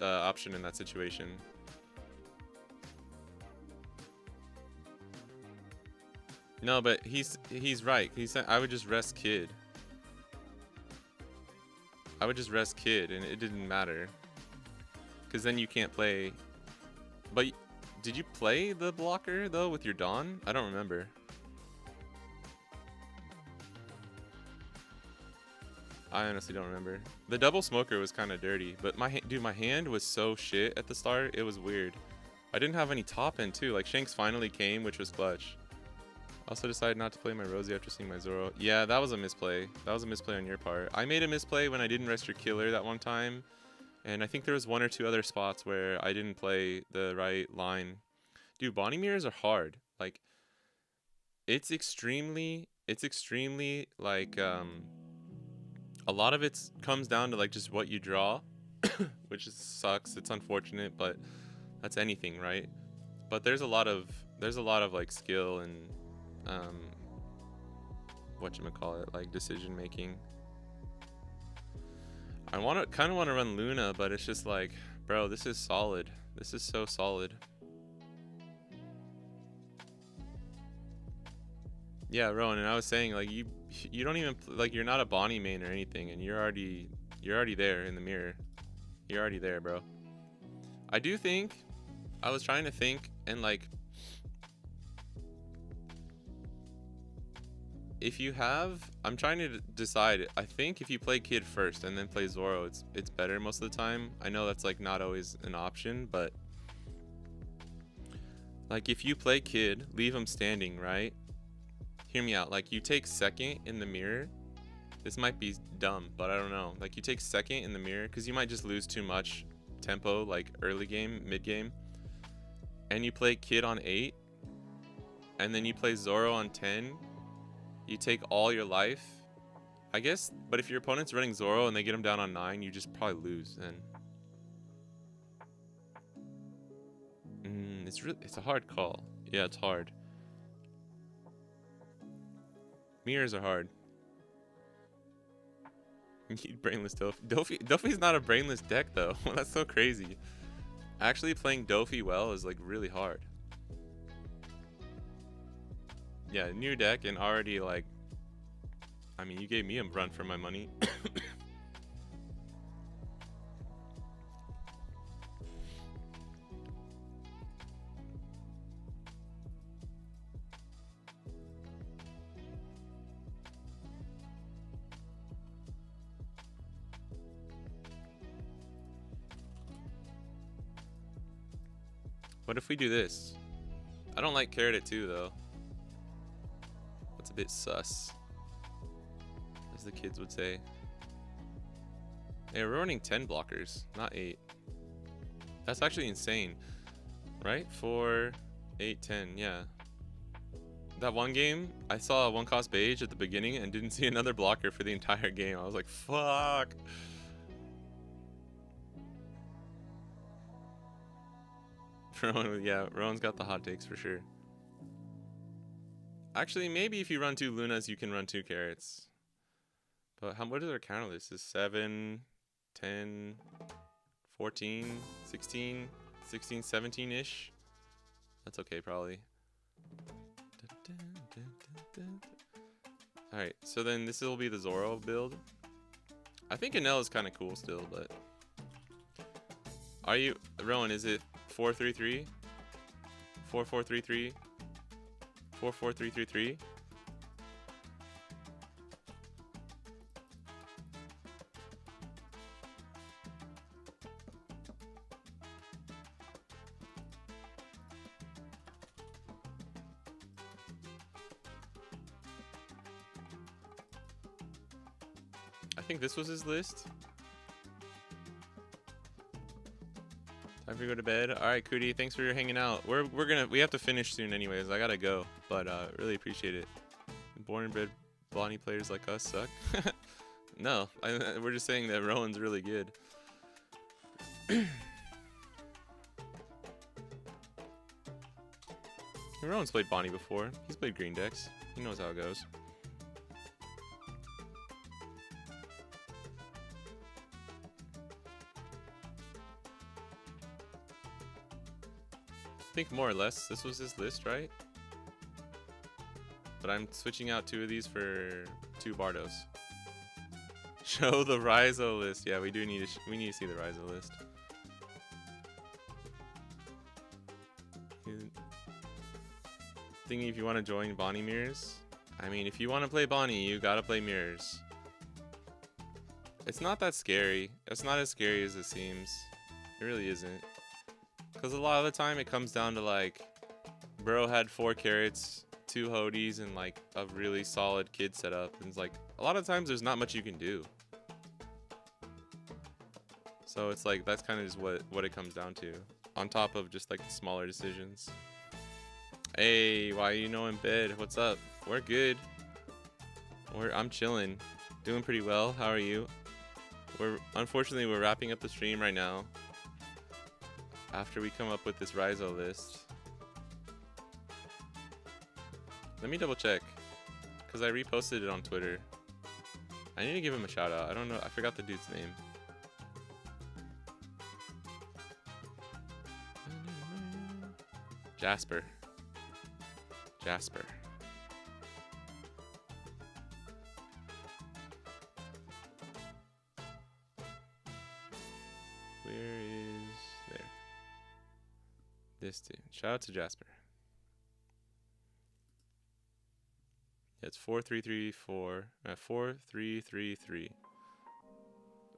option in that situation. No, but he's right. He said I would just rest kid. I would just rest kid, and it didn't matter. Because then you can't play. But did you play the blocker though with your Dawn? I don't remember. I honestly don't remember. The double smoker was kind of dirty, but my hand was so shit at the start. It was weird. I didn't have any top end too. Like, Shanks finally came, which was clutch. Also decided not to play my Rosie after seeing my Zoro. Yeah, that was a misplay. That was a misplay on your part. I made a misplay when I didn't rest your Killer that one time. And I think there was 1 or 2 other spots where I didn't play the right line. Dude, Bonney mirrors are hard. Like, it's extremely like, a lot of it comes down to like just what you draw, which sucks. It's unfortunate, but that's anything, right? But there's a lot of like skill and whatchamacallit, like decision making. I kind of want to run Luna, but it's just like, bro, this is solid. This is so solid. Yeah, Rowan, and I was saying, like, you don't even, like, you're not a Bonney main or anything, and you're already there in the mirror. You're already there, bro. I do think, I was trying to think, and like, if you have, I'm trying to decide. I think if you play Kid first and then play Zoro, it's better most of the time. I know that's like not always an option, but like, if you play Kid, leave him standing, right? Hear me out. Like, you take second in the mirror. This might be dumb, but I don't know. Like, you take second in the mirror because you might just lose too much tempo, like early game, mid game, and you play Kid on 8, and then you play Zoro on 10. You take all your life, I guess. But if your opponent's running Zoro and they get him down on 9, you just probably lose then. It's a hard call. Yeah, it's hard. Mirrors are hard. Need brainless Dofi. Dofi's not a brainless deck though. That's so crazy. Actually playing Dofi well is like really hard. Yeah, new deck and already like, I mean, you gave me a run for my money. What if we do this? I don't like carrot at 2 though. That's a bit sus, as the kids would say. Hey, we're running 10 blockers, not 8. That's actually insane, right? 4, 8, 10, yeah. That one game, I saw a 1-cost beige at the beginning and didn't see another blocker for the entire game. I was like, fuck. Yeah, Rowan's got the hot takes for sure. Actually, maybe if you run 2 Lunas, you can run 2 carrots. But what is our counter list? Is 7, 10, 14, 16, 16, 17-ish? That's okay, probably. Alright, so then this will be the Zoro build. I think Enel is kind of cool still, but... Are you... Rowan, is it 4-3-3? 4-4-3-3? 4-4-3-3-3? I think this was his list. Time to go to bed. All right, Cootie, thanks for hanging out. We have to finish soon anyways. I gotta go, but really appreciate it. Born and bred Bonney players like us suck. No, we're just saying that Rowan's really good. Rowan's played Bonney before. He's played green decks. He knows how it goes. I think more or less this was his list, right? But I'm switching out 2 of these for 2 Bardos. Show the Rhizo list. Yeah, we do need to we need to see the Rhizo list. Thinking if you want to join Bonney Mirrors. I mean, if you want to play Bonney, you gotta play Mirrors. It's not that scary. It's not as scary as it seems. It really isn't. Because a lot of the time it comes down to like, bro had 4 carrots, 2 Hodies, and like a really solid kid setup. And it's like, a lot of times there's not much you can do. So it's like, that's kind of just what it comes down to. On top of just like the smaller decisions. Hey, why are you in bed? What's up? We're good. I'm chilling. Doing pretty well. How are you? Unfortunately, we're wrapping up the stream right now. After we come up with this Rhizo list. Let me double check. Because I reposted it on Twitter. I need to give him a shout out. I don't know. I forgot the dude's name. Jasper. Where is there? This dude. Shout out to Jasper. Yeah, it's 4-3-3-4. 4-3-3-3.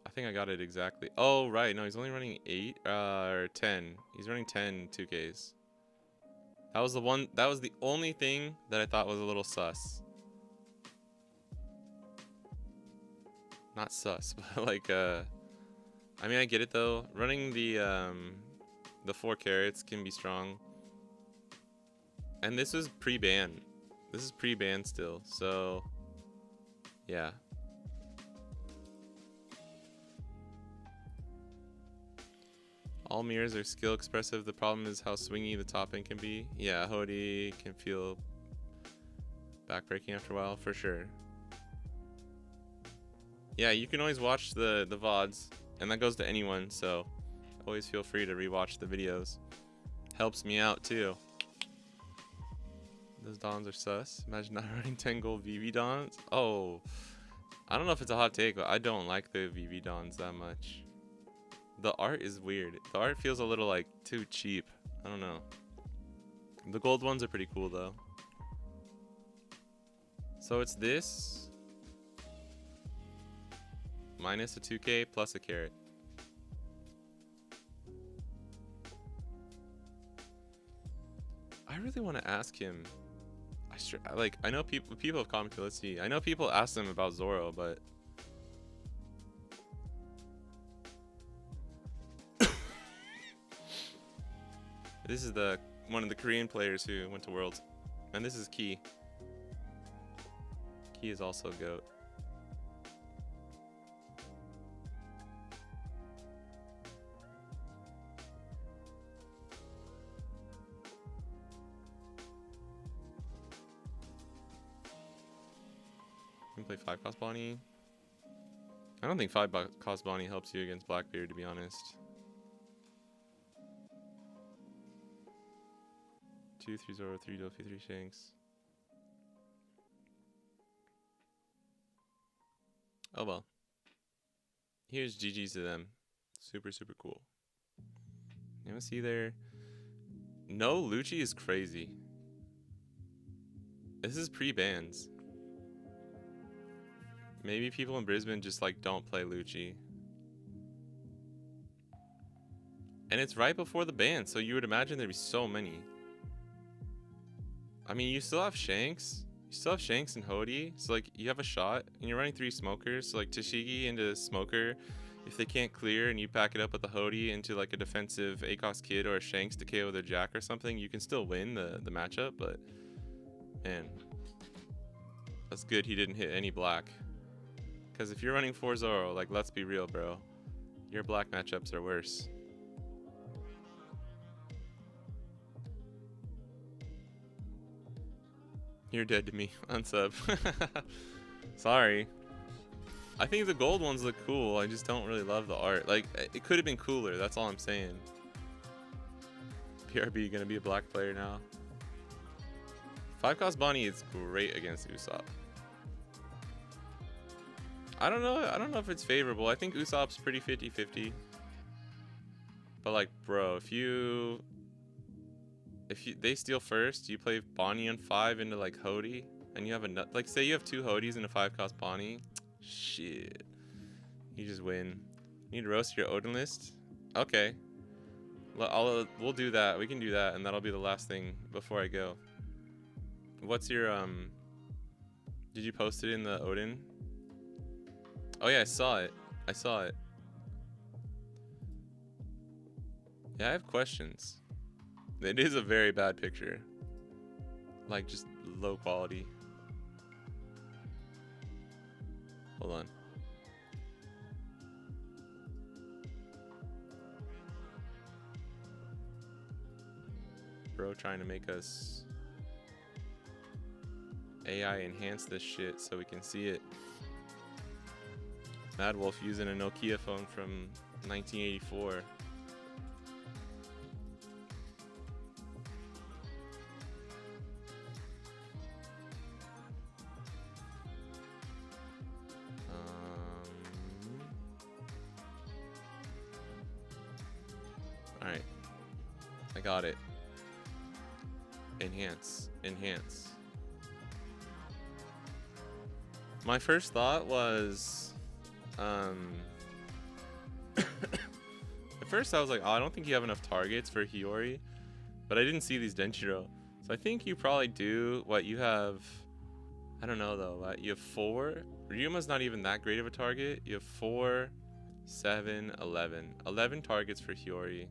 I think I got it exactly. Oh right, no, he's only running 8 or 10. He's running 10 2Ks. That was the only thing that I thought was a little sus. Not sus, but like I mean, I get it though. Running the 4 carrots can be strong. And this was pre-ban. This is pre-ban still, so yeah. All mirrors are skill expressive. The problem is how swingy the top end can be. Yeah, Hody can feel backbreaking after a while, for sure. Yeah, you can always watch the VODs, and that goes to anyone, so always feel free to rewatch the videos. Helps me out too. Those dons are sus. Imagine not running 10 gold VV dons. Oh, I don't know if it's a hot take, but I don't like the VV dons that much. The art is weird. The art feels a little like too cheap. I don't know. The gold ones are pretty cool though. So it's this minus a 2k plus a carrot. I really want to ask him. I know people have commented. Let's see. I know people ask him about Zoro, but this is one of the Korean players who went to Worlds, and this is Key. Key is also GOAT. You can play 5 cost Bonney. I don't think 5 cost Bonney helps you against Blackbeard, to be honest. 2, 3, Zoro, 3 Dofi, 3 Shanks. Oh well. Here's GG's to them. Super, super cool. You want to see there? No, Lucci is crazy. This is pre-bans. Maybe people in Brisbane just like don't play Lucci. And it's right before the ban, so you would imagine there'd be so many. I mean, you still have Shanks. You still have Shanks and Hody. So like you have a shot and you're running 3 smokers. So like Tashigi into smoker. If they can't clear and you pack it up with a Hody into like a defensive ACOS kid or a Shanks to KO with a Jack or something, you can still win the matchup, but man. That's good he didn't hit any black. Because if you're running 4 Zoro, like, let's be real, bro. Your black matchups are worse. You're dead to me. Unsub. Sorry. I think the gold ones look cool. I just don't really love the art. Like, it could have been cooler. That's all I'm saying. PRB gonna be a black player now. 5 cost Bonney is great against Usopp. I don't know if it's favorable. I think Usopp's pretty 50-50. But like, bro, if they steal first, you play Bonney on 5 into like Hody, and you have a like, say you have 2 Hodys and a 5 cost Bonney. Shit, you just win. You need to roast your Odin list. Okay, we'll do that. We can do that, and that'll be the last thing before I go. What's your Did you post it in the Odin? Oh yeah, I saw it. Yeah, I have questions. It is a very bad picture. Like, just low quality. Hold on. Bro trying to make us AI enhance this shit so we can see it. Mad Wolf using a Nokia phone from 1984. Alright. I got it. Enhance. My first thought was... At first I was like, oh, I don't think you have enough targets for Hiyori, but I didn't see these Denshiro. So I think you probably do. What you have, I don't know though. You have 4. Ryuma's not even that great of a target. You have 4, 7, 11. 11 targets for Hiyori.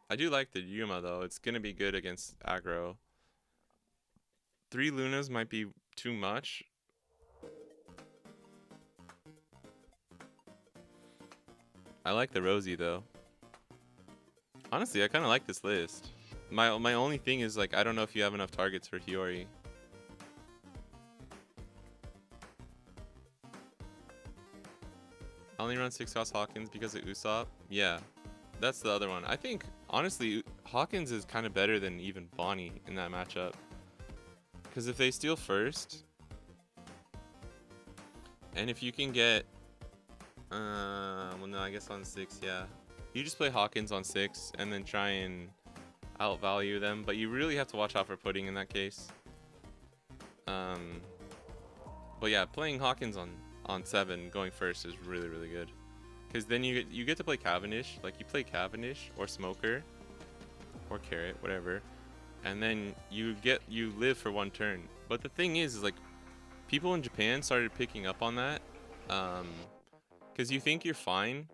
I do like the Yuma though. It's gonna be good against aggro. 3 Lunas might be too much. I like the Rosie though. Honestly, I kind of like this list. My only thing is like, I don't know if you have enough targets for Hiyori. I only run 6-cost Hawkins because of Usopp. Yeah, that's the other one. I think, honestly, Hawkins is kind of better than even Bonney in that matchup. Because if they steal first, and if you can get, well, no, I guess on 6, yeah. You just play Hawkins on 6 and then try and outvalue them. But you really have to watch out for pudding in that case. But yeah, playing Hawkins on 7 going first is really, really good. Because then you get to play Cavendish. Like, you play Cavendish or Smoker or Carrot, whatever. And then you live for 1 turn. But the thing is like, people in Japan started picking up on that. Because you think you're fine.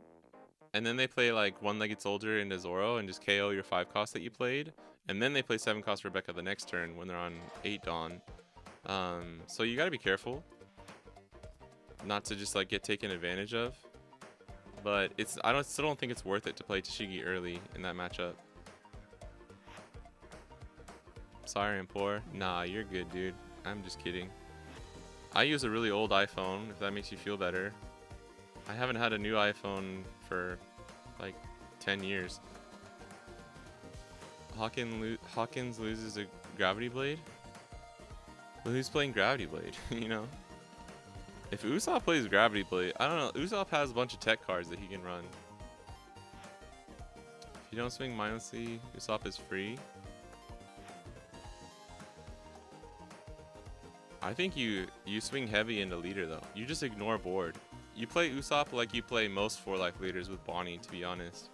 And then they play like One-Legged Soldier into Zoro and just KO your 5-cost that you played. And then they play 7-cost Rebecca the next turn when they're on 8 Dawn. So you gotta be careful not to just like get taken advantage of. But I still don't think it's worth it to play Tashigi early in that matchup. Sorry, I'm poor. Nah, you're good, dude. I'm just kidding. I use a really old iPhone, if that makes you feel better. I haven't had a new iPhone for like 10 years. Hawkins loses a Gravity Blade? Well, who's playing Gravity Blade, you know? If Usopp plays Gravity Blade, I don't know. Usopp has a bunch of tech cards that he can run. If you don't swing mindlessly, Usopp is free. I think you swing heavy into leader though. You just ignore board. You play Usopp like you play most 4-life leaders with Bonney, to be honest.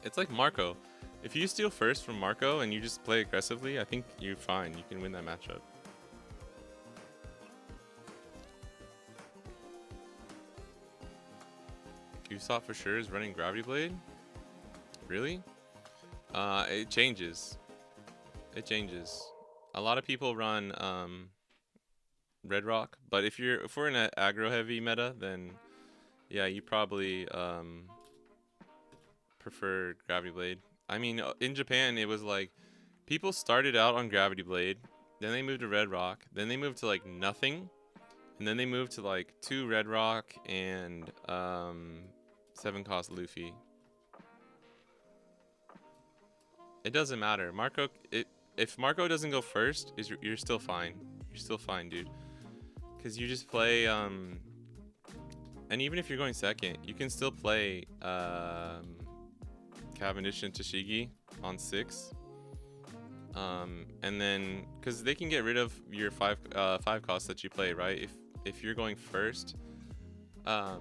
It's like Marco. If you steal first from Marco and you just play aggressively, I think you're fine. You can win that matchup. Usopp for sure is running Gravity Blade? Really? It changes. It changes. A lot of people run Red Rock, but if we're in an aggro heavy meta, then yeah, you probably prefer Gravity Blade. I mean, in Japan, it was like people started out on Gravity Blade, then they moved to Red Rock, then they moved to like nothing, and then they moved to like 2 Red Rock and 7-cost Luffy. It doesn't matter. If Marco doesn't go first, you're still fine. You're still fine, dude. Because you just play, and even if you're going second, you can still play Cavendish and Tashigi on 6. And then, because they can get rid of your 5 costs that you play, right? If you're going first, or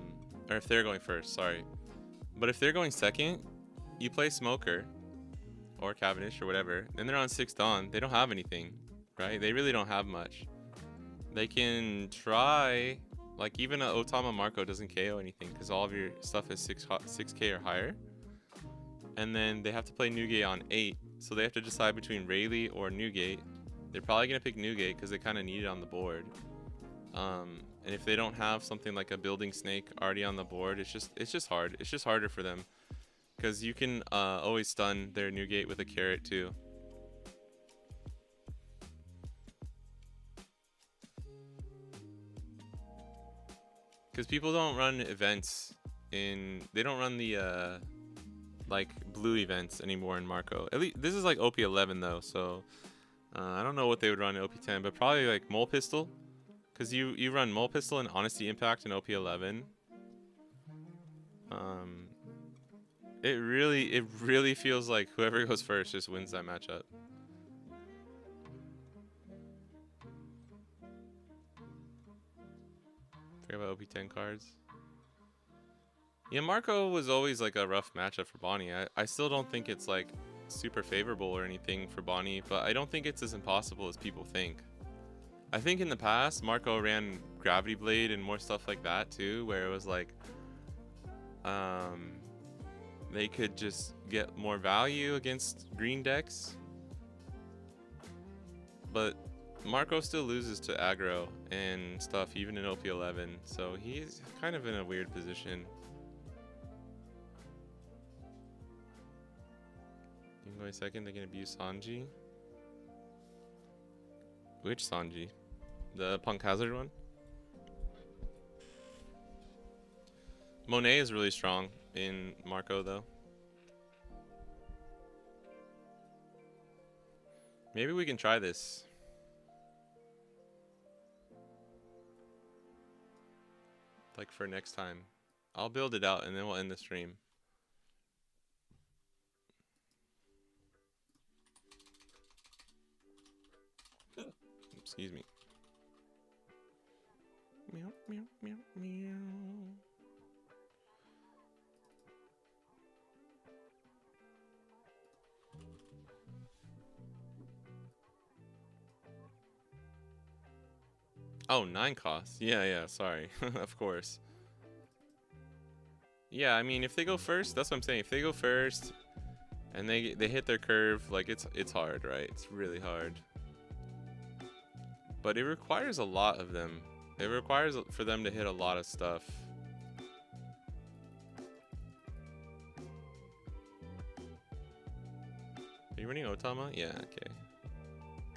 if they're going first, sorry. But if they're going second, you play Smoker or Cavendish or whatever, then they're on 6 Dawn. They don't have anything, right? They really don't have much. They can try, like even a Otama Marco doesn't KO anything because all of your stuff is 6k or higher. And then they have to play Newgate on 8, so they have to decide between Rayleigh or Newgate. They're probably gonna pick Newgate because they kind of need it on the board. And if they don't have something like a Building Snake already on the board, it's just hard. It's just harder for them because you can always stun their Newgate with a carrot too. Because people don't run events they don't run the like blue events anymore in Marco. At least this is like OP 11 though, so I don't know what they would run in OP 10, but probably like Mole Pistol, because you run Mole Pistol and Honesty Impact in OP 11. It really feels like whoever goes first just wins that matchup. Forget about OP 10 cards. Yeah, Marco was always like a rough matchup for Bonney. I still don't think it's like super favorable or anything for Bonney, but I don't think it's as impossible as people think. I think in the past, Marco ran Gravity Blade and more stuff like that too, where it was like they could just get more value against green decks. But Marco still loses to aggro and stuff even in OP 11, so he's kind of in a weird position. You can go second, they can abuse Sanji. Which Sanji? The Punk Hazard one? Monet is really strong in Marco though. Maybe we can try this. Like for next time. I'll build it out and then we'll end the stream. Excuse me. Meow, meow, meow, meow. Oh, 9 costs. Yeah, sorry. Of course. Yeah, I mean, if they go first, that's what I'm saying. If they go first and they hit their curve, like it's hard, right? It's really hard. But it requires a lot of them. It requires for them to hit a lot of stuff. Are you running Otama? Yeah, okay.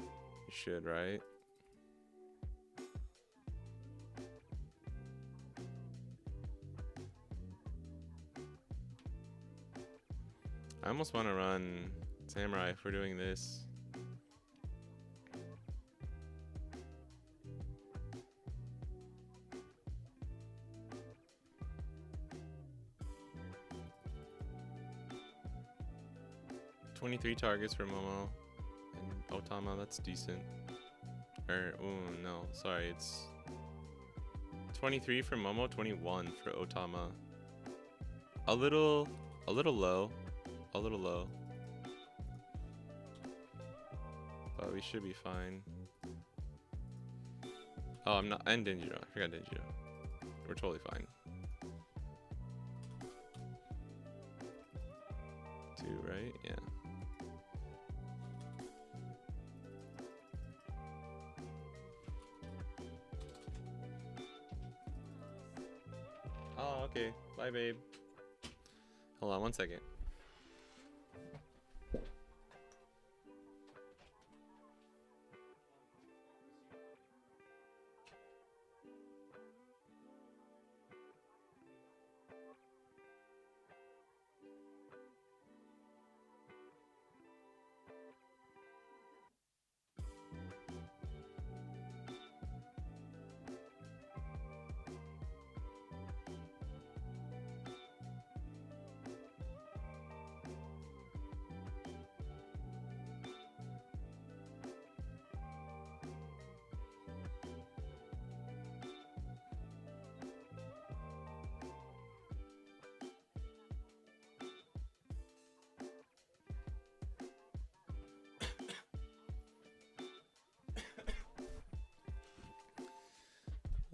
You should, right? I almost want to run Samurai if we're doing this. "23 targets for Momo and Otama, that's decent. Oh no, sorry, it's 23 for Momo, 21 for Otama. A little low. A little low. But we should be fine. Oh, I'm not. And Denjiro. I forgot Denjiro. We're totally fine. 2, right? Yeah. Oh, okay. Bye, babe. Hold on 1 second.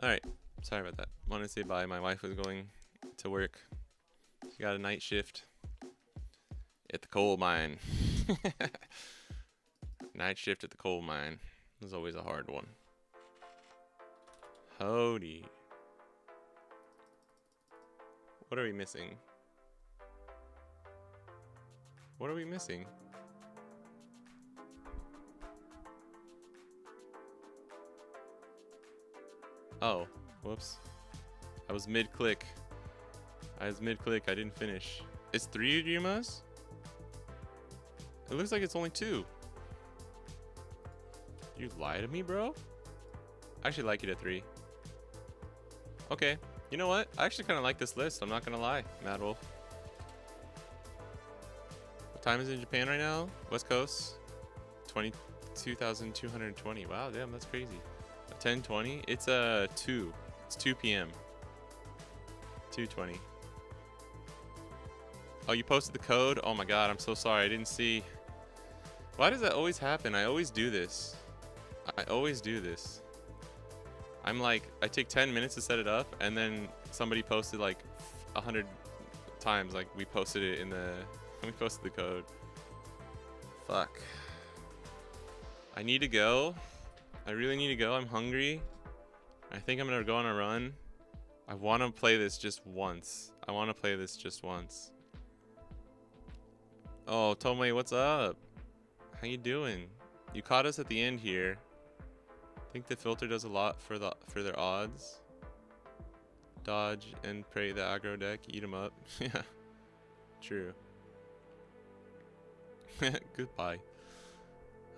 Alright, sorry about that. Wanted to say bye. My wife was going to work. She got a night shift at the coal mine. Night shift at the coal mine. It was always a hard one. Howdy. What are we missing? What are we missing? Oh, whoops. I was mid-click. I didn't finish. It's 3 Ujumas? It looks like it's only 2. You lie to me, bro? I actually like it at 3. Okay. You know what? I actually kind of like this list. I'm not going to lie, Mad Wolf. What time is it in Japan right now? West Coast? 22,220. Wow, damn, that's crazy. 10:20. It's 2. It's 2 p.m. 2:20. Oh, you posted the code? Oh my god, I'm so sorry. I didn't see. Why does that always happen? I always do this. I'm like, I take 10 minutes to set it up, and then somebody posted like 100 times. Like we posted it in the. We posted the code. Fuck. I need to go. I really need to go. I'm hungry. I think I'm gonna go on a run. I want to play this just once. Oh, Tomei, what's up? How you doing? You caught us at the end here. I think the filter does a lot for their odds. Dodge and pray the aggro deck. Eat 'em up. Yeah. True. Goodbye.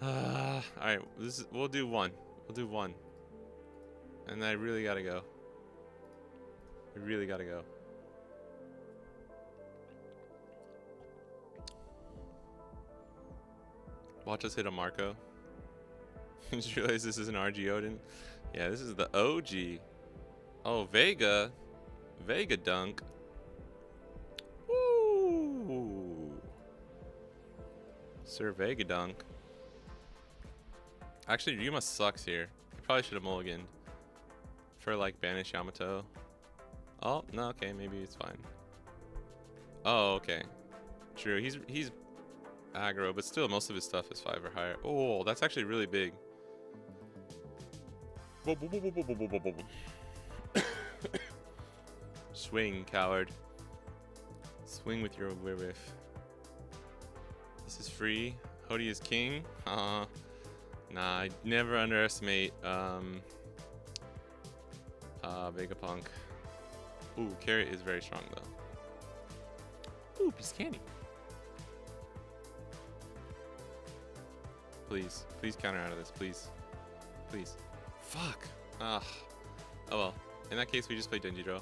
Alright, we'll do one. We'll do one. And I really gotta go. I really gotta go. Watch us hit a Marco. Just realized this is an RG Odin. Yeah, this is the OG. Oh, Vega. Vega dunk. Woo! Sir Vega dunk. Actually, Ryuma sucks here. I probably should have mulliganed. For like banish Yamato. Oh, no, okay, maybe it's fine. Oh, okay. True, he's aggro, but still most of his stuff is 5 or higher. Oh, that's actually really big. Swing, coward. Swing with your whiff. This is free. Hody is king. Nah, I never underestimate Vegapunk. Ooh, Carrot is very strong though. Ooh, piece of candy. Please, please counter out of this, please. Please. Fuck. Ah. Oh well. In that case, we just play Denjiro.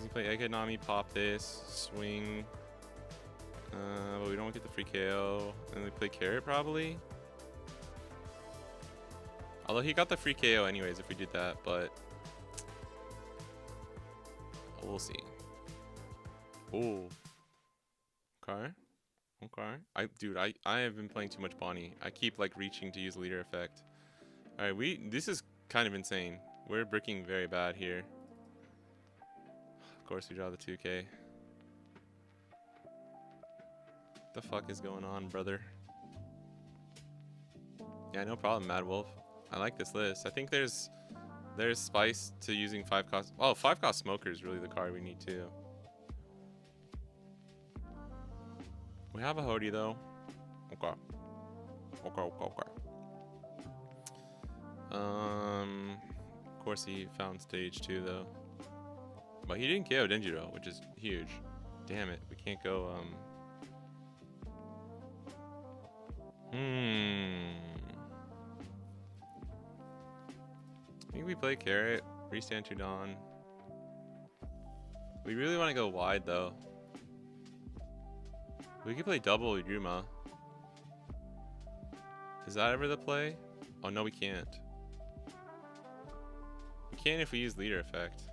You play Economy, pop this, swing. But we don't get the free KO. And we play Carrot probably. Although he got the free KO anyways if we did that, but we'll see. Ooh. Okay. Okay. Dude, I have been playing too much Bonney. I keep like reaching to use leader effect. Alright, this is kind of insane. We're bricking very bad here. Of course we draw the 2K. What the fuck is going on, brother? Yeah, no problem, Mad Wolf. I like this list. I think there's spice to using 5 cost. Oh, 5 cost Smoker is really the card we need too. We have a Hody though. Okay. Okay. Of course he found stage 2 though. But he didn't KO Denjiro, which is huge. Damn it, we can't go I think we play Carrot, restand to Dawn. We really want to go wide though. We could play double Ryuma. Is that ever the play? Oh no, we can't. We can if we use leader effect.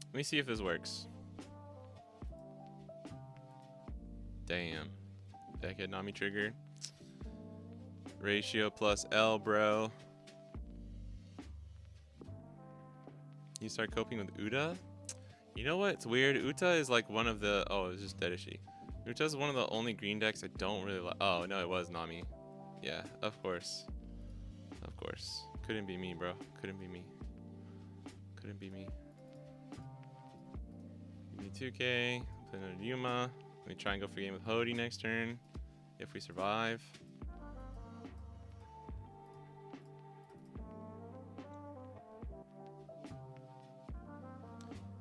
Let me see if this works. Damn. Deckhead Nami trigger. Ratio plus L, bro. You start coping with Uta? You know what? It's weird. Uta is like one of the... Oh, it's just Dedashi. Uta is one of the only green decks I don't really like. Oh, no, it was Nami. Yeah, of course. Of course. Couldn't be me, bro. Couldn't be me. Couldn't be me. Give me 2K. Play another Yuma. Let me try and go for a game with Hody next turn. If we survive.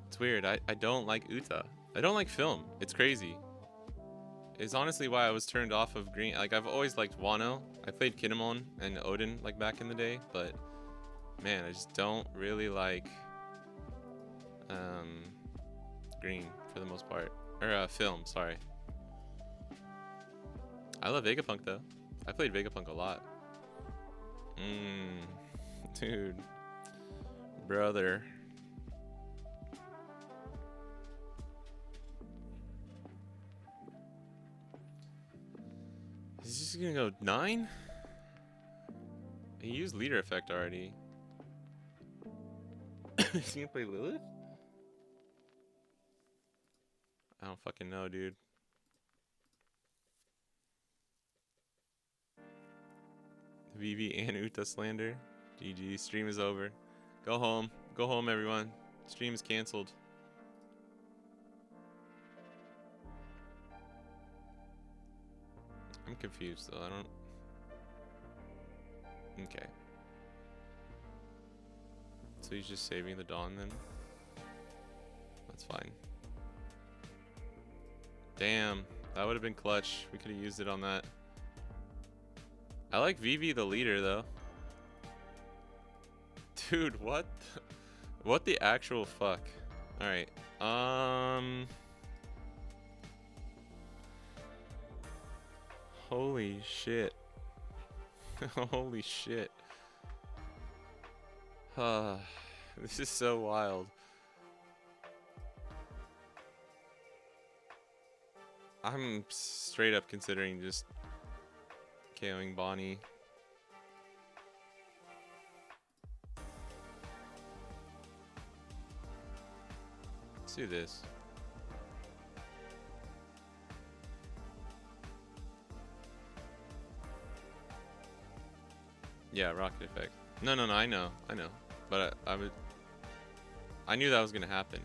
It's weird. I don't like Uta. I don't like film. It's crazy. It's honestly why I was turned off of green. Like, I've always liked Wano. I played Kinemon and Odin, like, back in the day. But, man, I just don't really like green for the most part. Or film, sorry. I love Vegapunk, though. I played Vegapunk a lot. Dude. Brother. Is this gonna go 9? He used leader effect already. Is he gonna play Lilith? I don't fucking know, dude. VV and Uta slander. GG, stream is over. Go home. Go home, everyone. Stream is canceled. I'm confused though. I don't. Okay. So he's just saving the Dawn then? That's fine. Damn. That would have been clutch. We could have used it on that. I like Vivi the leader though. Dude, what? What the actual fuck? Alright. Holy shit. Holy shit. This is so wild. I'm straight up considering just KOing Bonney. Let's do this. Yeah, rocket effect. No, I know. But I knew that was gonna happen.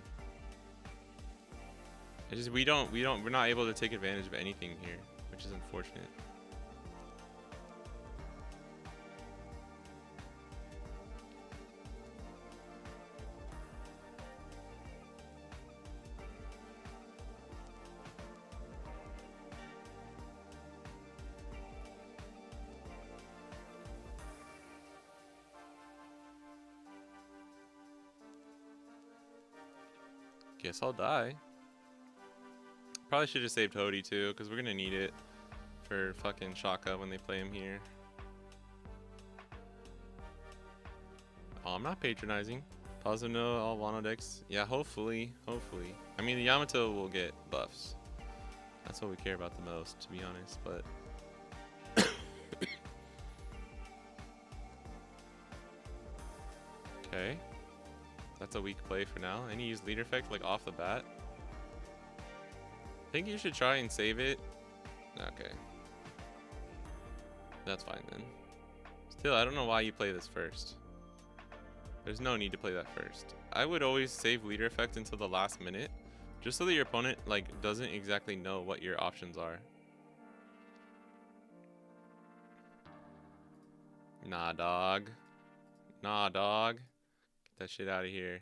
It's just we're not able to take advantage of anything here, which is unfortunate. Guess I'll die. Probably should have saved Hody too, because we're gonna need it for fucking Shaka when they play him here. Oh, I'm not patronizing. Positive no, all Wano decks. Yeah, hopefully. I mean, the Yamato will get buffs. That's what we care about the most, to be honest, but... Okay. That's a weak play for now. And you use leader effect like off the bat. I think you should try and save it. Okay. That's fine then. Still, I don't know why you play this first. There's no need to play that first. I would always save leader effect until the last minute, just so that your opponent like doesn't exactly know what your options are. Nah, dog. Nah, dog. Get that shit out of here.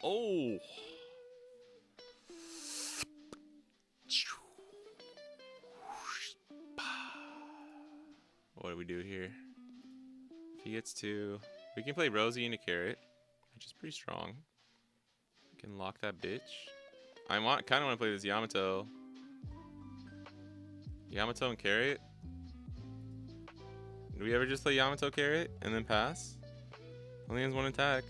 Oh. What do we do here? If he gets to... We can play Rosie into Carrot, which is pretty strong. We can lock that bitch. I kind of want to play this Yamato. Yamato and Carrot? Do we ever just play Yamato Carrot and then pass? Only has one attack.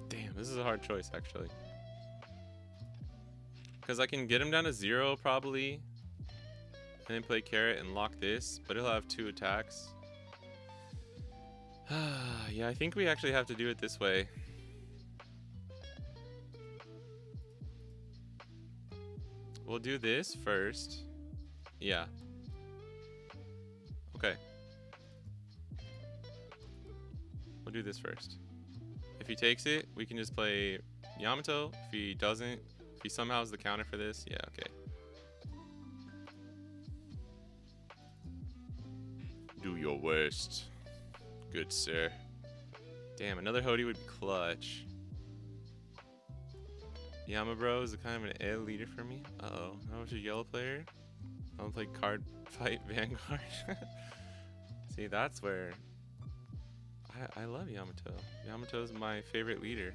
Damn, this is a hard choice actually. Because I can get him down to 0 probably. And then play Carrot and lock this, but he'll have 2 attacks. Yeah, I think we actually have to do it this way. We'll do this first. Yeah. Okay. We'll do this first. If he takes it, we can just play Yamato. If he doesn't, if he somehow has the counter for this, yeah, okay. Do your worst. Good sir. Damn, another Hody would be clutch. Yama Bro is a kind of an L leader for me. Uh-oh. How much a yellow player? I want to play Card Fight Vanguard. See, that's where... I love Yamato. Yamato's my favorite leader.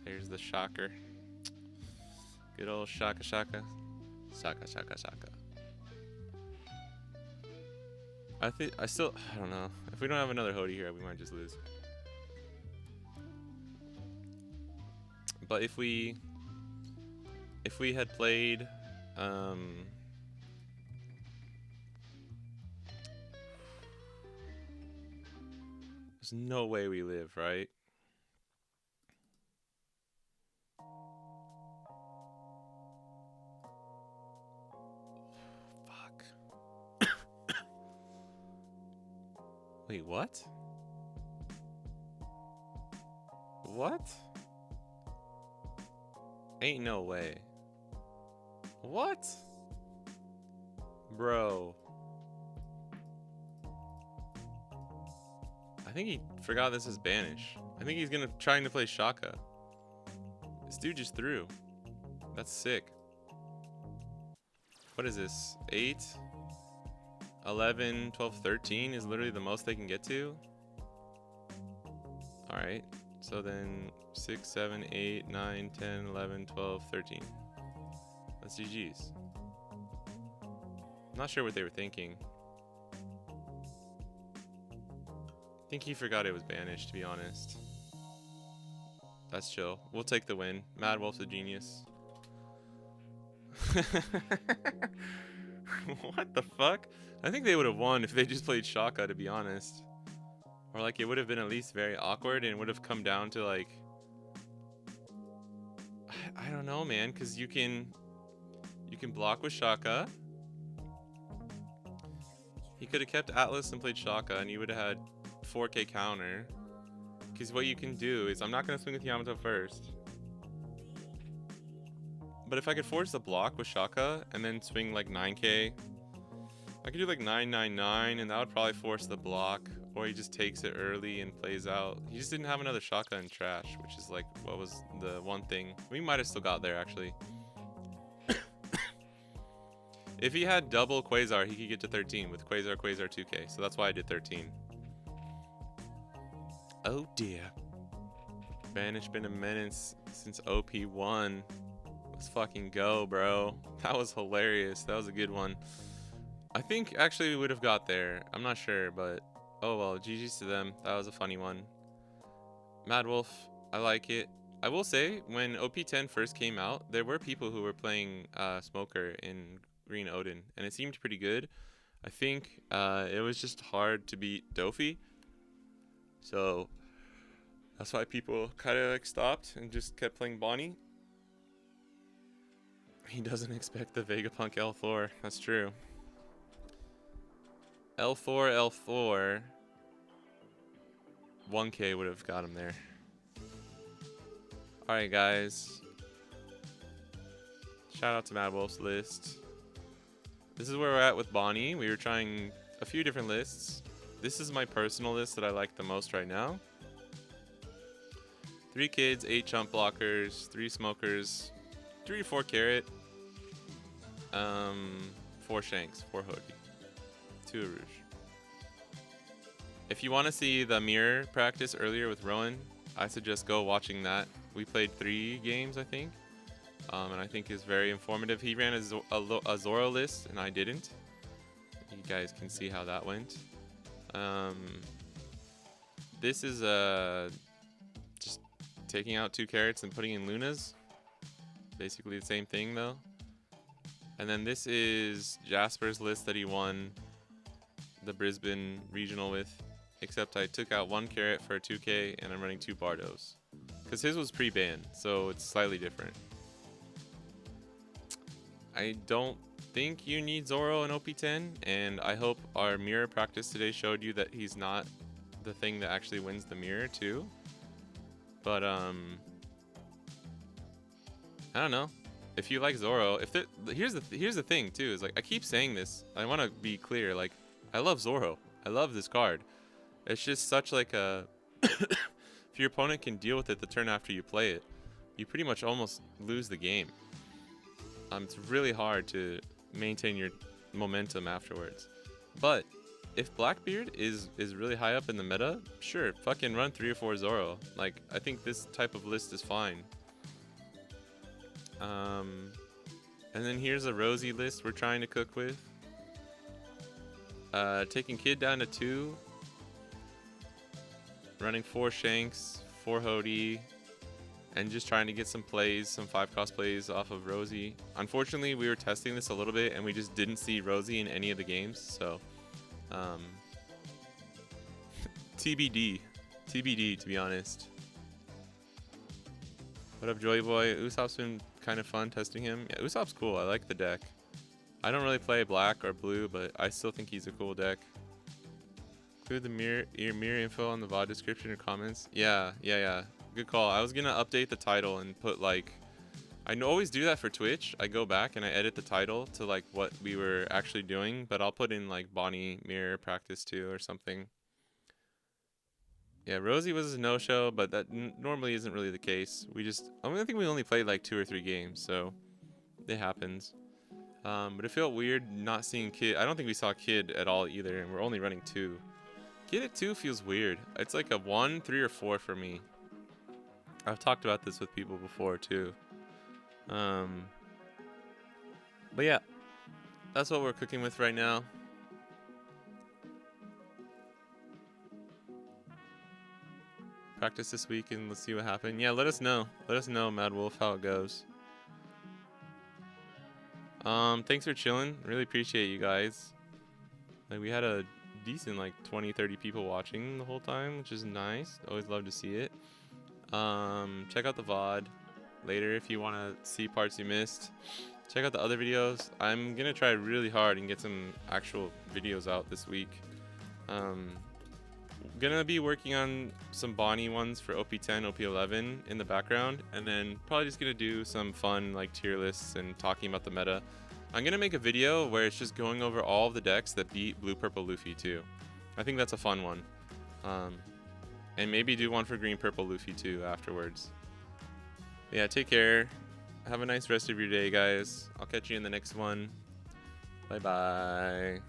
There's the shocker. Good old Shaka Shaka. Shaka Shaka Shaka. I don't know. If we don't have another Hody here, we might just lose. But if we had played There's no way we live, right? Fuck. Wait, what? What? Ain't no way. What? Bro. I think he forgot this is Banish. I think he's trying to play Shaka. This dude just threw. That's sick. What is this? 8, 11, 12, 13 is literally the most they can get to. Alright. So then 6, 7, 8, 9, 10, 11, 12, 13. That's GG's. Not sure what they were thinking. I think he forgot it was Banished, to be honest. That's chill. We'll take the win. Mad Wolf's a genius. What the fuck? I think they would have won if they just played Shaka, to be honest. Or like it would have been at least very awkward and would have come down to like... I don't know, man, because you can block with Shaka. He could have kept Atlas and played Shaka and you would have had 4k counter. Because what you can do is, I'm not going to swing with Yamato first. But if I could force the block with Shaka and then swing like 9k, I could do like 999 and that would probably force the block. Or he just takes it early and plays out. He just didn't have another Shaka in trash, which is like what was the one thing. We might have still got there actually. If he had double Quasar, he could get to 13 with Quasar 2k. So that's why I did 13. Oh dear. Banish been a menace since OP1. Let's fucking go, bro. That was hilarious. That was a good one. I think actually we would have got there. I'm not sure, but oh well, GG's to them. That was a funny one. Mad Wolf, I like it. I will say, when OP10 first came out, there were people who were playing Smoker in Green Odin, and it seemed pretty good. I think it was just hard to beat Dofi. So that's why people kind of like stopped and just kept playing Bonney. He doesn't expect the Vegapunk L4. That's true. L4. 1k would have got him there. Alright, guys. Shout out to Mad Wolf's list. This is where we're at with Bonney. We were trying a few different lists. This is my personal list that I like the most right now. 3 kids, 8 chump blockers, 3 smokers, 3 to 4 carrot, 4 shanks, 4 hoodie, 2 rouge. If you want to see the mirror practice earlier with Rowan, I suggest go watching that. We played 3 games, I think, and I think it's very informative. He ran a Zoro list, and I didn't. You guys can see how that went. This is just taking out 2 carrots and putting in Lunas. Basically the same thing though. And then this is Jasper's list that he won the Brisbane regional with, except I took out 1 carrot for a 2k and I'm running 2 Bardos. Because his was pre-banned, so it's slightly different. I don't think you need Zoro in OP10, and I hope our mirror practice today showed you that he's not the thing that actually wins the mirror too. But I don't know. If you like Zoro, here's the thing too, is like I keep saying this. I want to be clear, like I love Zoro. I love this card. It's just such like a if your opponent can deal with it the turn after you play it, you pretty much almost lose the game. It's really hard to maintain your momentum afterwards. But if Blackbeard is really high up in the meta, sure, fucking run 3 or 4 Zoro. Like, I think this type of list is fine. And then here's a Rosie list we're trying to cook with. Taking Kid down to 2. Running 4 Shanks, 4 Hody, and just trying to get some plays, some 5-cost plays off of Rosie. Unfortunately, we were testing this a little bit, and we just didn't see Rosie in any of the games, so... TBD. TBD, to be honest. What up, Joy Boy? Usopp's been kind of fun testing him. Yeah, Usopp's cool. I like the deck. I don't really play black or blue, but I still think he's a cool deck. Include the your mirror info on the VOD description or comments. Yeah. Good call. I was gonna update the title and put like, I always do that for Twitch. I go back and I edit the title to like what we were actually doing, but I'll put in like Bonney mirror practice 2 or something. Yeah, Rosie was a no-show, but that normally isn't really the case. I think we only played like 2 or 3 games, so it happens. But it felt weird not seeing Kid. I don't think we saw Kid at all either, and we're only running 2. Kid at 2 feels weird. It's like a 1, 3, or 4 for me. I've talked about this with people before too. But yeah, that's what we're cooking with right now. Practice this week and let's see what happens. Yeah, let us know. Let us know, Mad Wolf, how it goes. Thanks for chilling. Really appreciate you guys. Like, we had a decent like 20-30 people watching the whole time, which is nice. Always love to see it. Check out the VOD later if you want to see parts you missed. Check out the other videos. I'm gonna try really hard and get some actual videos out this week. Gonna be working on some Bonney ones for OP10, OP11 in the background, and then probably just gonna do some fun like tier lists and talking about the meta. I'm gonna make a video where it's just going over all of the decks that beat Blue Purple Luffy too. I think that's a fun one. And maybe do one for Green Purple Luffy too afterwards. Yeah, take care. Have a nice rest of your day, guys. I'll catch you in the next one. Bye bye.